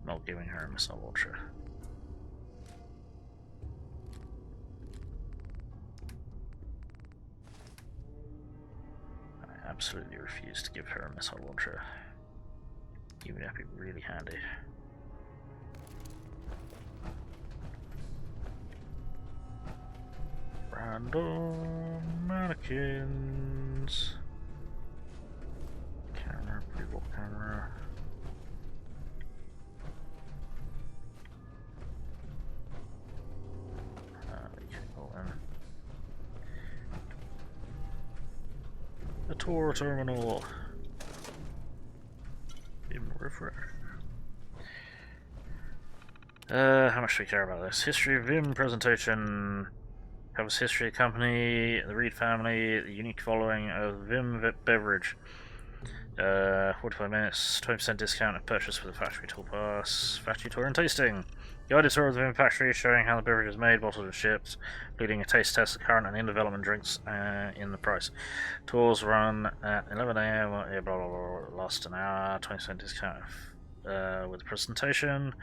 Not giving her a missile launcher. I absolutely refuse to give her a missile launcher. Even if it'd be really handy. Random mannequins. Camera, pre-roll camera. We can go in. The tour terminal. Refresh. How much do we care about this? History of Vim presentation. Covers history of the company, the Reed family, the unique following of Vim beverage. 45 minutes, 20% discount if purchased with a factory tour pass. Factory tour and tasting. Guided tour of the Vim factory showing how the beverage is made, bottled and shipped, including a taste test of current and in-development drinks in the price. Tours run at 11 AM, blah, blah, blah, blah, last an hour, 20% discount with the presentation.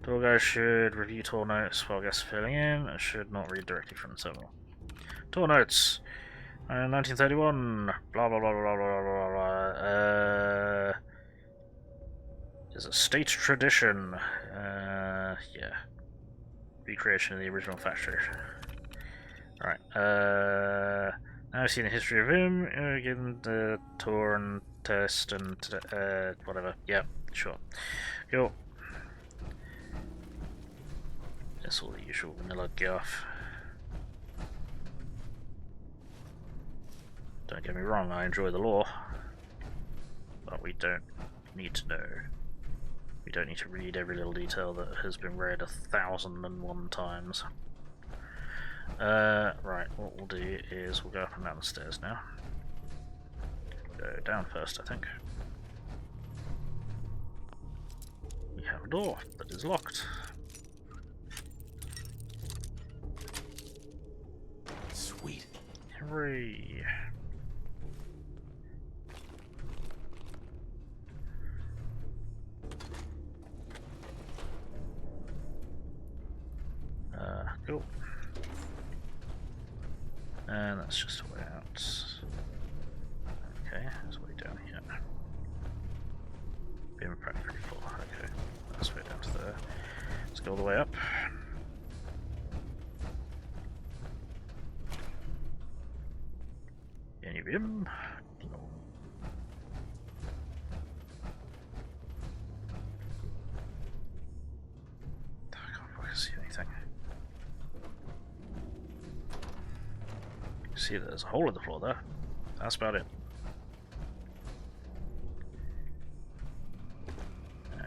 Tour guys should review tour notes while guests are filling in and should not read directly from the terminal. Tour notes. 1931. Blah blah blah blah blah blah blah. Is a state tradition. Yeah. Recreation of the original factory. Alright. Now we've seen the history of him. Given the tour and test and whatever. Yep. Sure. Cool. It's all the usual vanilla guff. Don't get me wrong, I enjoy the lore, but we don't need to know. We don't need to read every little detail that has been read 1,001 times. Right, what we'll do is we'll go up and down the stairs now. Go down first, I think. We have a door that is locked. Sweet. Hooray! Cool. And that's just a way out. Okay, there's a way down here. Being practically full. Okay, that's way down to there. Let's go all the way up. Any beam? No. I can't fucking see anything. See, there's a hole in the floor there. That's about it.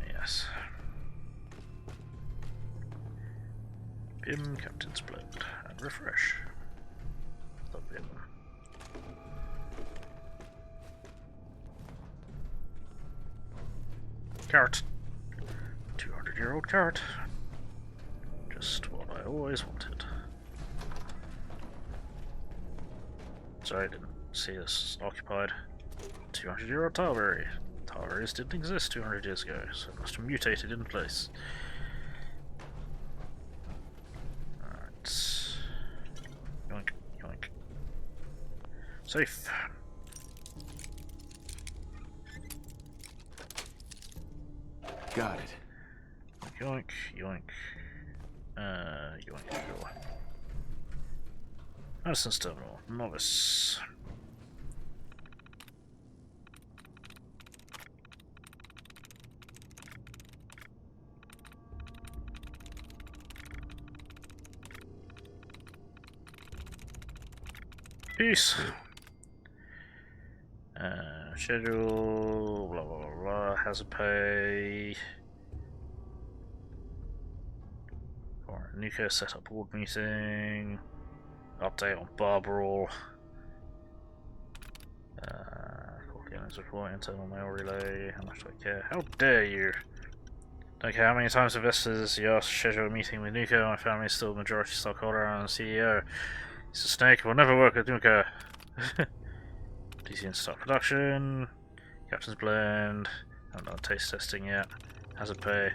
Yes. Bim, Captain's Blood, and refresh. The Bim. Carrot. 200-year-old carrot. Just what I always wanted. Sorry, I didn't see this occupied. 200-year-old Tilbury. Tilburys didn't exist 200 years ago, so it must have mutated in place. Alright. Yoink, yoink. Safe. Got it. Yoink, yoink. Yoink, sure. Medicine's terminal. Novice. Peace. Schedule. Blah blah blah blah. Hazard pay. Nucleus setup board meeting. Update on Barbara. Coordinates report, internal mail relay. How much do I care? How dare you! Don't care how many times investors you ask to schedule a meeting with Nuka. My family is still a majority stockholder and CEO. He's a snake, will never work with Nuka. DC and start production. Captain's blend. Haven't done taste testing yet. Hazard pay.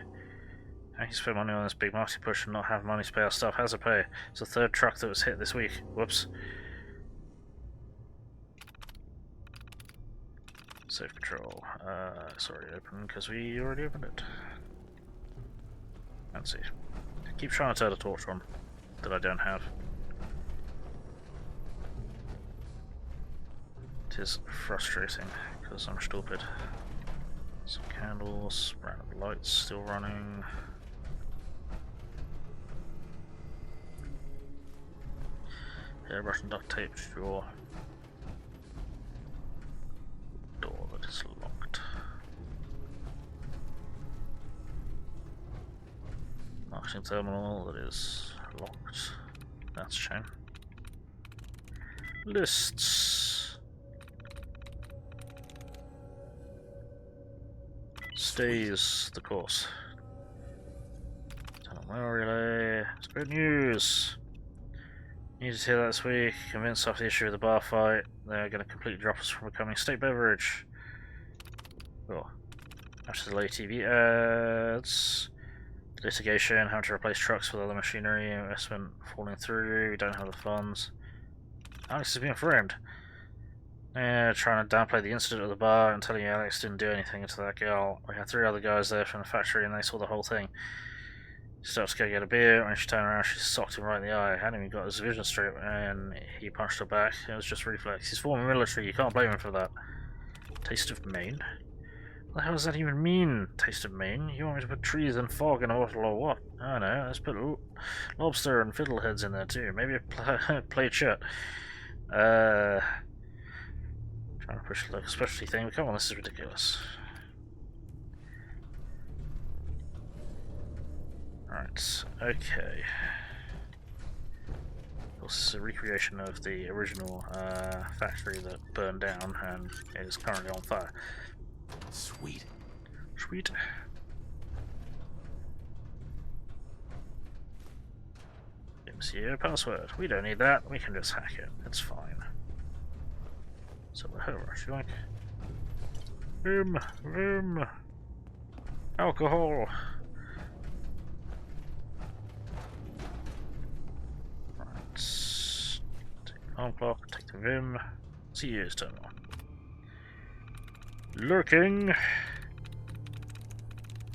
How can you spend money on this big marketing push and not have money to pay our staff? Hazard pay. It's the third truck that was hit this week. Whoops. Safe control. It's already open because we already opened it. Let's see. I keep trying to turn a torch on that I don't have. It is frustrating because I'm stupid. Some candles, random lights still running. Yeah, Russian duct tape, sure. Door that is locked. Marketing terminal that is locked. That's a shame. Lists. Stays the course. Tunnel mail relay. It's good news. Needed to hear that this week. Convinced after the issue of the bar fight, they're going to completely drop us from becoming state beverage. Cool. After the late TV ads, the litigation, having to replace trucks with other machinery, investment falling through, we don't have the funds. Alex is being framed. Yeah, trying to downplay the incident at the bar and telling you Alex didn't do anything to that girl. We had 3 other guys there from the factory and they saw the whole thing. She starts to go get a beer, and she turned around, she socked him right in the eye. Hadn't even got his vision straight, and he punched her back. It was just reflex. He's former military, you can't blame him for that. Taste of Maine. What the hell does that even mean, taste of Maine? You want me to put trees and fog in a bottle or what? I don't know, let's put lobster and fiddleheads in there too. Maybe a plate shirt. Trying to push like a specialty thing, but come on, this is ridiculous. Right, okay. This is a recreation of the original factory that burned down and is currently on fire. Sweet. Sweet. MCO password. We don't need that. We can just hack it. It's fine. So the home rush, like. Vroom. Alcohol. Right. Take the alarm clock. Take the Vim. CU's terminal. Lurking.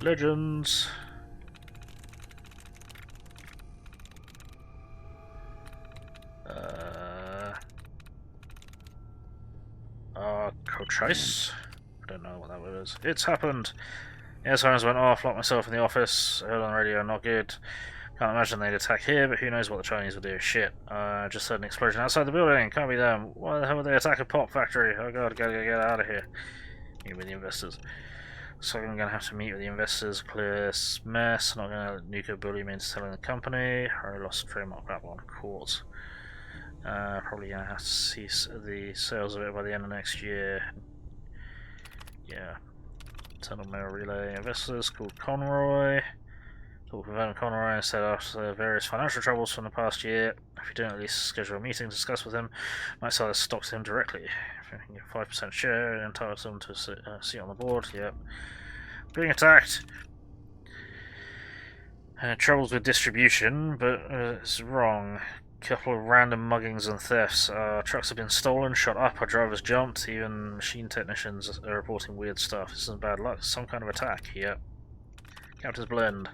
Legends. Cochise? I don't know what that word is. It's happened! Yeah, sirens went off, locked myself in the office, I heard on the radio, not good. Can't imagine they'd attack here, but who knows what the Chinese would do. Shit. Just heard an explosion outside the building. Can't be them. Why the hell would they attack a pop factory? Oh god, gotta get out of here. Meet with the investors. So I'm gonna have to meet with the investors, clear this mess. Not gonna let Nuka bully me into selling the company. I lost trademark grab on course. Probably gonna have to cease the sales of it by the end of next year. Yeah. Tunnel mail relay investors called Conroy. Talk with Devin Conroy and set after various financial troubles from the past year. If you don't at least schedule a meeting to discuss with him, might sell the stock to him directly. If you can get 5% share and entitle them to a seat on the board, yep. Being attacked. Troubles with distribution, but it's wrong. Couple of random muggings and thefts. Trucks have been stolen, shot up, our drivers jumped, even machine technicians are reporting weird stuff. This isn't bad luck, some kind of attack, yep. Captain's Blend.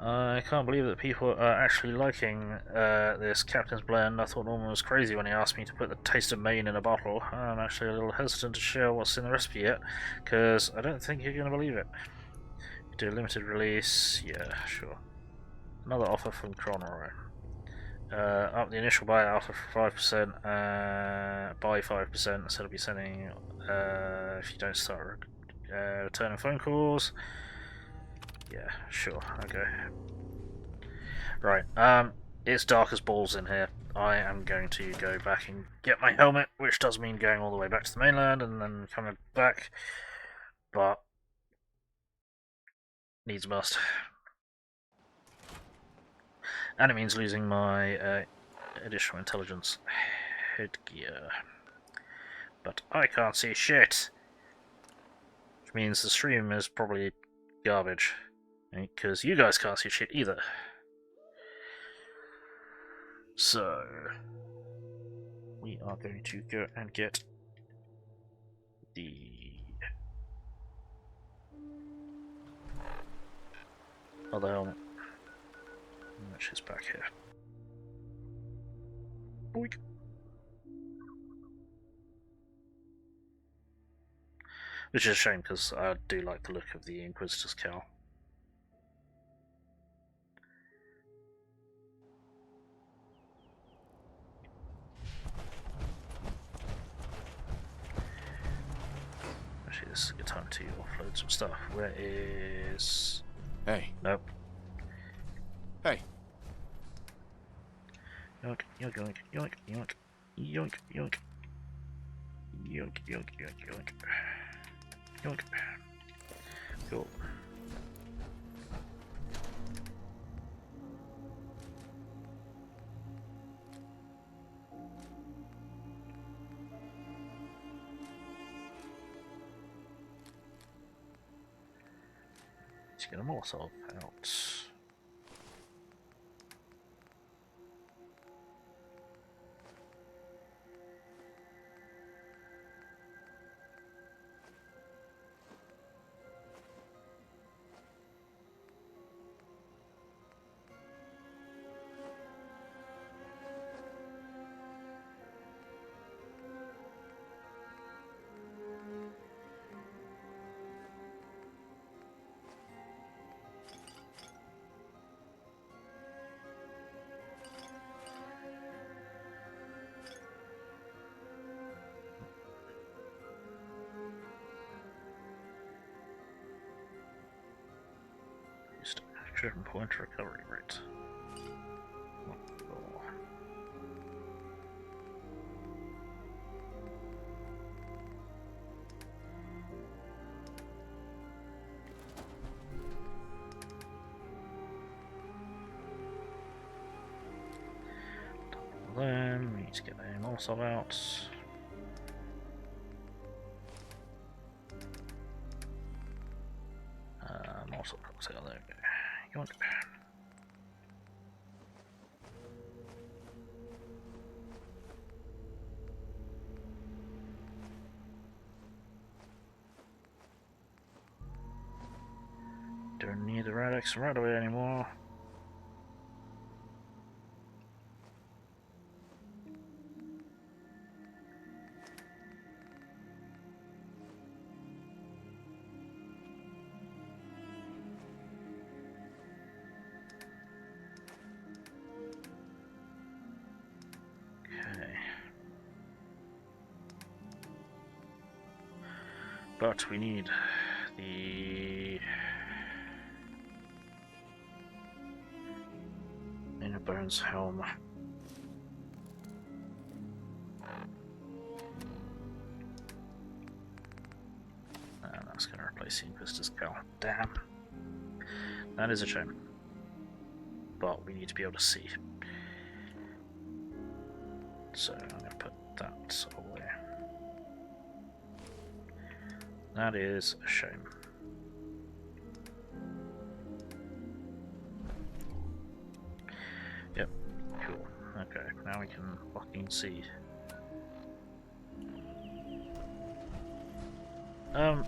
I can't believe that people are actually liking this Captain's Blend. I thought Norman was crazy when he asked me to put the taste of Maine in a bottle. I'm actually a little hesitant to share what's in the recipe yet, because I don't think you're going to believe it. Do a limited release, yeah, sure. Another offer from Conroy. Up the initial buy offer for 5%, buy 5% instead of be sending if you don't start returning phone calls. Yeah, sure, okay. Right, it's dark as balls in here. I am going to go back and get my helmet, which does mean going all the way back to the mainland and then coming back, but needs must. And it means losing my additional intelligence headgear. But I can't see shit! Which means the stream is probably garbage. Because you guys can't see shit either. So we are going to go and get the other helmet. Which is back here. Boink. Which is a shame because I do like the look of the Inquisitor's cowl. Actually, this is a good time to offload some stuff. Where is... Hey. Nope. Hey. Yoink, yoink, yoink, yoink, yoink, yoink, yoink, yoink, yoink, yoink, yoink, yoink. Cool. Let's get a Molotov out. Driven point recovery rate. Then we need to get a Molotov out. Molotov cocktail, there we go. You want it? Don't need the Radix right away anymore. But we need the Inner Bones helm. And that's going to replace the Inquisitor's Cowl. Damn. That is a shame. But we need to be able to see. So I'm going to put that away. That is a shame. Yep, cool. Okay, now we can fucking see. Oh,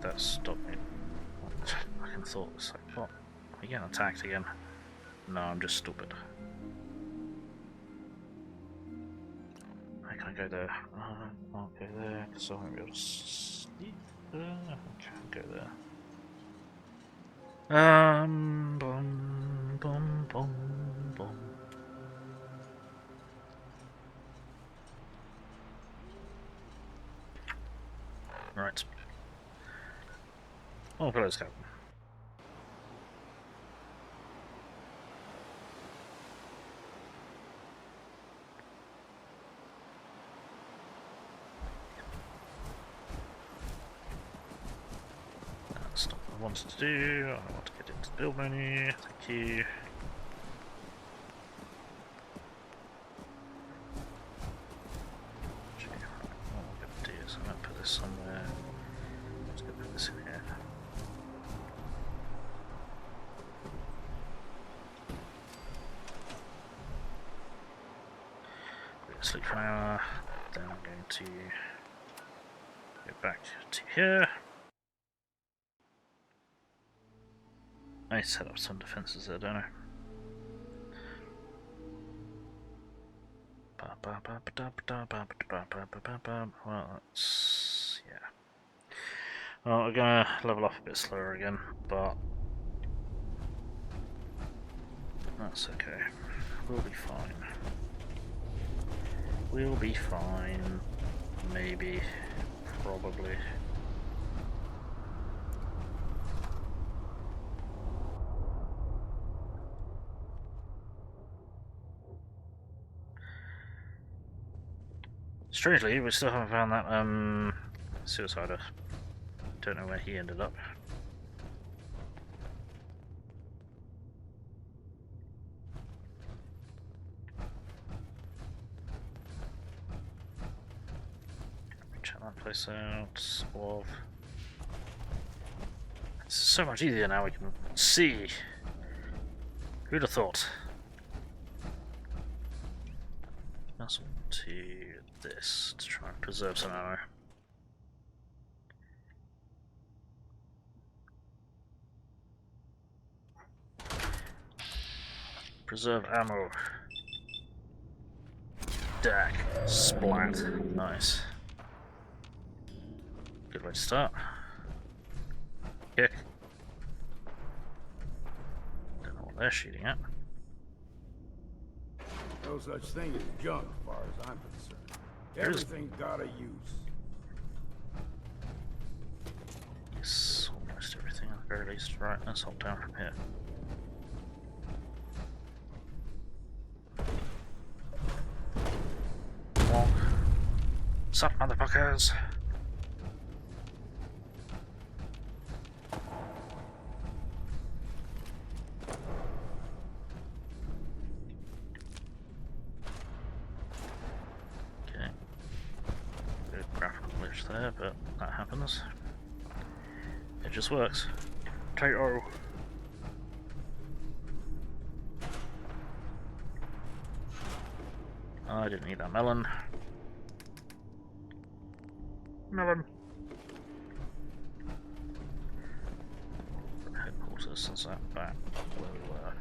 that stopped me. I fucking thought this like, what? Are you getting attacked again? No, I'm just stupid. I can't go there. I can't go there because I won't be able to sleep. Okay, I'll go there. Boom, boom, boom, boom. Right. Oh, let's go. That's not what I wanted to do. I want to get into the build menu. Thank you. I'm going to put this somewhere. Let's go put this in here. Sleep for an hour. Then I'm going to go back to here. I need to set up some defenses there, don't I? Well, that's... yeah. Well, we're gonna level off a bit slower again, but... that's okay. We'll be fine. We'll be fine. Maybe. Probably. Strangely, we still haven't found that suicider. Don't know where he ended up. Check that place out. Squav. It's so much easier now. We can see. Who'd have thought? That's to this to try and preserve some ammo. Preserve ammo. Dack. Splat. Nice. Good way to start. Kick. Don't know what they're shooting at. No such thing as junk, as far as I'm concerned. Everything's got a use. Yes, almost everything at the very least. Right, let's hold down from here. What's up, motherfuckers? Okay. Good graphical glitch there, but that happens. It just works. Potato. Oh, I didn't need that melon. Melon. Headquarters, since that back where we were. I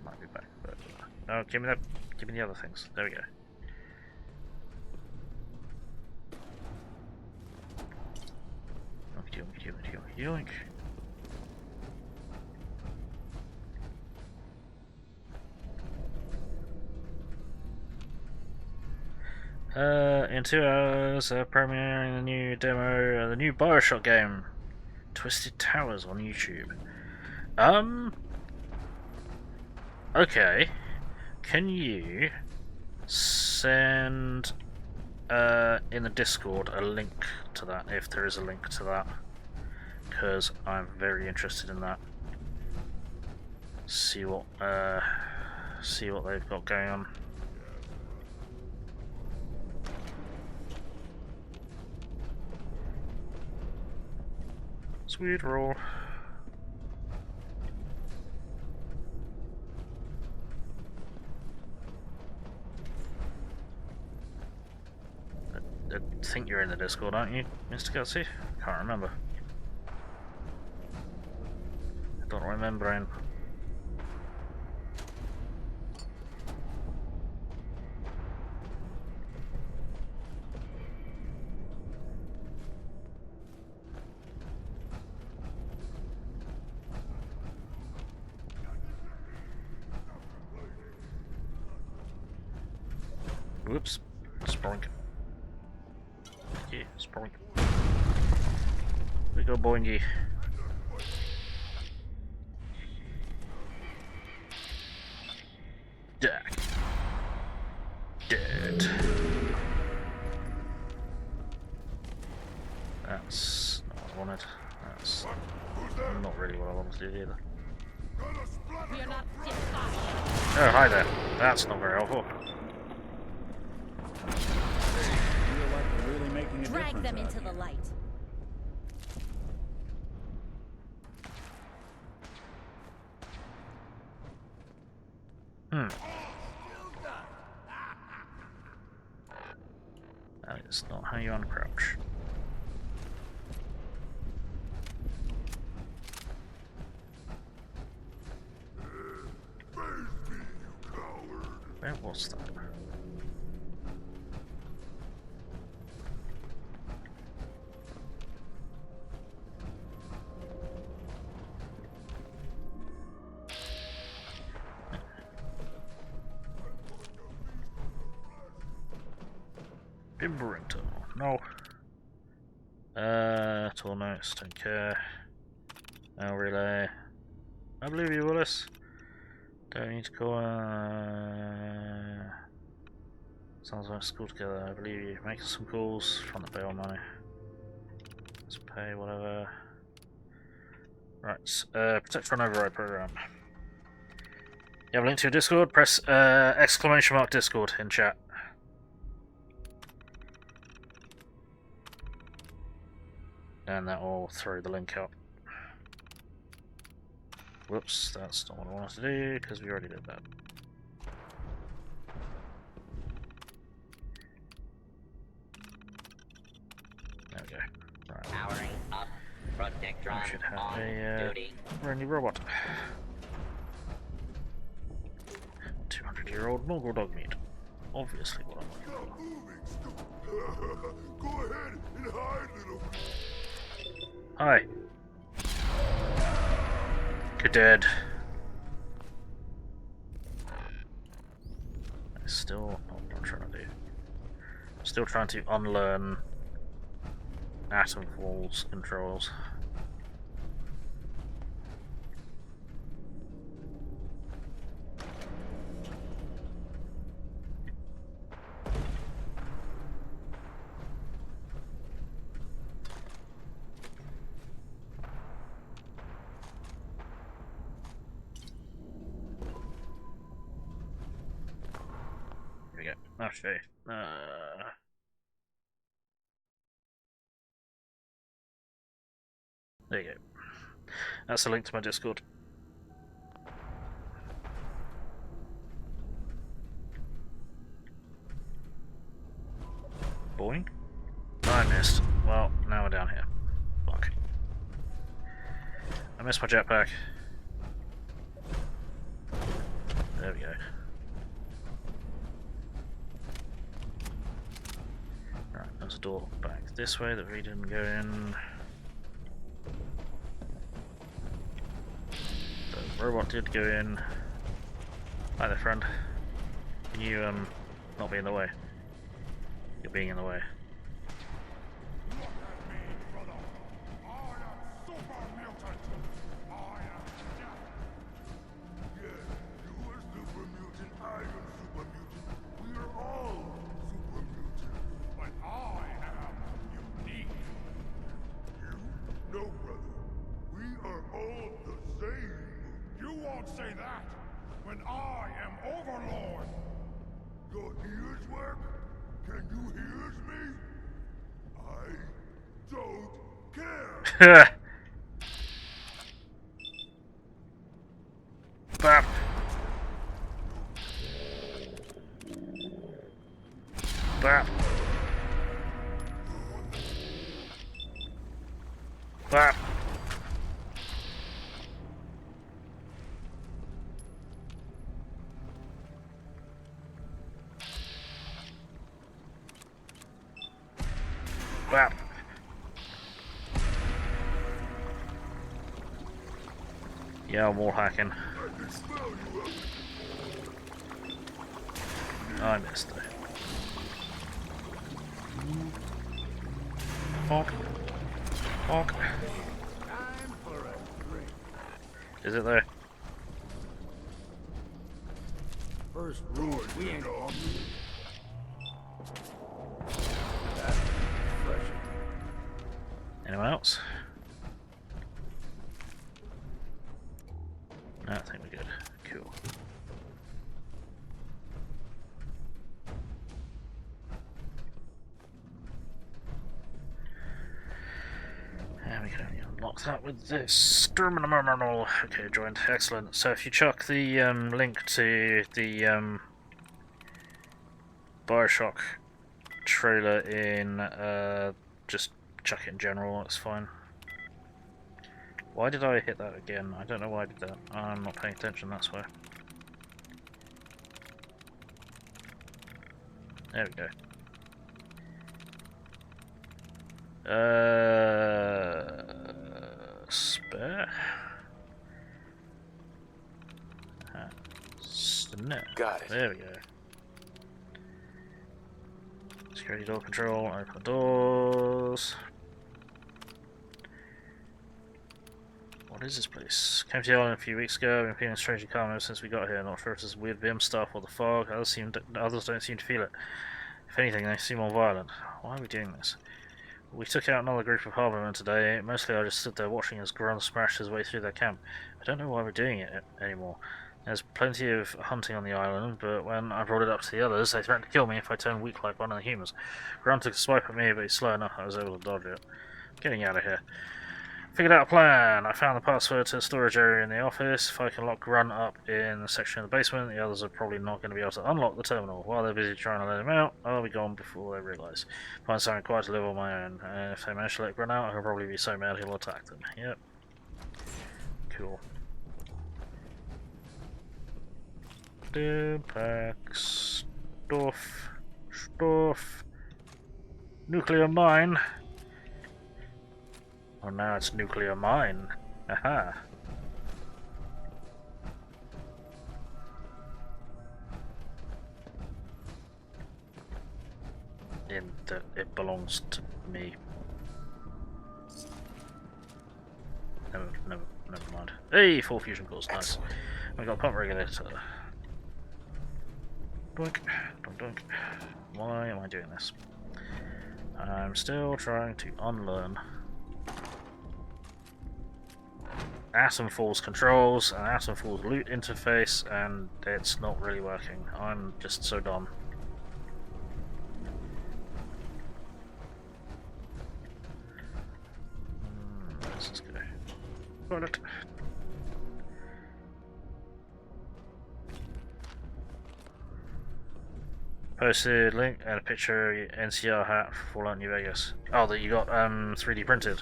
might be back, but no, give me the other things. There we go. Yoink. In 2 hours, premiering the new demo of the new Bioshock game, Twisted Towers, on YouTube. Okay. Can you send in the Discord a link to that, if there is a link to that? Because I'm very interested in that. See what they've got going on. Sweet roll. I think you're in the Discord, aren't you, Mr. Cassie? Can't remember. I don't remember him. Whoops. Sprunk. Yeah, sprunk. We go, boingy. Deck. Dead. That's not what I wanted. That's not really what I wanted to do either. Oh, hi there. That's not very helpful. Drag them into the light. That is not how you uncrouch. Where was that? Bimberito. No. Tool notes, don't care. No relay. I believe you, Willis. Don't need to call. Sounds like school together. I believe you. Making some calls from the bail money. Let's pay whatever. Right. Protect from override program. You have a link to your Discord. Press exclamation mark Discord in chat. And that will throw the link out. Whoops, that's not what I wanted to do, because we already did that. There we go. Right. Powering up. Protectron We should have on a duty. brand new robot. 200-year-old mongrel dog meat. Obviously what I'm looking for. Go ahead and hide, little. Hi. You're dead. That's still not what I'm trying to do. I'm still trying to unlearn Atom Falls controls. Okay. There you go. That's a link to my Discord. Boing. I missed. Well, now we're down here. Fuck. I missed my jetpack. There we go. Right, there's a door back this way that we didn't go in. The robot did go in. Hi there, friend. Can you, not be in the way? You're being in the way. Bap. Bap. Bap. Bap. Yeah, wall hacking. I missed it. Fuck. Fuck. Is it there? First rule, we ain't all. Anyone else? No, I think we're good. Cool. And we can only unlock that with this terminal. Okay, joined. Excellent. So if you chuck the link to the Bioshock trailer in, just chuck it in general, that's fine. Why did I hit that again? I don't know why I did that. I'm not paying attention, that's why. There we go. Spare? Snap. Got it. There we go. Security door control, open the doors. What is this place? Came to the island a few weeks ago. I've been feeling strangely calm ever since we got here. Not sure if it's weird BIM stuff or the fog. Others don't seem to feel it. If anything, they seem more violent. Why are we doing this? We took out another group of harbormen today. Mostly I just stood there watching as Grun smashed his way through their camp. I don't know why we're doing it anymore. There's plenty of hunting on the island, but when I brought it up to the others, they threatened to kill me if I turned weak like one of the humans. Grun took a swipe at me, but he's slow enough I was able to dodge it. Getting out of here. Figured out a plan. I found the password to the storage area in the office. If I can lock Grun up in the section of the basement, the others are probably not going to be able to unlock the terminal. While they're busy trying to let him out, I'll be gone before they realise. Find something quiet to live on my own, and if they manage to let Grun out, he'll probably be so mad he'll attack them. Yep. Cool. Pack stuff. Nuclear mine. Oh, now it's nuclear mine. Aha. In that it belongs to me. Never mind. Hey, 4 fusion cores, nice. We got a pump regulator. Doink, doink, doink. Why am I doing this? I'm still trying to unlearn Atom Fall's controls and Atom Fall's loot interface, and it's not really working. I'm just so dumb. Got it. Posted link and a picture of your NCR hat for Fallout New Vegas. Oh, that you got 3D printed.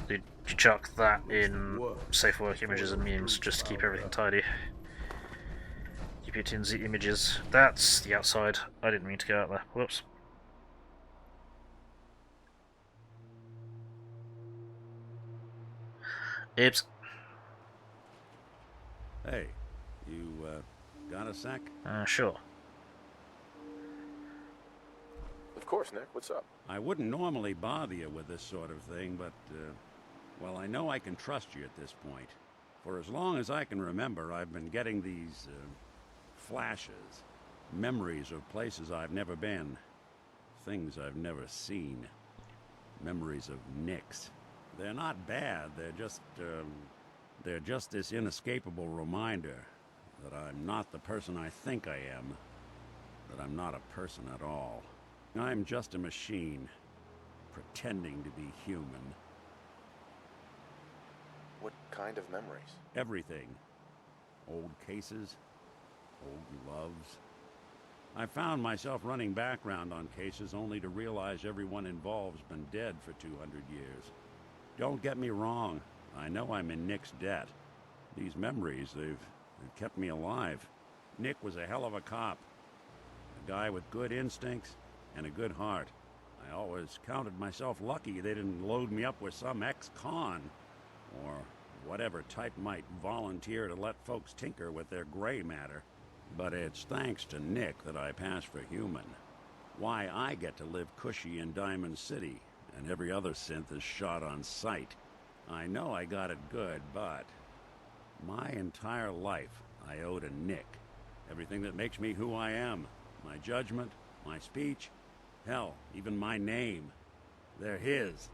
Did you chuck that in safe work images and memes just to keep everything tidy? Keep it in the images. That's the outside. I didn't mean to go out there. Whoops. Ibs. Hey, you, got a sec? Sure. Of course, Nick. What's up? I wouldn't normally bother you with this sort of thing, but, well, I know I can trust you at this point. For as long as I can remember, I've been getting these, flashes. Memories of places I've never been. Things I've never seen. Memories of Nicks. They're not bad, they're just this inescapable reminder that I'm not the person I think I am. That I'm not a person at all. I'm just a machine, pretending to be human. What kind of memories? Everything. Old cases, old loves. I found myself running background on cases only to realize everyone involved's been dead for 200 years. Don't get me wrong, I know I'm in Nick's debt. These memories, they've kept me alive. Nick was a hell of a cop. A guy with good instincts and a good heart. I always counted myself lucky they didn't load me up with some ex-con, or whatever type might volunteer to let folks tinker with their gray matter. But it's thanks to Nick that I pass for human. Why I get to live cushy in Diamond City, and every other synth is shot on sight. I know I got it good, but my entire life I owe to Nick. Everything that makes me who I am. My judgment, my speech, hell, even my name. They're his.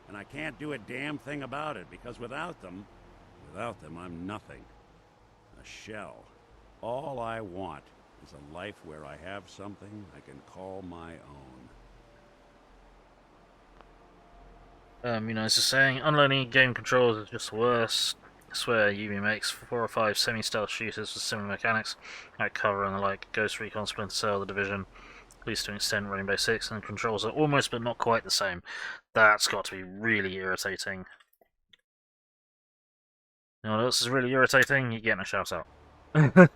And I can't do a damn thing about it, because without them, I'm nothing. A shell. All I want is a life where I have something I can call my own. You know, it's just saying, unloading game controls is just worse. I swear, Yubi makes 4 or 5 semi-stealth shooters with similar mechanics, like Cover and the like, Ghost Recon, Splinter Cell, The Division, at least to an extent Rainbow Six, and the controls are almost but not quite the same. That's got to be really irritating. You know what else is really irritating? You're getting a shout out. There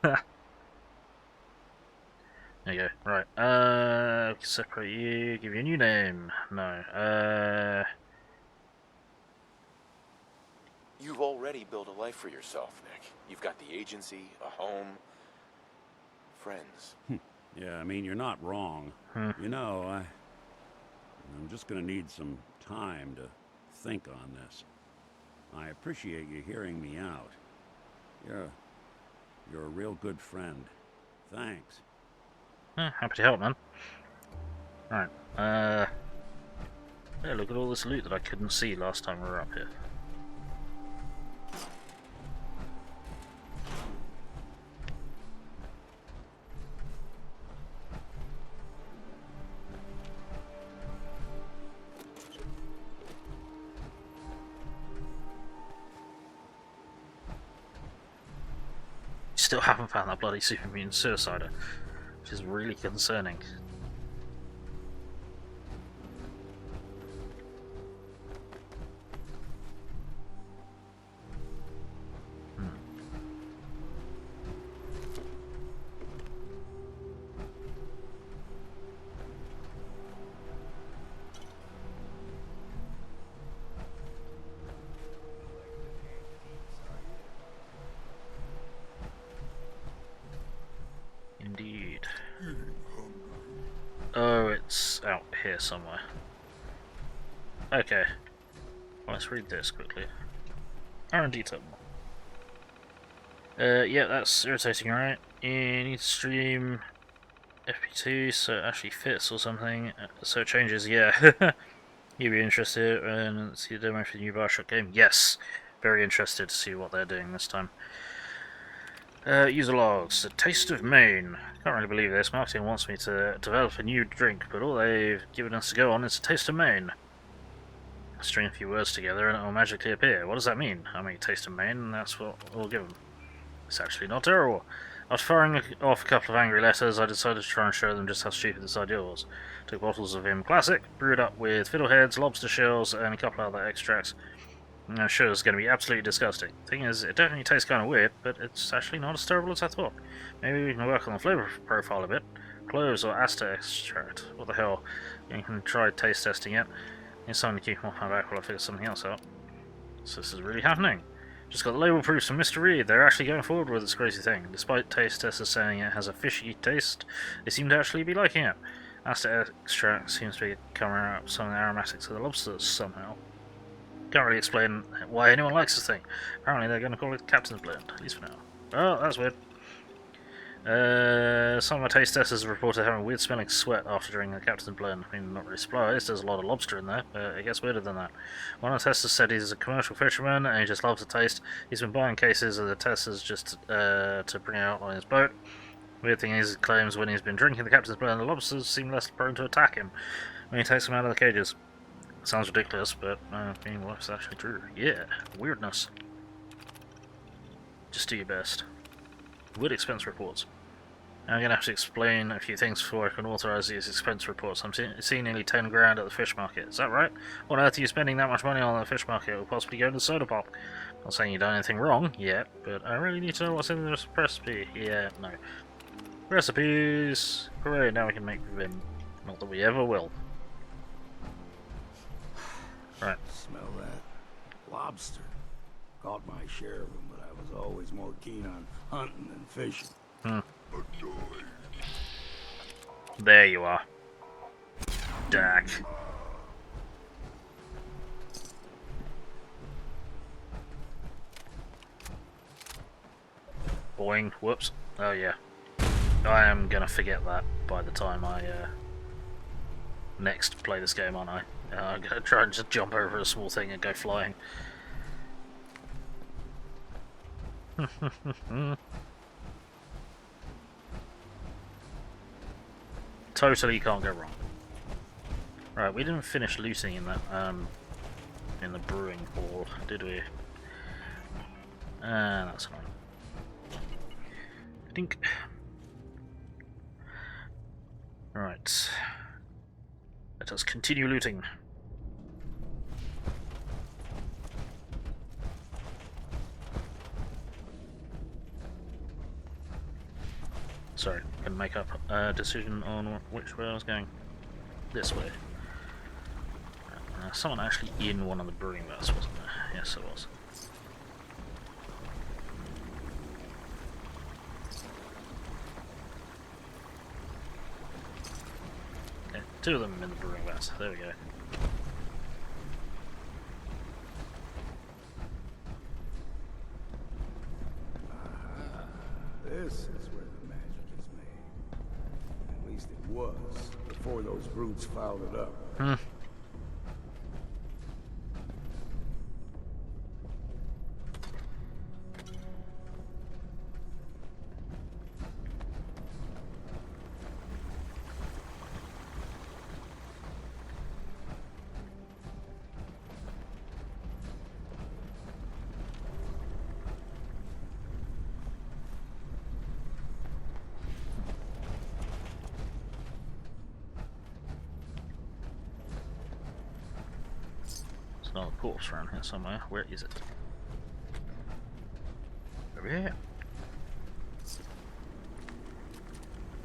you go, right, separate you, give you a new name. No, You've already built a life for yourself, Nick. You've got the agency, a home, friends. Yeah, I mean, you're not wrong. You know, I'm just gonna need some time to think on this. I appreciate you hearing me out. You're a real good friend. Thanks. Happy to help, man. Alright, yeah, look at all this loot that I couldn't see last time we were up here. Still haven't found that bloody super mutant suicider, which is really concerning. Indeed. Oh, it's out here somewhere. Okay. Well, let's read this quickly. R&D terminal. Yeah, that's irritating, right? You need to stream Ep9 so it actually fits or something. So it changes, yeah. You'd be interested in see the demo for the new Bioshock game? Yes. Very interested to see what they're doing this time. User logs. A taste of Maine. Can't really believe this. Marketing wants me to develop a new drink, but all they've given us to go on is a taste of Maine. String a few words together and it will magically appear. What does that mean? I make taste of main and that's what we'll give them. It's actually not terrible. After firing off a couple of angry letters, I decided to try and show them just how stupid this idea was. Took bottles of Vim Classic, brewed up with fiddleheads, lobster shells, and a couple of other extracts. And I'm sure it's going to be absolutely disgusting. Thing is, it definitely tastes kind of weird, but it's actually not as terrible as I thought. Maybe we can work on the flavor profile a bit. Cloves or aster extract. What the hell? You can try taste testing it. Need something to keep him off my back while I figure something else out. So this is really happening. Just got the label proofs from Mr. Reed. They're actually going forward with this crazy thing. Despite taste testers saying it has a fishy taste, they seem to actually be liking it. Aster extract seems to be covering up some of the aromatics of the lobsters somehow. Can't really explain why anyone likes this thing. Apparently they're going to call it Captain's Blend, at least for now. Oh, that's weird. Some of my taste testers have reported having weird smelling sweat after drinking the Captain's Blend. I mean, not really surprised, there's a lot of lobster in there, but it gets weirder than that. One of the testers said he's a commercial fisherman and he just loves the taste. He's been buying cases of the testers just to bring out on his boat. Weird thing is, he claims when he's been drinking the Captain's Blend, the lobsters seem less prone to attack him when he takes them out of the cages. Sounds ridiculous, but being well, it's actually true. Yeah, weirdness. Just do your best. Weird expense reports. I'm going to have to explain a few things before I can authorize these expense reports. I'm seeing nearly 10 grand at the fish market. Is that right? What on earth are you spending that much money on the fish market? It will possibly go into soda pop. Not saying you've done anything wrong yet, but I really need to know what's in this recipe. Yeah, no. Recipes! Hooray, now we can make Vim. Not that we ever will. Right. Smell that? Lobster. Caught my share of them, but I was always more keen on hunting than fishing. There you are. Dak. Boing. Whoops. Oh yeah. I am gonna forget that by the time I next play this game, aren't I? I'm gonna try and just jump over a small thing and go flying. Totally can't go wrong. Right, we didn't finish looting in that in the brewing hall, did we? That's annoying. I think. Right. Let us continue looting. Sorry, can make up a decision on which way I was going. This way. Someone actually in one of the brewing vats, wasn't there? Yes, there was. Okay, two of them in the brewing vats. There we go. This is where the magic is made. At least it was, before those brutes fouled it up. Another corpse around here somewhere. Where is it? Over here.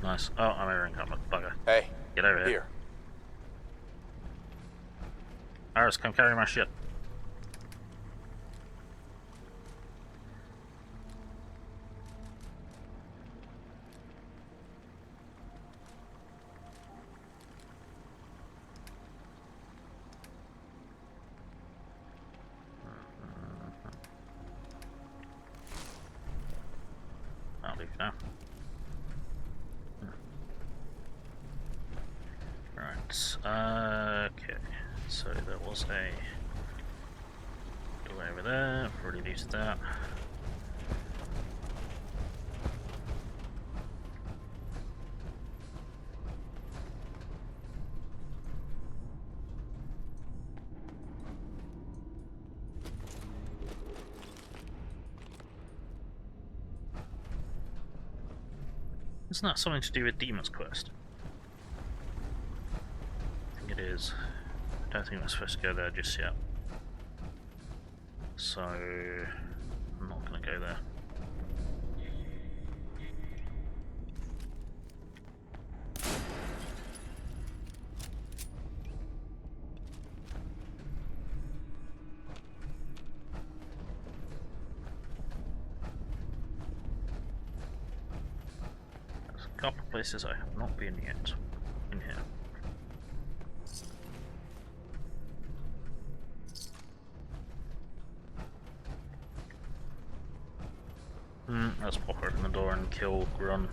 Nice. Oh, I'm over in cover. Bugger. Hey. Get over here. Iris, come carry my shit. I'll leave you now. Right, okay, so there was a door over there, I've already looted that. Isn't that something to do with Demon's Quest? I think it is. I don't think we're supposed to go there just yet. So, I'm not going to go there. There's a couple of places I have not been yet in here. Let's pop open the door and kill Grun.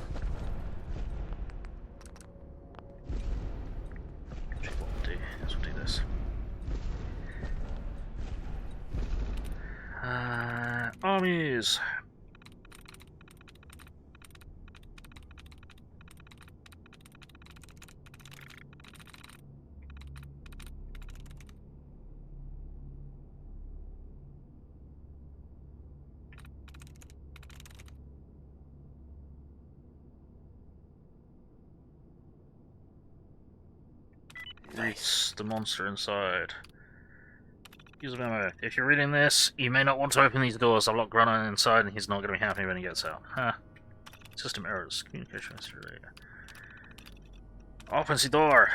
Actually, what we'll do is we'll do this. Armies! Nice. The monster inside. Use a memo. If you're reading this, you may not want to open these doors. I've locked Grunon inside and he's not going to be happy when he gets out. Huh. System errors. Communication history. Open the door!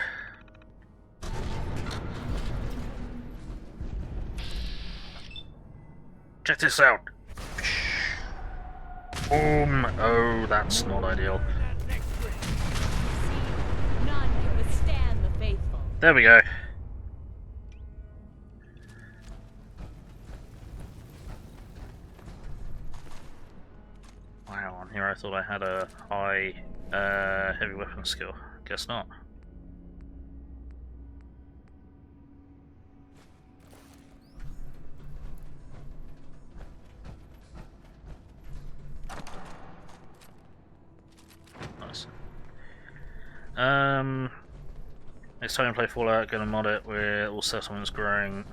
Check this out! Boom! Oh, that's not ideal. None can withstand the faithful. There we go. Wow, on here I thought I had a high heavy weapon skill. Guess not. Nice. Next time we play Fallout, gonna mod it where all settlements growing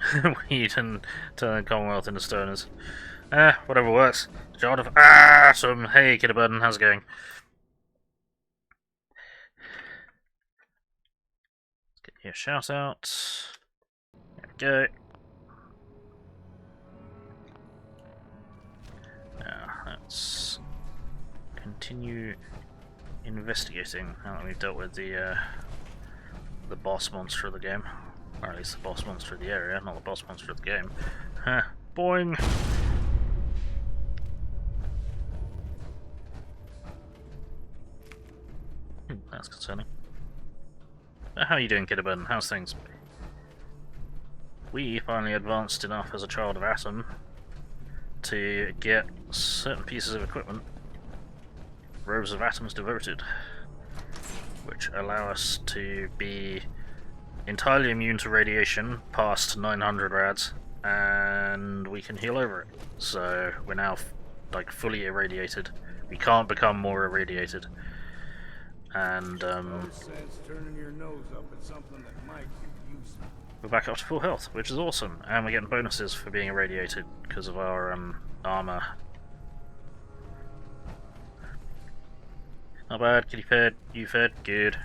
weed and turn the Commonwealth into stoners. Whatever works. Zealot of AAAHtom. Hey, Kidderburden, how's it going? Let's get your shout out. There we go. Now, let's continue investigating now that we've dealt with the boss monster of the game. Or at least the boss monster of the area, not the boss monster of the game. Boing! That's concerning. How are you doing, Kidderburn? How's things? We finally advanced enough as a child of Atom to get certain pieces of equipment, robes of atoms devoted, which allow us to be entirely immune to radiation past 900 rads, and we can heal over it. So we're now like fully irradiated. We can't become more irradiated. And turning your nose up at something that might be useful. We're back up to full health, which is awesome, and we're getting bonuses for being irradiated because of our armour. Not bad, kitty fed, you fed, good.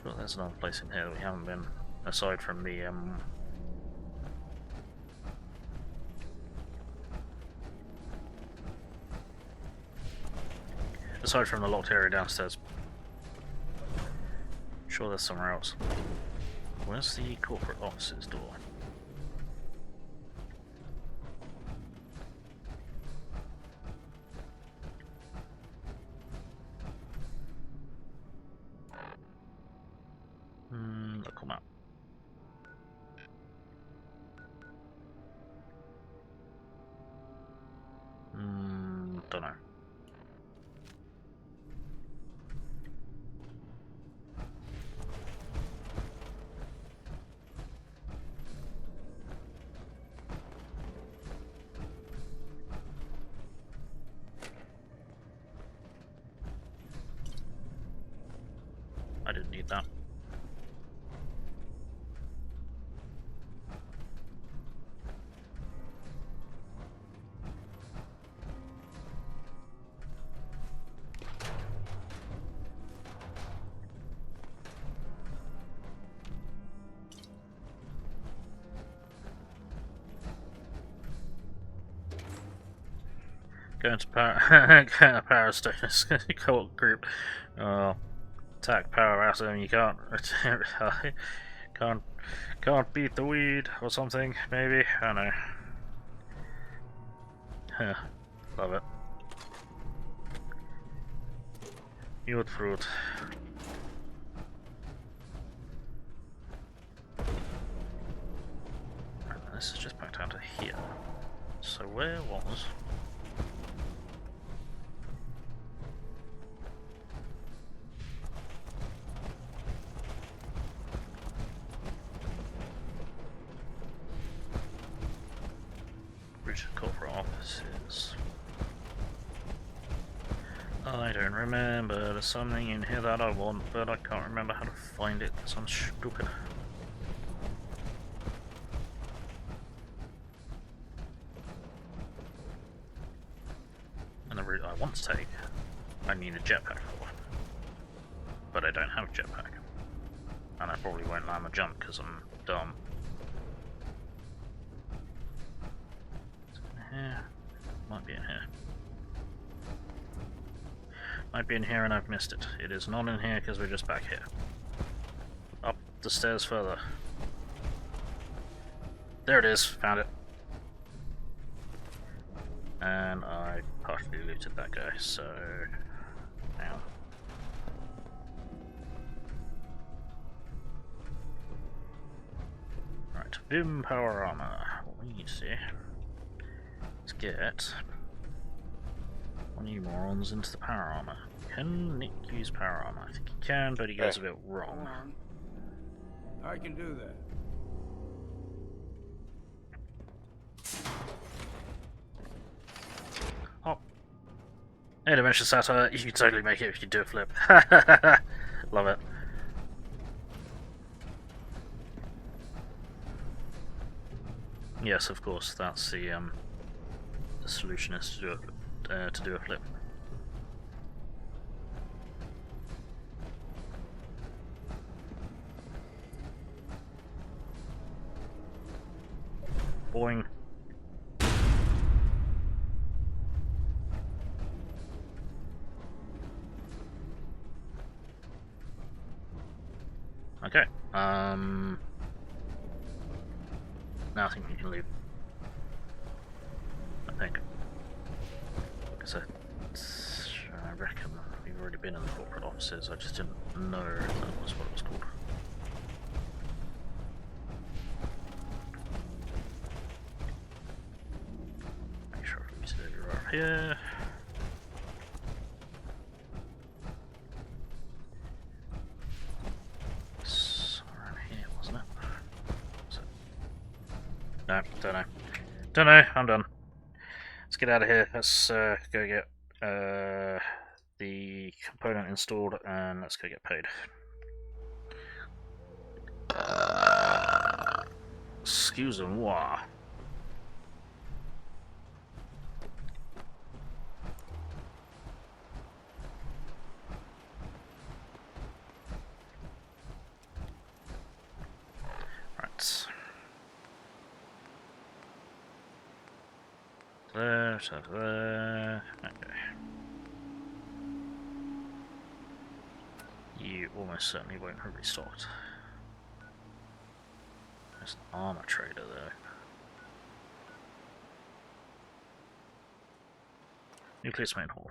Sure, there's another place in here that we haven't been, aside from the aside from the locked area downstairs. Sure, there's somewhere else. Where's the corporate offices door? Local map. Don't know. I didn't need that. Going to Power Stone's co-op group. Attack Power Atom. You can't can't beat the weed or something. Maybe, I don't know. Huh. Love it. Youth fruit. This is just back down to here. So where was... Richard corporate offices. I don't remember. There's something in here that I want, but I can't remember how to find it because I'm stupid. And the route I want to take, I need a jetpack for. But I don't have a jetpack. And I probably won't land the jump because I'm dumb. Here. Might be in here. Might be in here and I've missed it. It is not in here because we're just back here. Up the stairs further. There it is. Found it. And I partially looted that guy, so... now. Right, Vim Power Armor. What we need to see. Let's get one of you morons into the power armor. Can Nick use power armor? I think he can, but he goes a bit wrong. I can do that. Oh. Hey, Dimension Satire, you can totally make it if you do a flip. Love it. Yes, of course, that's the solution is to do a flip. Boing. Okay. Now I think we can leave. I think. Because I reckon we've already been in the corporate offices, I just didn't know that was what it was called. Make sure we sit over up here. Somewhere around here, wasn't it? Was it? No, don't know. Don't know, I'm done. Let's get out of here. Let's go get the component installed and let's go get paid. Excusez-moi. Right. There. Okay. You almost certainly won't have restocked. There's an armor trader though. Nucleus main hall.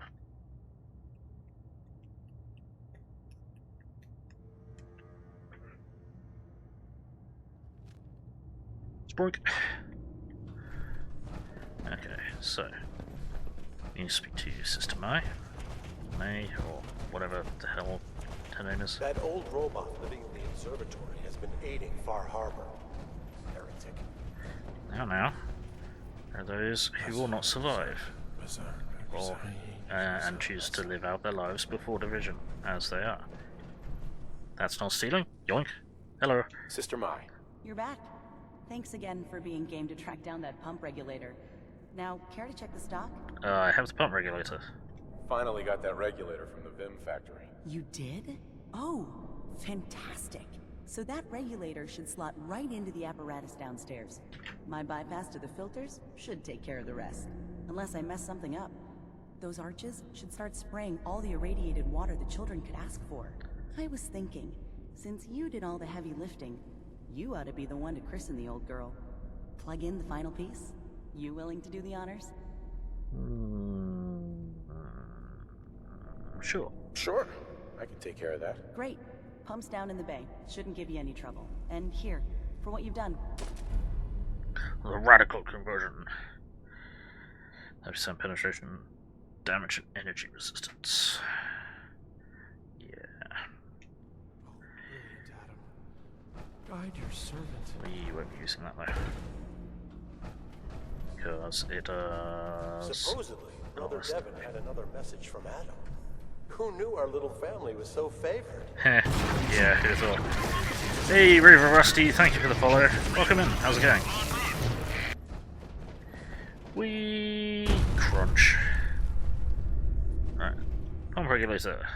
Spring. Okay, so you need to speak to Sister May, or whatever the hell her name is. That old robot living in the observatory has been aiding Far Harbor. Heretic. Now, there are those who will not survive, or and choose to live out their lives before division, as they are. That's not stealing. Yoink. Hello. Sister Mai. You're back. Thanks again for being game to track down that pump regulator. Now, care to check the stock? I have the pump regulator. Finally got that regulator from the Vim factory. You did? Oh, fantastic. So that regulator should slot right into the apparatus downstairs. My bypass to the filters should take care of the rest. Unless I mess something up. Those arches should start spraying all the irradiated water the children could ask for. I was thinking, since you did all the heavy lifting, you ought to be the one to christen the old girl. Plug in the final piece? You willing to do the honors? Sure. Sure. I can take care of that. Great. Pumps down in the bay. Shouldn't give you any trouble. And here, for what you've done. The radical conversion. 30% penetration, damage, and energy resistance. Yeah. Guide your servant. We won't be using that though. Because it does. Supposedly, Brother Devin had another message from Adam. Who knew our little family was so favored? Yeah, who thought? Hey, River Rusty, thank you for the follow. Welcome in, how's it going? We crunch. Right, pump regulator.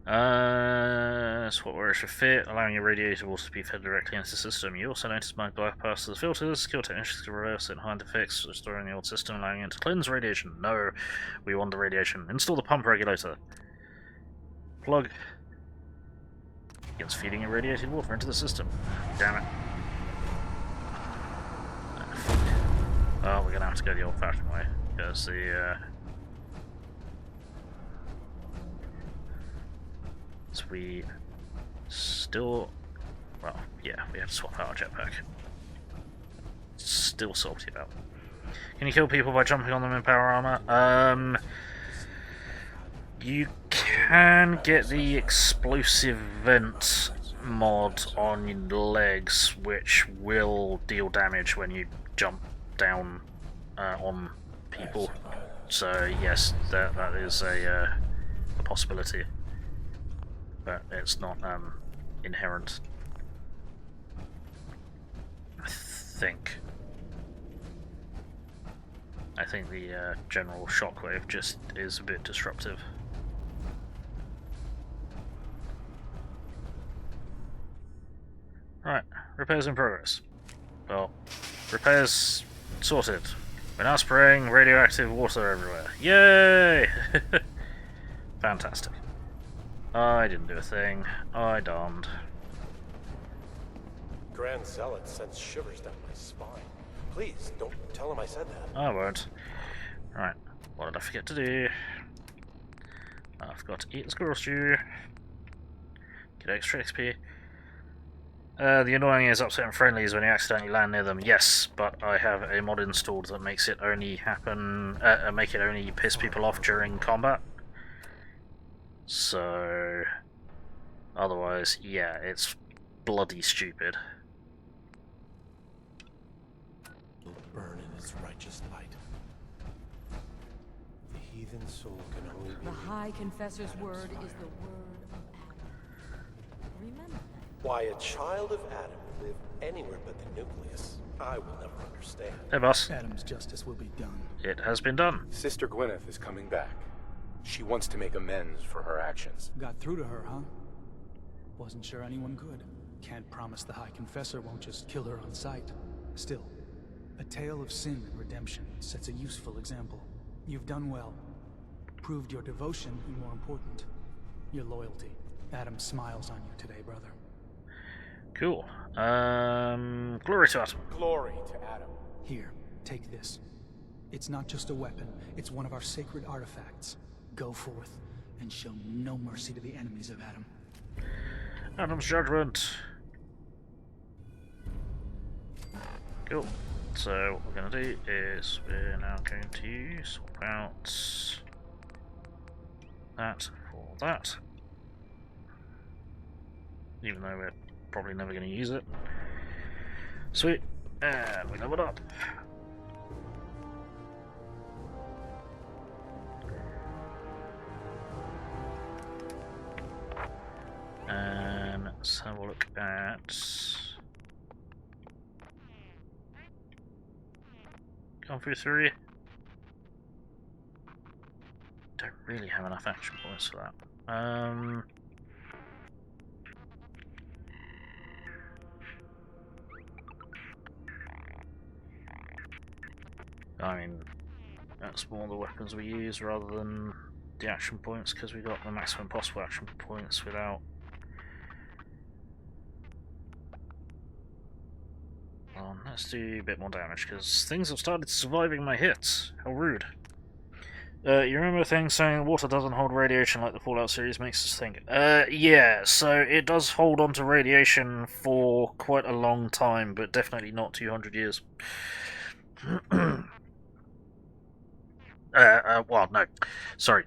Swap where it should fit, allowing your radiator water to be fed directly into the system. You also notice my bypass the filters, skill technicians to reverse it and hide defects, restoring the old system, allowing it to cleanse radiation. No, we want the radiation. Install the pump regulator. Plug. Begins feeding irradiated water into the system. Damn it. Oh, we're gonna have to go the old-fashioned way, because the so we still, well, yeah, we have to swap out our jetpack. Still salty about. Can you kill people by jumping on them in power armor? You can get the explosive vent mod on your legs, which will deal damage when you jump down on people. So yes, that is a possibility. But it's not inherent. I think the general shockwave just is a bit disruptive. Right, repairs in progress. Well, repairs sorted. We're now spraying radioactive water everywhere. Yay! Fantastic. I didn't do a thing. I darned. Grand Zealot sends shivers down my spine. Please, don't tell him I said that. I won't. Right, what did I forget to do? I forgot to eat the squirrel stew. Get extra XP. The annoying is upsetting friendlies when you accidentally land near them. Yes, but I have a mod installed that makes it only happen, make it only piss people off during combat. So, otherwise, yeah, it's bloody stupid. Will burn in its righteous light. The heathen soul can only be. The High Confessor's word is the word of Adam. Remember that. Why a child of Adam would live anywhere but the Nucleus, I will never understand. Hey, boss. Adam's justice will be done. It has been done. Sister Gwyneth is coming back. She wants to make amends for her actions. Got through to her, huh? Wasn't sure anyone could. Can't promise the High Confessor won't just kill her on sight. Still, a tale of sin and redemption sets a useful example. You've done well. Proved your devotion, and more important, your loyalty. Adam smiles on you today, brother. Cool. Glory to Atom. Glory to Adam. Here, take this. It's not just a weapon, it's one of our sacred artifacts. Go forth, and show no mercy to the enemies of Adam. Adam's judgment. Cool. So what we're going to do is we're now going to swap out that for that. Even though we're probably never going to use it. Sweet. And we leveled up. And let's have a look at Gone through 3. Don't really have enough action points for that. I mean, that's more the weapons we use rather than the action points, because we got the maximum possible action points without. Let's do a bit more damage, because things have started surviving my hits. How rude. You remember things saying water doesn't hold radiation like the Fallout series makes us think? Yeah, so it does hold onto radiation for quite a long time, but definitely not 200 years. Well, no. Sorry.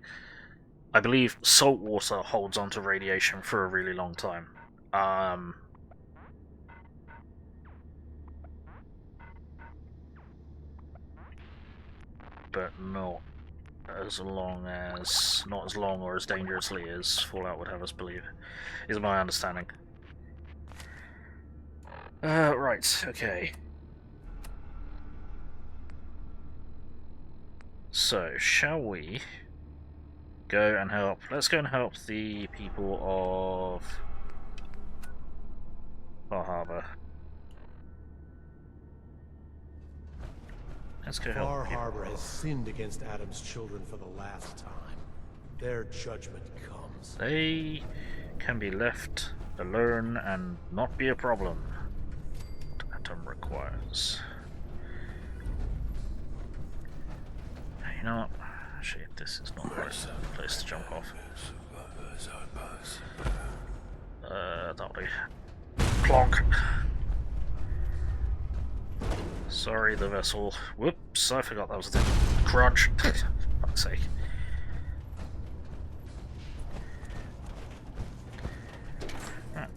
I believe salt water holds onto radiation for a really long time. But not as long or as dangerously as Fallout would have us believe, is my understanding. Right, okay. So, shall we go and help? Let's go and help the people of Far Harbor. Let's go help. Far Harbor has sinned against Adam's children for the last time. Their judgment comes. They can be left alone and not be a problem. What Atom requires. You know what? Actually, this is not the right place to jump off. That'll do. Plonk! Sorry, the vessel. Whoops, I forgot that was the crunch. Fuck's sake. Right.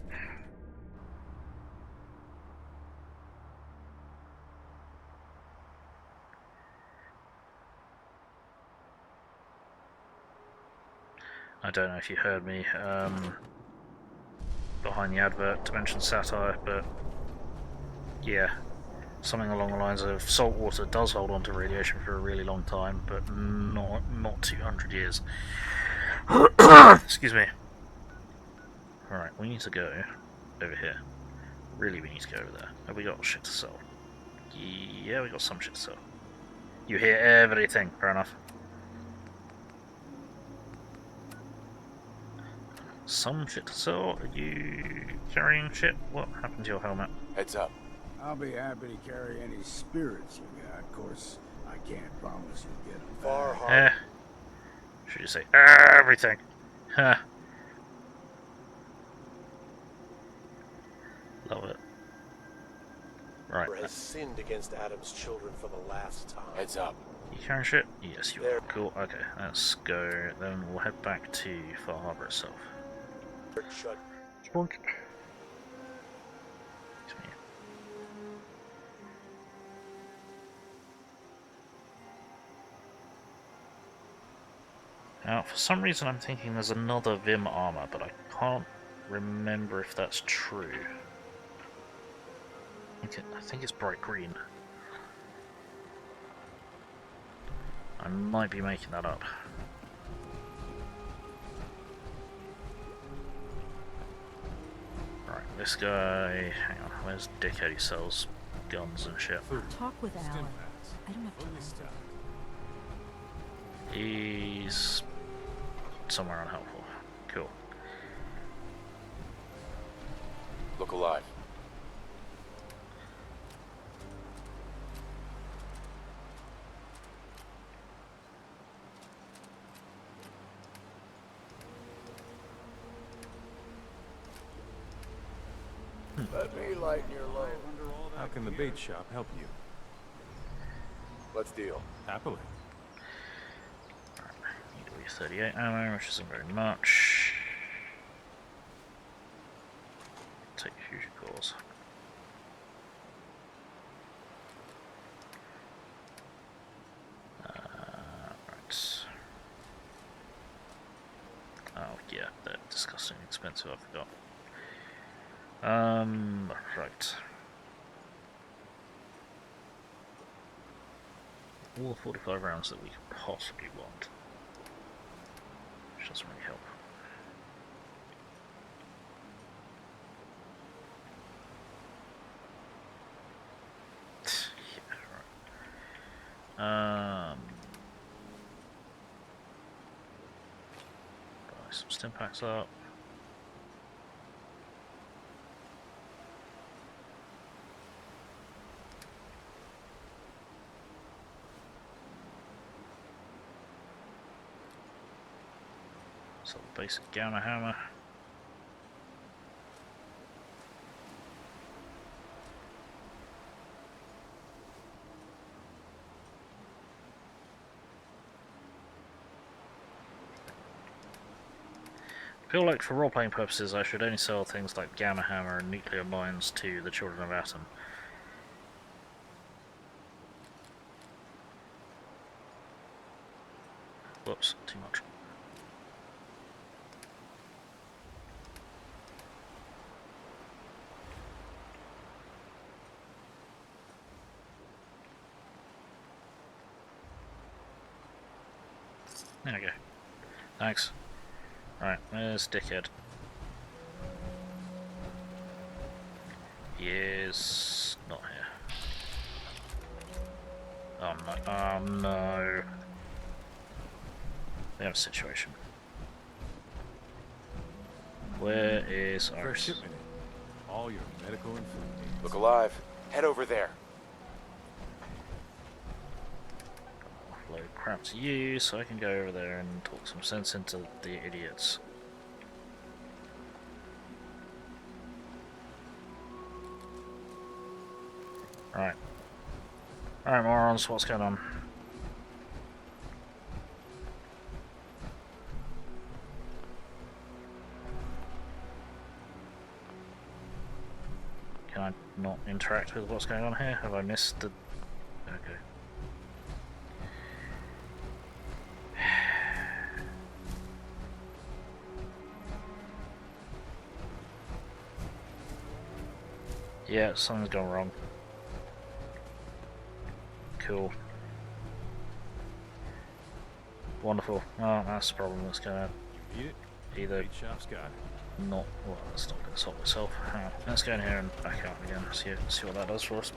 I don't know if you heard me behind the advert to mention satire, but yeah, something along the lines of salt water does hold on to radiation for a really long time, but not 200 years. Excuse me. Alright, we need to go over here. Really, we need to go over there. Have we got shit to sell? Yeah, we got some shit to sell. You hear everything, fair enough. Some shit to sell? Are you carrying shit? What happened to your helmet? Heads up. I'll be happy to carry any spirits you got. Of course, I can't promise you get them Far back. Harbor. Should you say everything? Huh. Love it. Right. Has sinned against Adam's children for the last time. Heads up. You carrying shit? Yes, you are. Cool. Okay, let's go. Then we'll head back to Far Harbor itself. Spunk. Now, for some reason I'm thinking there's another Vim armor, but I can't remember if that's true. I think it's bright green. I might be making that up. Right, this guy... hang on, where's Dickhead? He sells guns and shit. Talk with Alan. I don't have time. He's somewhere unhelpful. Cool. Look alive. Let me lighten your load. How can the bait shop help you? Let's deal. Happily. Need 38 ammo, which isn't very much. Take fusion cores. Right. Oh yeah, they're disgusting expensive, I forgot. Right. All the 45 rounds that we could possibly want. Which doesn't really help. Yeah, right. some stim packs up. So the basic gamma hammer. I feel like for role-playing purposes I should only sell things like gamma hammer and nuclear mines to the Children of Atom. Whoops, too much. There we go. Thanks. Right, there's Dickhead. He is not here. Oh no. Oh no. We have a situation. Where is our shipment? All your medical and food needs. Look alive. Head over there. Load crap to you, so I can go over there and talk some sense into the idiots. Right. Alright, morons, what's going on? Can I not interact with what's going on here? Have I missed the... Okay. Yeah, something's gone wrong. Cool. Wonderful. Oh, that's the problem that's gonna either not. Well, that's not gonna solve itself. Hang on. Let's go in here and back out again. See what that does for us.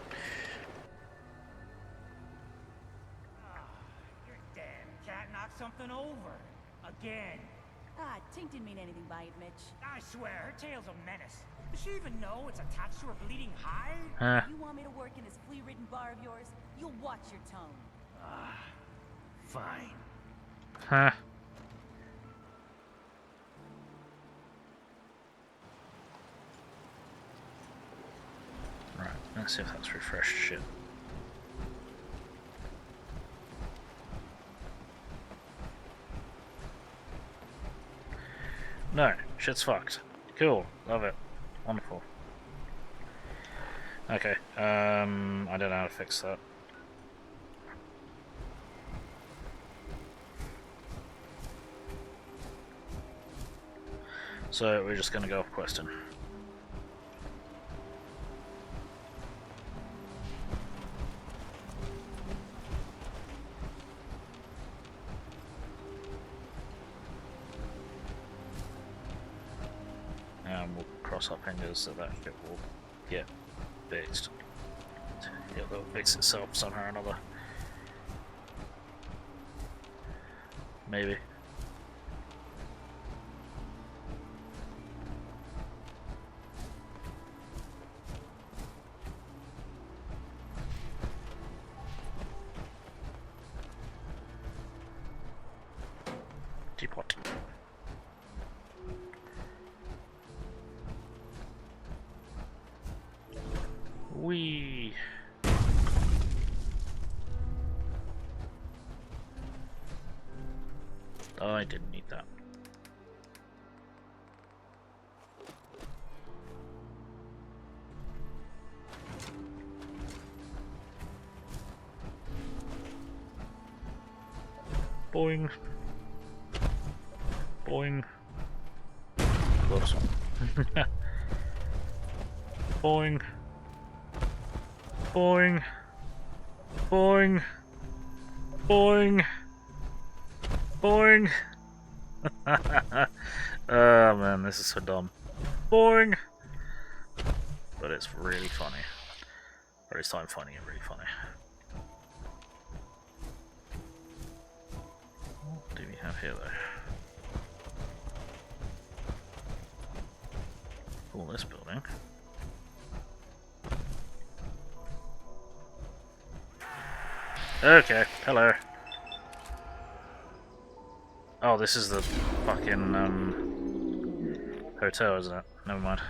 Your damn cat knocked something over. Again. Ah, Tink didn't mean anything by it, Mitch. I swear, her tail's a menace. Does she even know it's attached to her bleeding hide? You want me to work in this flea-ridden bar of yours? You'll watch your tone. Ah, fine. Huh. Right, let's see if that's refreshed shit. No, shit's fucked. Cool, love it. Wonderful. Okay, I don't know how to fix that. So we're just gonna go off questing. And we'll cross our fingers so that it will get fixed. It'll fix itself somehow or another. Maybe. Teapot. Wee. Oh, I didn't need that. Boing. Boing. Close. Boing. Boing. Boing. Boing. Boing. Oh man, this is so dumb. Boing. But it's really funny. Or it's not funny and really funny. What do we have here though? pull this building. Okay, hello. Oh, this is the fucking hotel, isn't it? Never mind.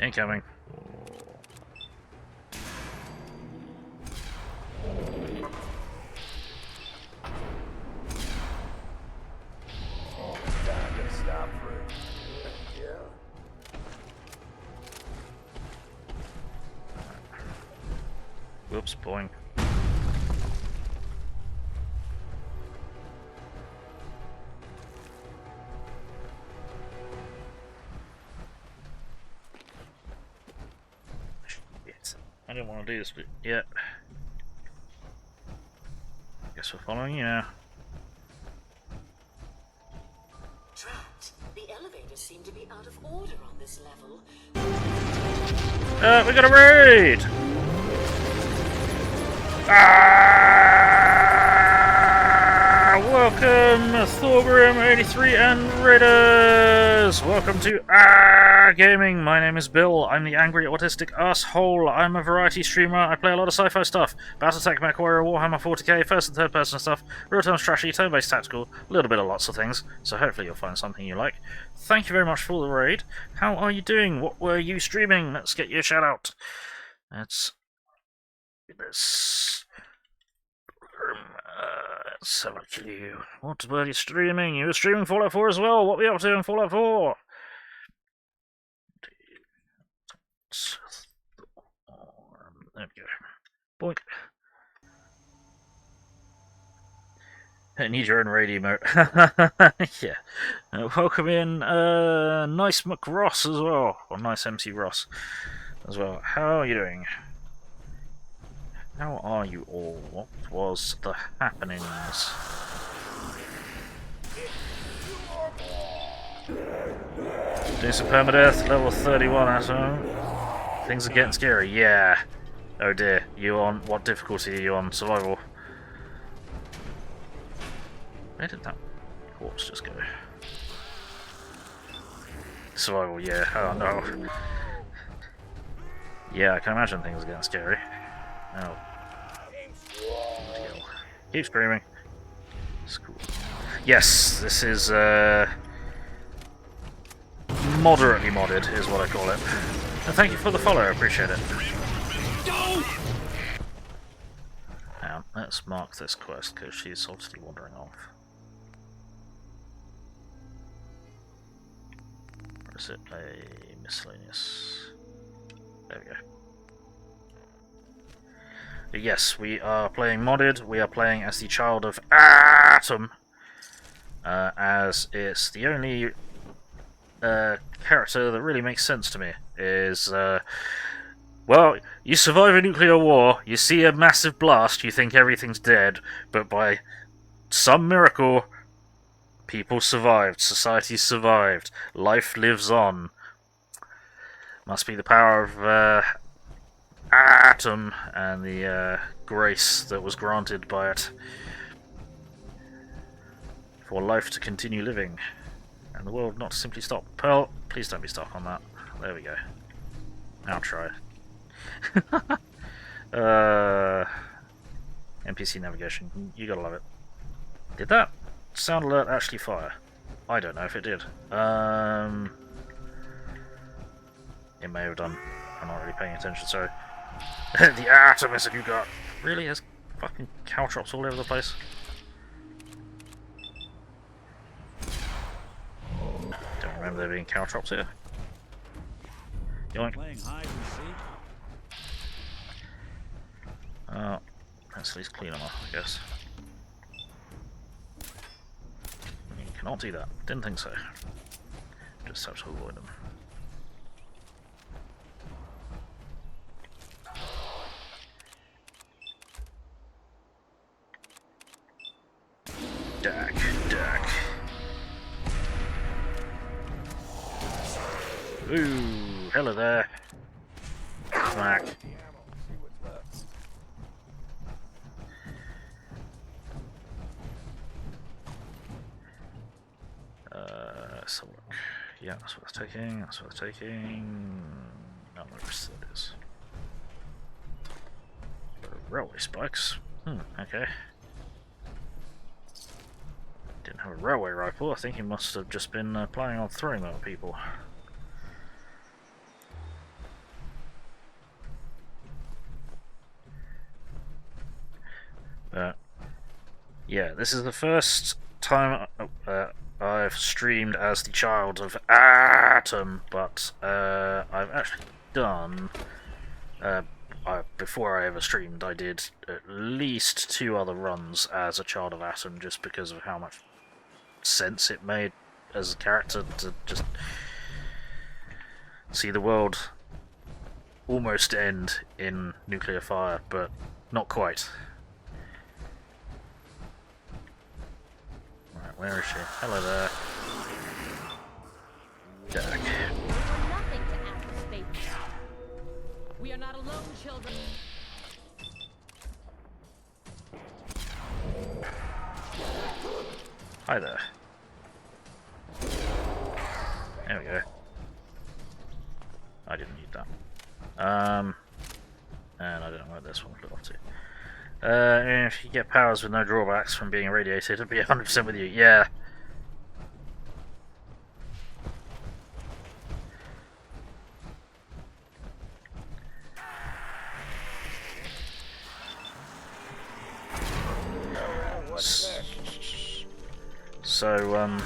Incoming. Whoops, boing. Shit. I didn't want to do this bit yet. Guess we're following you now. Trapped. The elevators seem to be out of order on this level. We got a raid! Welcome, Thorgrim83 and Raiders! Welcome to Gaming. My name is Bill. I'm the angry autistic asshole. I'm a variety streamer. I play a lot of sci-fi stuff. Battletech, MechWarrior, Warhammer 40k, first and third person stuff, real-time strategy, turn-based tactical, a little bit of lots of things, so hopefully you'll find something you like. Thank you very much for the raid. How are you doing? What were you streaming? Let's get you a shout out. Let's have a clue. What were you streaming? You were streaming Fallout 4 as well. What were you up to in Fallout 4? There we go. Boink. I need your own raid emote. Yeah. Welcome in, Nice McRoss as well. Or Nice MC Ross as well. How are you doing? How are you all? What was the happenings? Doing some permadeath, level 31 Atom. Things are getting scary, yeah. Oh dear, you on, what difficulty are you on? Survival. Where did that corpse just go? Survival, yeah, oh no. Yeah, I can imagine things are getting scary. Oh. Keep screaming. It's cool. Yes, this is moderately modded, is what I call it. And thank you for the follow, I appreciate it. Now, let's mark this quest because she's obviously wandering off. Or is it a miscellaneous? There we go. Yes, we are playing modded. We are playing as the child of Atom, as it's the only character that really makes sense to me. Is well, you survive a nuclear war, you see a massive blast, you think everything's dead, but by some miracle, people survived, society survived, life lives on. Must be the power of Atom and the grace that was granted by it for life to continue living and the world not to simply stop. Pearl, please don't be stuck on that. There we go. I'll try. NPC navigation, you gotta love it. Did that sound alert actually fire? I don't know if it did. It may have done. I'm not really paying attention, sorry. The Atom is a you got. Really? There's fucking caltrops all over the place. Don't remember there being caltrops here. Yoink. Playing hide and seek. Oh, let's at least clean them off, I guess. You cannot do that. Didn't think so. Just have to avoid them. Duck. Ooh, hello there. Smack. let's have a look. Yeah, that's worth taking, that's worth taking. No, the rest of it is. Railway spikes. Okay. Didn't have a railway rifle, I think he must have just been planning on throwing them at people. Yeah, this is the first time I've streamed as the child of Atom, but I've actually done, before I ever streamed, I did at least 2 other runs as a child of Atom, just because of how much sense it made as a character to just see the world almost end in nuclear fire, but not quite. Right, where is she? Hello there. Jack. Nothing to Atlas, baby. We are not alone, children. Hi there. There we go. I didn't need that. And I don't know where this one flew off to. If you get powers with no drawbacks from being irradiated, it'll be 100% with you. Yeah. So,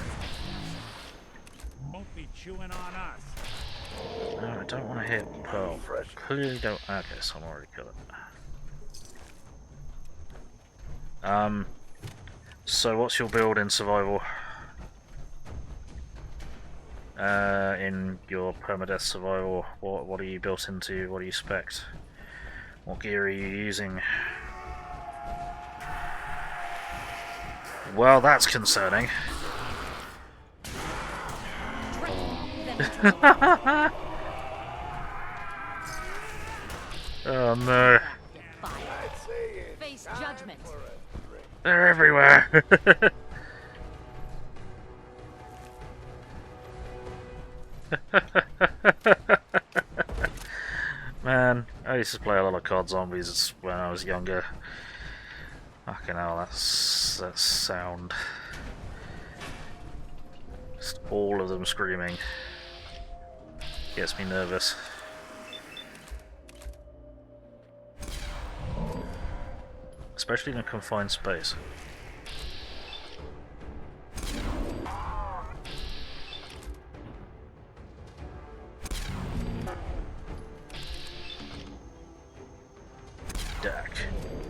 Won't be chewing on us. no, I don't want to hit Pearl. Clearly don't. Okay, so I'm already got it. So what's your build in survival? In your permadeath survival, what are you built into? What do you spect? What gear are you using? Well, that's concerning. Oh no. Face judgment. They're everywhere. Man, I used to play a lot of COD Zombies when I was younger. Fucking hell, that sound. Just all of them screaming. Gets me nervous. Especially in a confined space. Deck.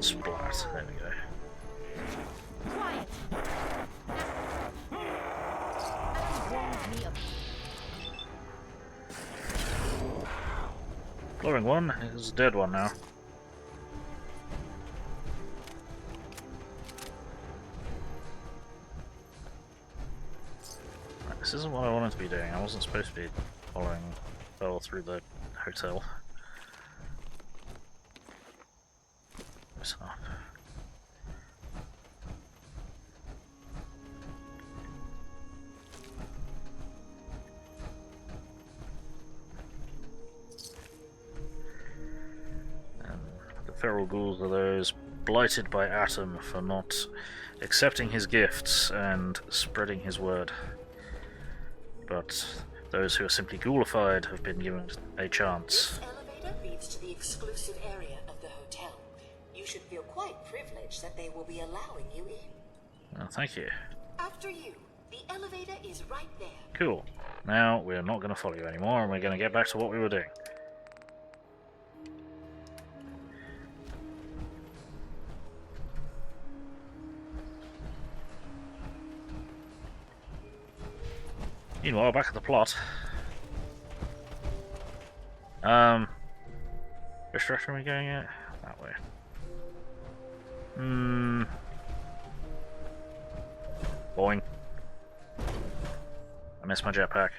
Splat. There we go. Quiet. Glowing one is a dead one now. Right, this isn't what I wanted to be doing. I wasn't supposed to be following Belle through the hotel. Listen up. Feral ghouls are those blighted by Atom for not accepting his gifts and spreading his word. But those who are simply ghoulified have been given a chance. This elevator leads to the exclusive area of the hotel. You should feel quite privileged that they will be allowing you in. Well, thank you. After you, the elevator is right there. Cool. Now we're not going to follow you anymore and we're going to get back to what we were doing. Meanwhile, back at the plot. Which direction are we going at? That way. Boing. I missed my jetpack.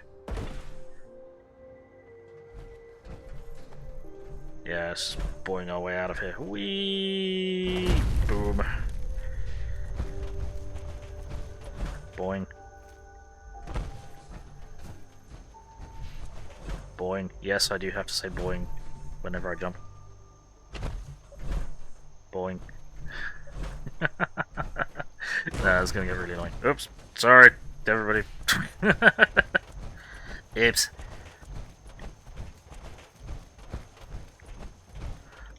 Yes, boing our way out of here. Whee! Boom. Boing. Yes, I do have to say boing whenever I jump. Boing. Nah, it's gonna get really annoying. Oops. Sorry, everybody. Oops.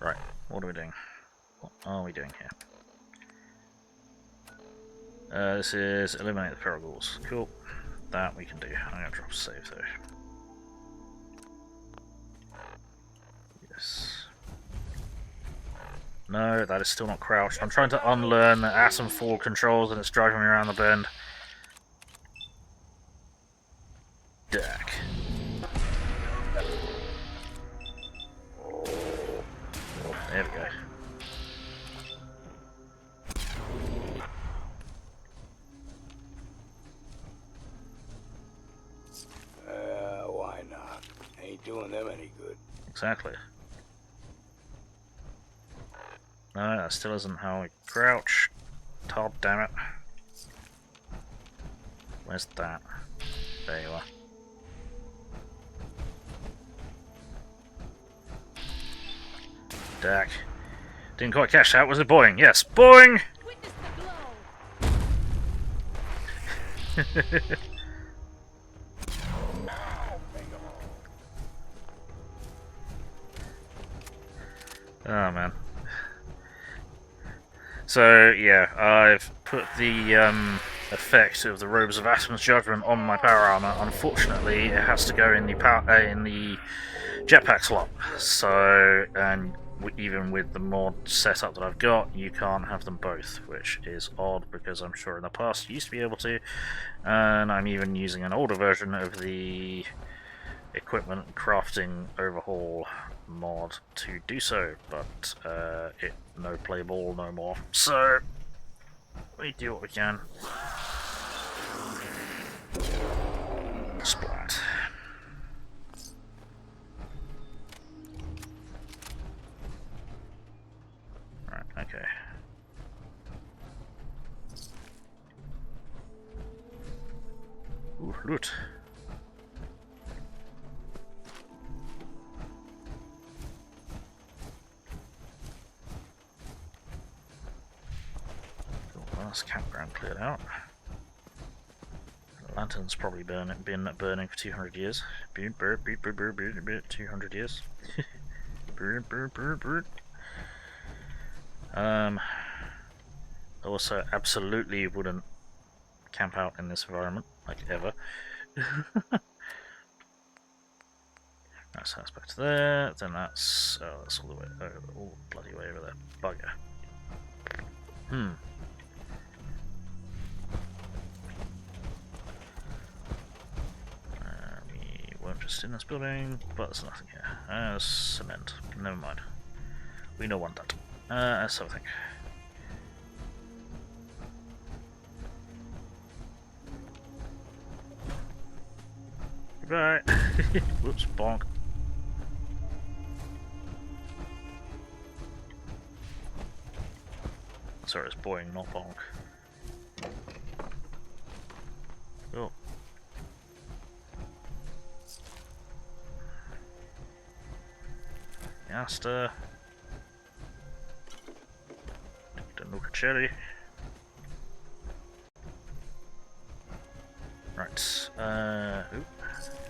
Right, what are we doing? What are we doing here? This is eliminate the feral ghouls. Cool. That we can do. I'm gonna drop a save though. Yes. No, that is still not crouched. I'm trying to unlearn the atom fall controls and it's driving me around the bend. Dack. There we go. Why not? Ain't doing them any good. Exactly. No, that still isn't how we crouch. God damn it. Where's that? There you are. Dack. Didn't quite catch that. Was it boing? Yes. Boing! Oh man. So yeah, I've put the effect of the Robes of Atom's Judgment on my power armor. Unfortunately, it has to go in the jetpack slot. So, and even with the mod setup that I've got, you can't have them both, which is odd because I'm sure in the past you used to be able to. And I'm even using an older version of the equipment crafting overhaul mod to do so, but it no play ball no more. So we do what we can. Splat. Right, okay. Ooh, loot. Last campground cleared out. The lantern's probably been burning for 200 years. 200 years. Also, absolutely wouldn't camp out in this environment, like ever. That's back to there. Then that's all the way over, all bloody way over there. Bugger. We weren't just in this building, but there's nothing here. Cement. Never mind. We don't want that. Let's have a think. Goodbye. Whoops, bonk. Sorry, it's boing, not bonk. Oh. Yasta. The Nuka Cherry. Right. Oop.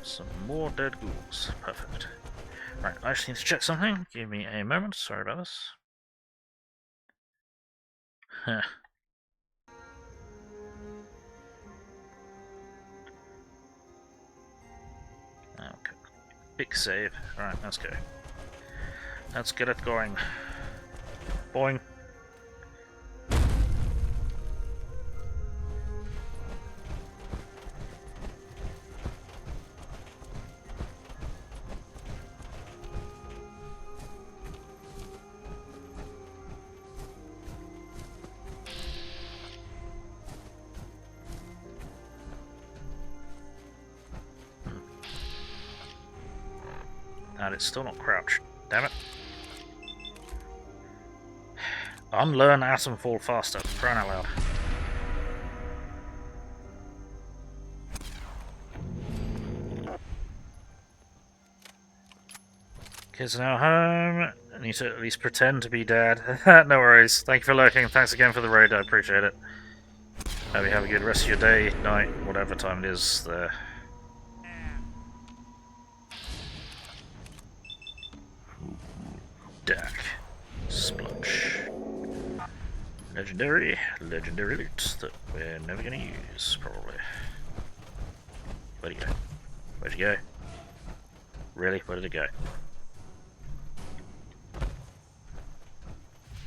Some more dead ghouls. Perfect. Right, I just need to check something. Give me a moment. Sorry about this. Huh. Okay. Big save. Alright, let's go. Let's get it going. Boing. And it's still not crouched. Damn it. Unlearn atom fall faster. Crying out loud. Kids are now home. I need to at least pretend to be dad. No worries. Thank you for lurking. Thanks again for the raid. I appreciate it. Hope you have a good rest of your day, night, whatever time it is there. Dak. Splunch. Legendary loot that we're never gonna use, probably. Where'd he go? Where'd he go? Really? Where did it go?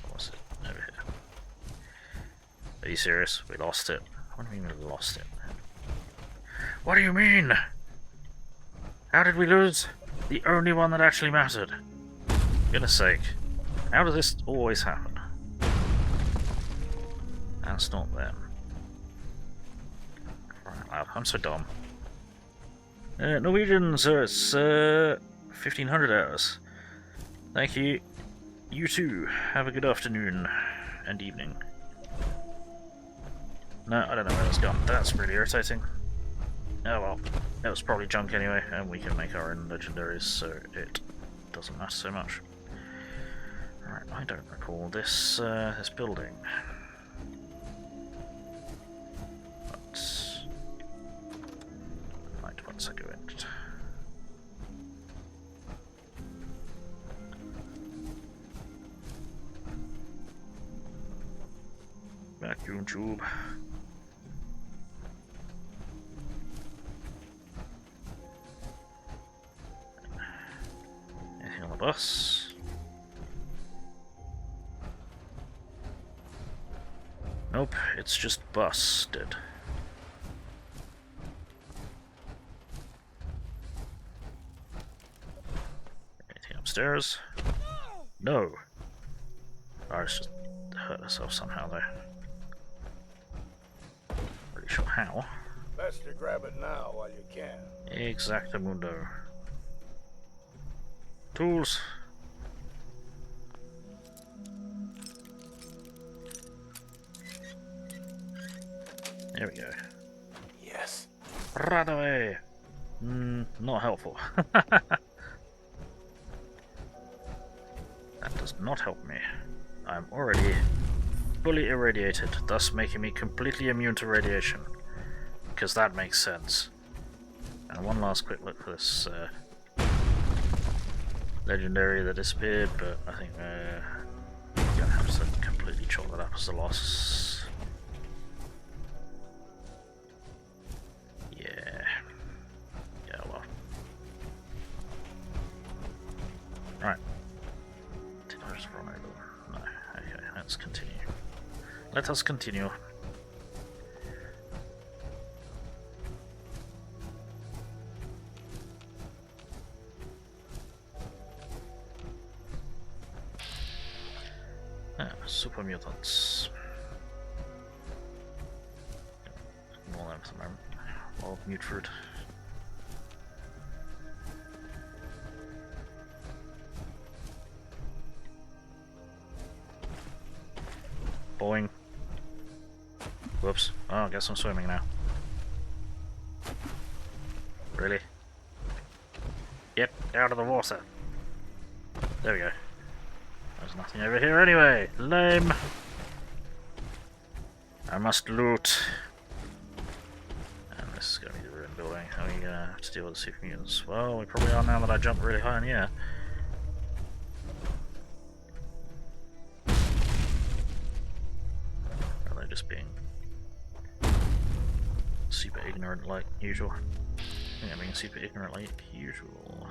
What's it? Over here. Are you serious? We lost it. What do you mean we lost it? What do you mean? How did we lose the only one that actually mattered? For goodness sake. How does this always happen? That's not them. Right, loud. I'm so dumb. Norwegian, so it's 1500 hours. Thank you. You too. Have a good afternoon and evening. No, I don't know where it's gone. That's really irritating. Oh well. That was probably junk anyway, and we can make our own legendaries, so it doesn't matter so much. Alright, I don't recall this this building. Right, once I go in. Vacuum tube. Anything on the bus? Nope, it's just busted. Anything upstairs? No. Ours just hurt herself somehow though. Pretty sure how. Best to grab it now while you can. Exactamundo. Tools. There we go. Yes. Run away! Not helpful. That does not help me. I'm already fully irradiated, thus making me completely immune to radiation. Because that makes sense. And one last quick look for this legendary that disappeared, but I think we're gonna have to completely chalk that up as a loss. Yeah, well. Right. Did I just run over? No. Okay, let's continue. Let us continue. Super mutants. Ignore them for the moment. A lot of mute fruit. Boing. Whoops. Oh, I guess I'm swimming now. Really? Get out of the water. There we go. There's nothing over here anyway. Lame. I must loot. And this is going to be the ruined building. How are we going to have to deal with the super mutants? Well, we probably are now that I jumped really high in the air. Are they just being super ignorant like usual? I think I'm being super ignorant like usual.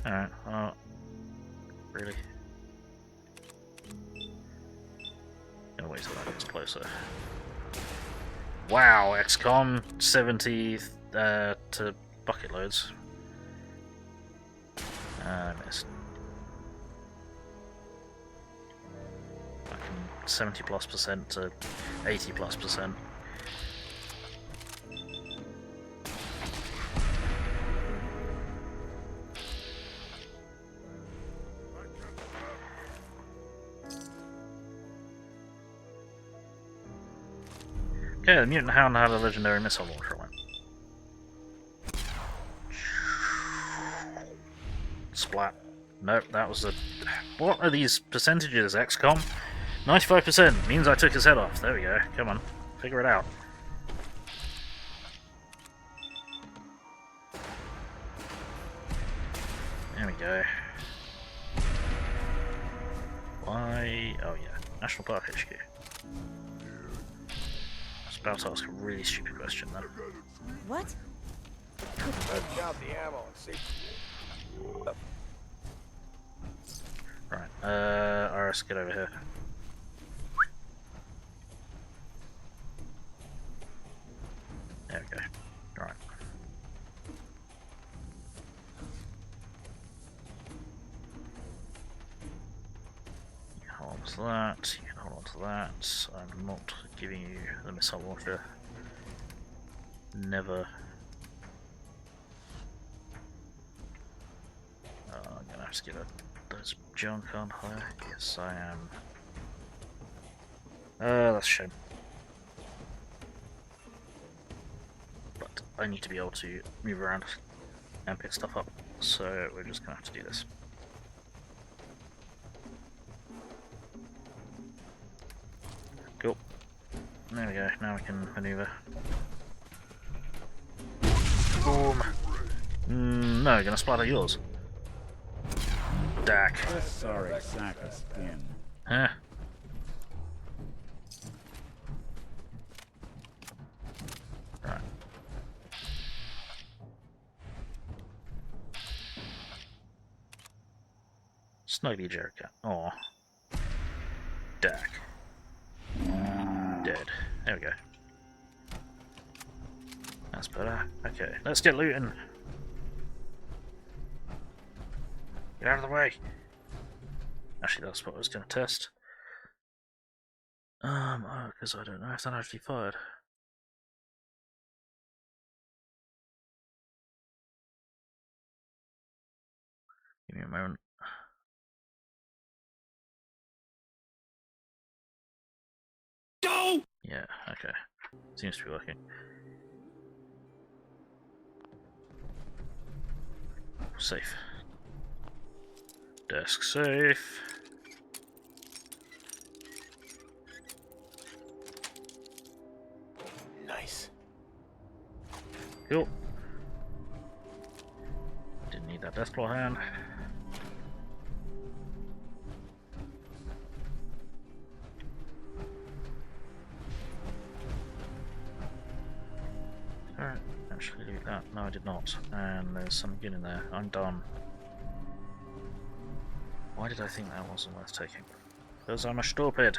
Alright, well, really? Gonna wait till that gets closer. Wow, XCOM 70 to bucket loads. I missed. Fucking 70+% to 80+%. Okay, the mutant hound had a legendary missile launcher on it. Splat. Nope, that was a... What are these percentages, XCOM? 95% means I took his head off. There we go. Come on. Figure it out. There we go. Why? Oh yeah. National Park HQ. I was about to ask a really stupid question then. What? Count the ammo and see. Right, Iris, get over here. There we go. Right. You can hold on to that, you can hold on to that. I'm not giving you the missile launcher. Never. I'm gonna have to give it those junk, aren't I? Yes, I am. That's a shame. But I need to be able to move around and pick stuff up, so we're just gonna have to do this. Cool. There we go, now we can maneuver. Boom! No, gonna splatter yours. Dak. Sorry, sack of skin. Huh? Right. Snugly Jericho. Aw. Dak. Dead. There we go. That's better. Okay, let's get looting. Get out of the way. Actually, that's what I was going to test. Because I don't know if that actually fired. Give me a moment. Go! Yeah, okay. Seems to be working. Safe. Desk safe. Nice. Cool. Didn't need that death claw hand. Alright, actually do that. No, I did not. And there's something in there. I'm done. Why did I think that wasn't worth taking? Because I'm a stupid.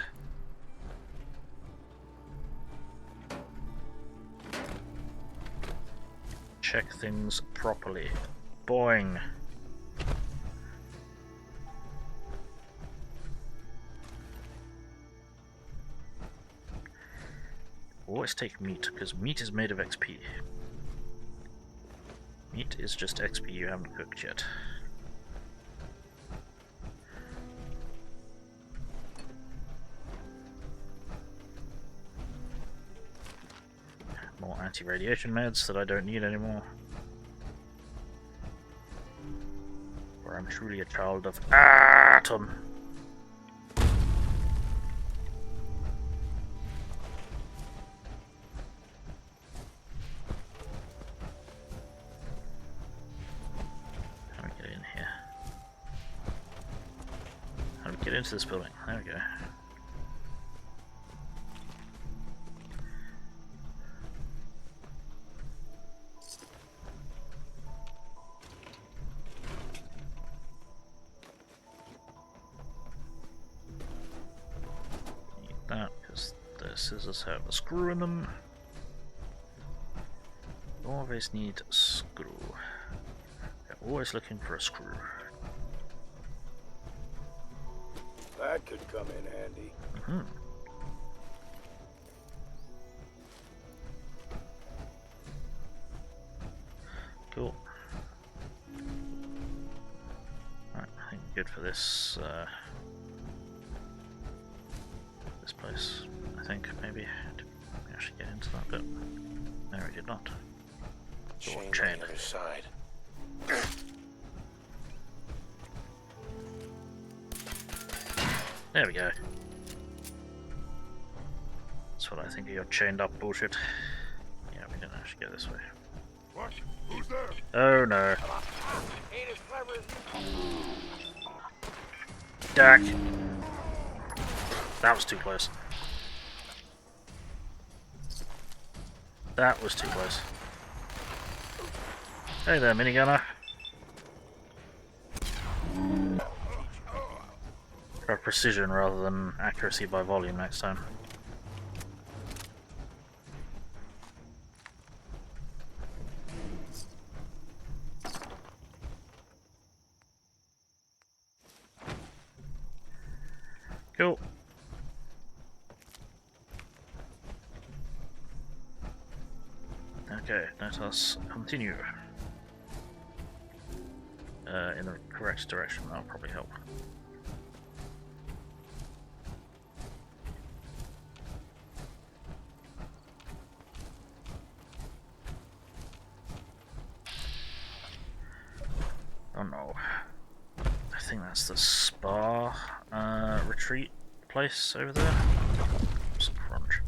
Check things properly. Boing. Always take meat, because meat is made of XP. Meat is just XP you haven't cooked yet. More anti-radiation meds that I don't need anymore. For I'm truly a child of Atom. How do we get in here? How do we get into this building? There we go. Scissors have a screw in them. Always need a screw. They're always looking for a screw. That could come in handy. Mm-hmm. Cool. Right, I think we're good for this. This place. I think maybe did we actually get into that bit? No, we did not. Chain on Chain. the other side. There we go. That's what I think of your chained up bullshit. Yeah, we didn't actually go this way. What? Who's there? Oh no. Ain't as clever as you. Dak. That was too close. That was too close. Hey there, minigunner. Try precision rather than accuracy by volume next time. Cool. Okay, let us continue. In the correct direction, that'll probably help. Oh no. I think that's the spa retreat place over there. Some crunch.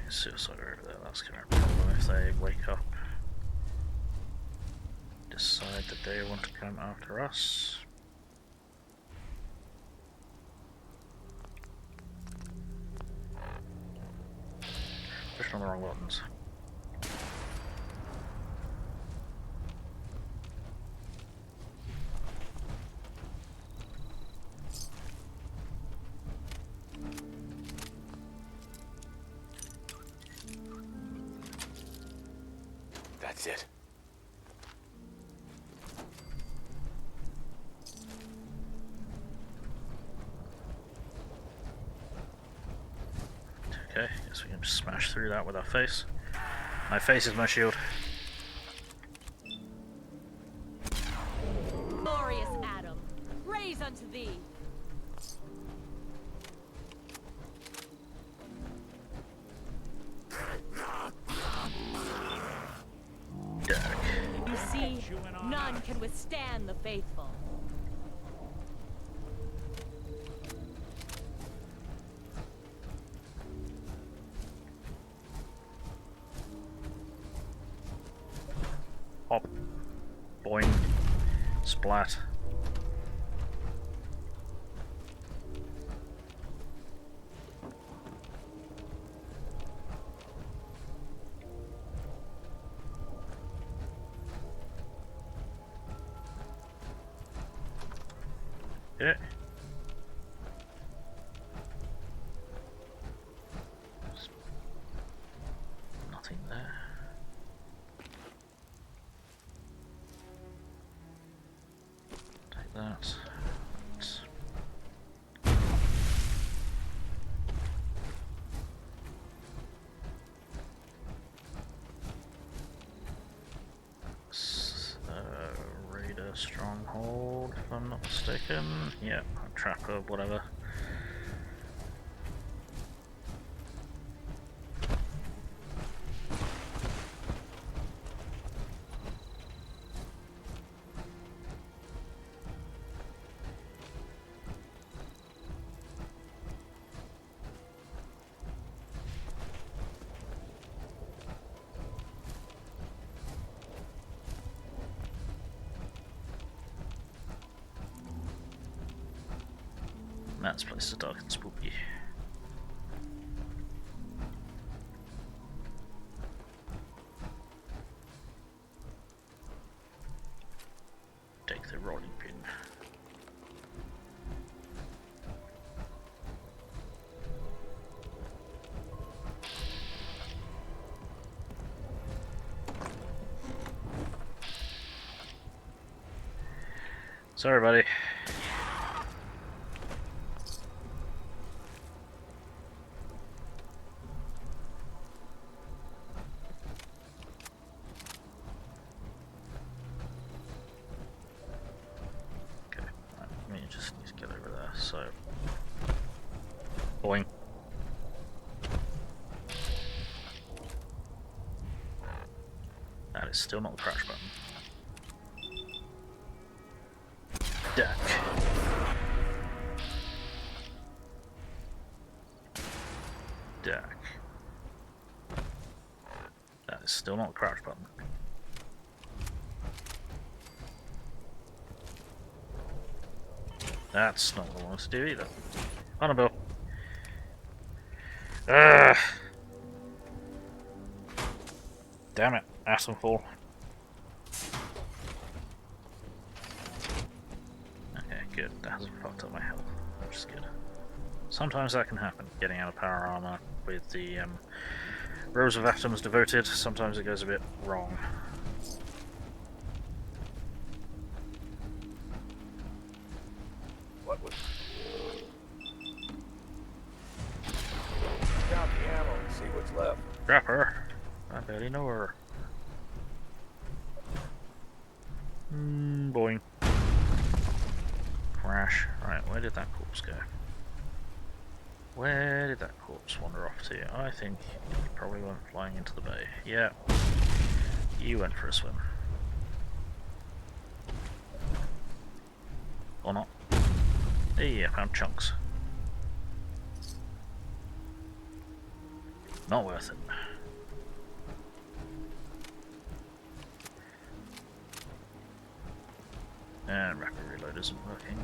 Suicide over there, that's going to be a problem if they wake up. Decide that they want to come after us. Pushing on the wrong buttons. That's it. Okay, guess we can just smash through that with our face. My face is my shield. Glorious Atom, praise unto thee. You see, none can withstand the faithful. Hop. Boing. Splat. Yeah. Nothing there. Take that. Raider stronghold, if I'm not mistaken. Yeah, trapper, whatever. This place is dark and spooky. Take the rolling pin. Sorry, buddy. Boing. still not the crouch button. Duck. Duck. That is still not the crouch button. That's not what I want to do either. Annabelle. Damn it, Atomfall. Okay, good. That hasn't fucked up my health, which is good. Sometimes that can happen, getting out of power armor with the rows of atoms devoted. Sometimes it goes a bit wrong. What was... Count the ammo and see what's left. Grab her. I barely know her. Boing. Crash. Right, where did that corpse go? Where did that corpse wander off to? I think he probably went flying into the bay. Yeah. You went for a swim. Or not. Hey, I found chunks. Not worth it. And rapid reload isn't working.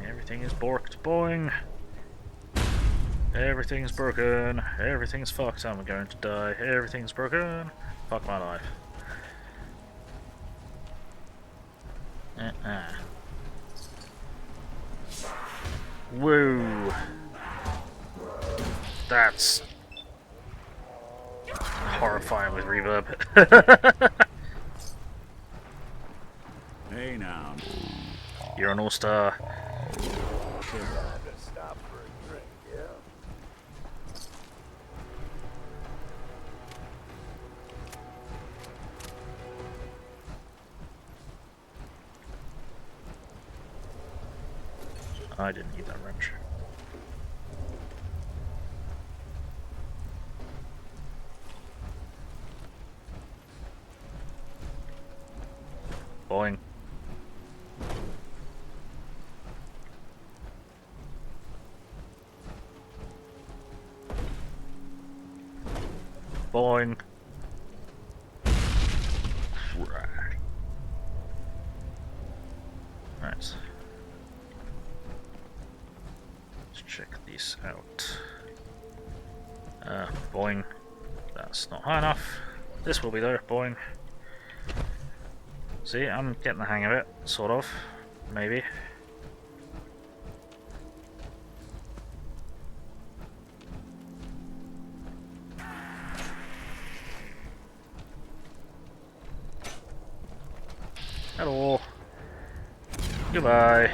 Everything is borked. Boing! Everything's broken. Everything's fucked. I'm going to die. Everything's broken. Fuck my life. Whoa! That's horrifying with reverb. Hey now. You're an all-star. Stop for a drink, yeah? I didn't need that wrench. Boing. Boing. Right. Right. Let's check these out. Boing. That's not high enough. This will be there. Boing. See, I'm getting the hang of it, sort of. Maybe. Hello. Goodbye.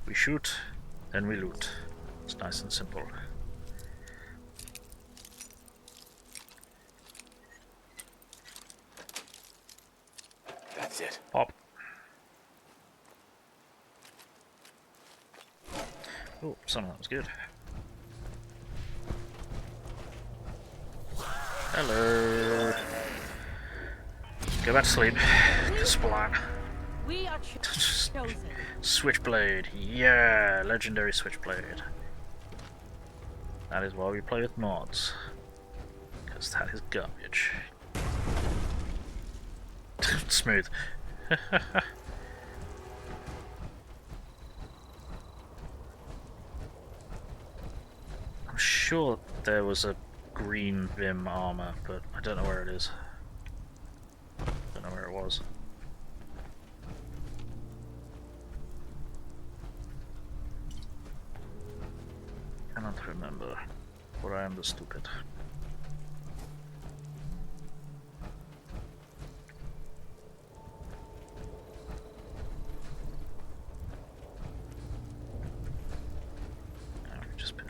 We shoot, then we loot. It's nice and simple. That's it. Pop. Oh, some of that was good. Hello. Go back to sleep. Splat. We are chosen. Switchblade, yeah, legendary switchblade. That is why we play with mods, because that is garbage. Smooth. I'm sure there was a green Vim armor, but I don't know where it is. Don't know where it was. I cannot remember, for I am the stupid.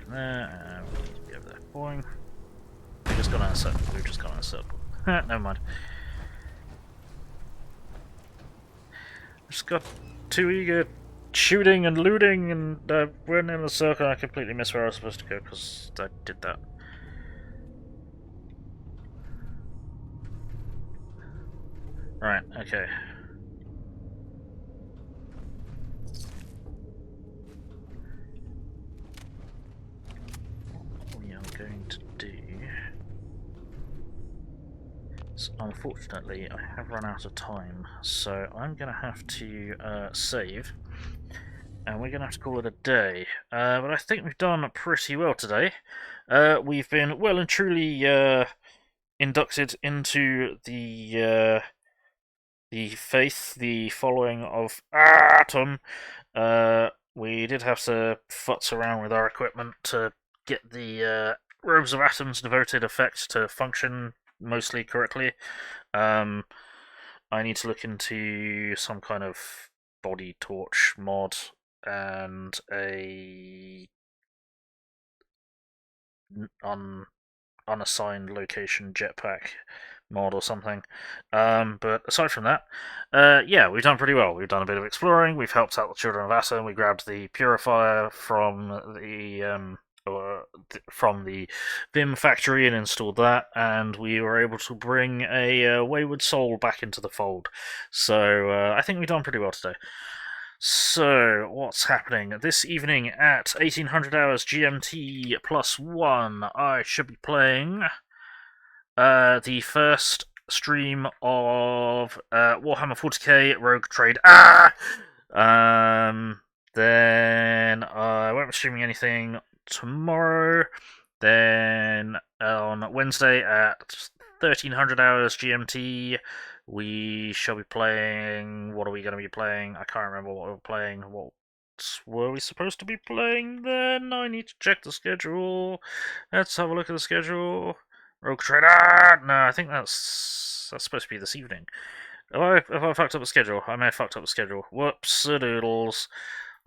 there, and we need to be over there. Boing. We've just gone out of circle. We've just gone out of circle. Never mind. Just got too eager shooting and looting, and went in a circle. I completely missed where I was supposed to go because I did that. Right, okay. What we are going to do is, unfortunately, I have run out of time, so I'm going to have to save, and we're going to have to call it a day. But I think we've done pretty well today. We've been well and truly inducted into the faith, the following of AAAHtom. We did have to futz around with our equipment to get the robes of atoms devoted effect to function mostly correctly. I need to look into some kind of body torch mod and a unassigned location jetpack mod or something. But aside from that, yeah, we've done pretty well. We've done a bit of exploring, we've helped out the Children of Atom, we grabbed the purifier from the Vim factory and installed that, and we were able to bring a wayward soul back into the fold. So I think we've done pretty well today. So, what's happening? This evening at 1800 hours GMT +1, I should be playing the first stream of Warhammer 40k Rogue Trade. Then I won't be streaming anything tomorrow. Then on Wednesday at 1300 hours GMT, we shall be playing. What are we going to be playing? I can't remember what we're playing. What were we supposed to be playing then? I need to check the schedule. Let's have a look at the schedule. Rogue Trader! No, I think that's supposed to be this evening. Have I fucked up the schedule? I may have fucked up the schedule. Whoops-a-doodles.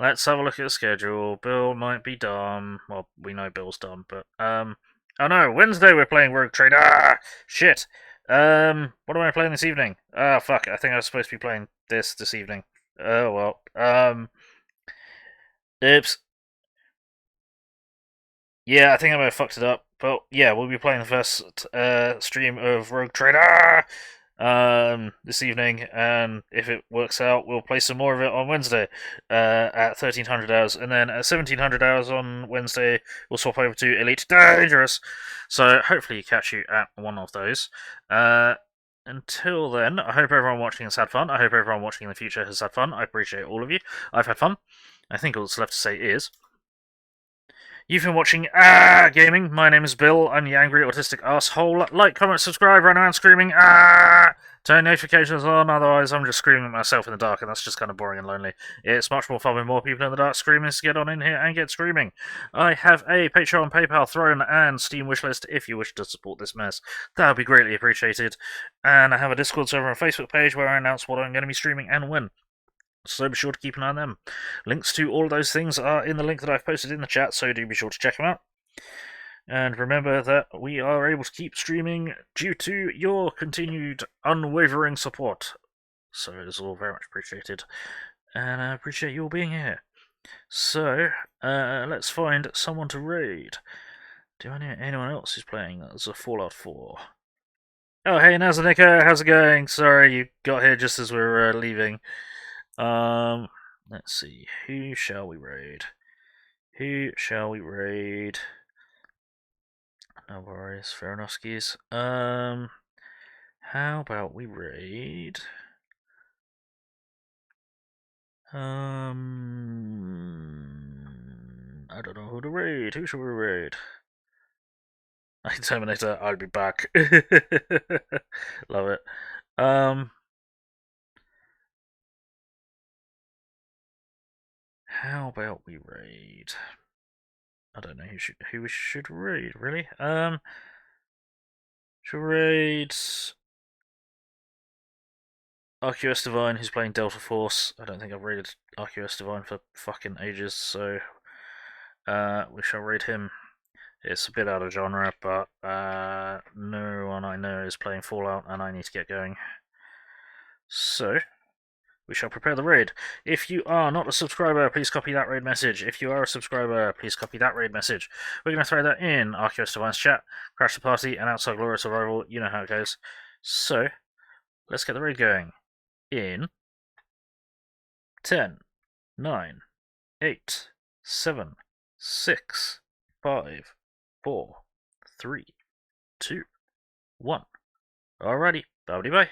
Let's have a look at the schedule. Bill might be dumb. Well, we know Bill's dumb, but oh no, Wednesday we're playing Rogue Trader! Shit! What am I playing this evening? Oh fuck, I think I was supposed to be playing this evening. Oh well. Oops. Yeah, I think I might have fucked it up. But yeah, we'll be playing the first stream of Rogue Trader this evening, and if it works out, we'll play some more of it on Wednesday at 1300 hours, and then at 1700 hours on Wednesday, we'll swap over to Elite Dangerous. So hopefully catch you at one of those. Until then, I hope everyone watching has had fun. I hope everyone watching in the future has had fun. I appreciate all of you. I've had fun. I think all that's left to say is, you've been watching Gaming. My name is Bill. I'm the angry autistic asshole. Like, comment, subscribe, run around screaming turn notifications on, otherwise I'm just screaming at myself in the dark, and that's just kind of boring and lonely. It's much more fun with more people in the dark screaming, so get on in here and get screaming. I have a Patreon, PayPal, Throne, and Steam wishlist if you wish to support this mess. That would be greatly appreciated. And I have a Discord server and Facebook page where I announce what I'm going to be streaming and when. So be sure to keep an eye on them. Links to all of those things are in the link that I've posted in the chat, so do be sure to check them out. And remember that we are able to keep streaming due to your continued unwavering support. So it is all very much appreciated. And I appreciate you all being here. So, let's find someone to raid. Do I know anyone else who's playing as a Fallout 4? Oh, hey, Nazanika, how's it going? Sorry, you got here just as we were leaving. Let's see. Who shall we raid? No worries, fair enough, skis. How about we raid? I don't know who to raid. Who should we raid? Terminator, I'll be back. Love it. How about we raid? I don't know who we should raid, really. Should we raid RQS Divine, who's playing Delta Force. I don't think I've raided RQS Divine for fucking ages, so we shall raid him. It's a bit out of genre, but no one I know is playing Fallout, and I need to get going. So, we shall prepare the raid. If you are not a subscriber, please copy that raid message. If you are a subscriber, please copy that raid message. We're going to throw that in Arceus Devine's chat, Crash the Party, and Outside Glorious Survival. You know how it goes. So, let's get the raid going. In 10, 9, 8, 7, 6, 5, 4, 3, 2, 1. Alrighty, bye bye.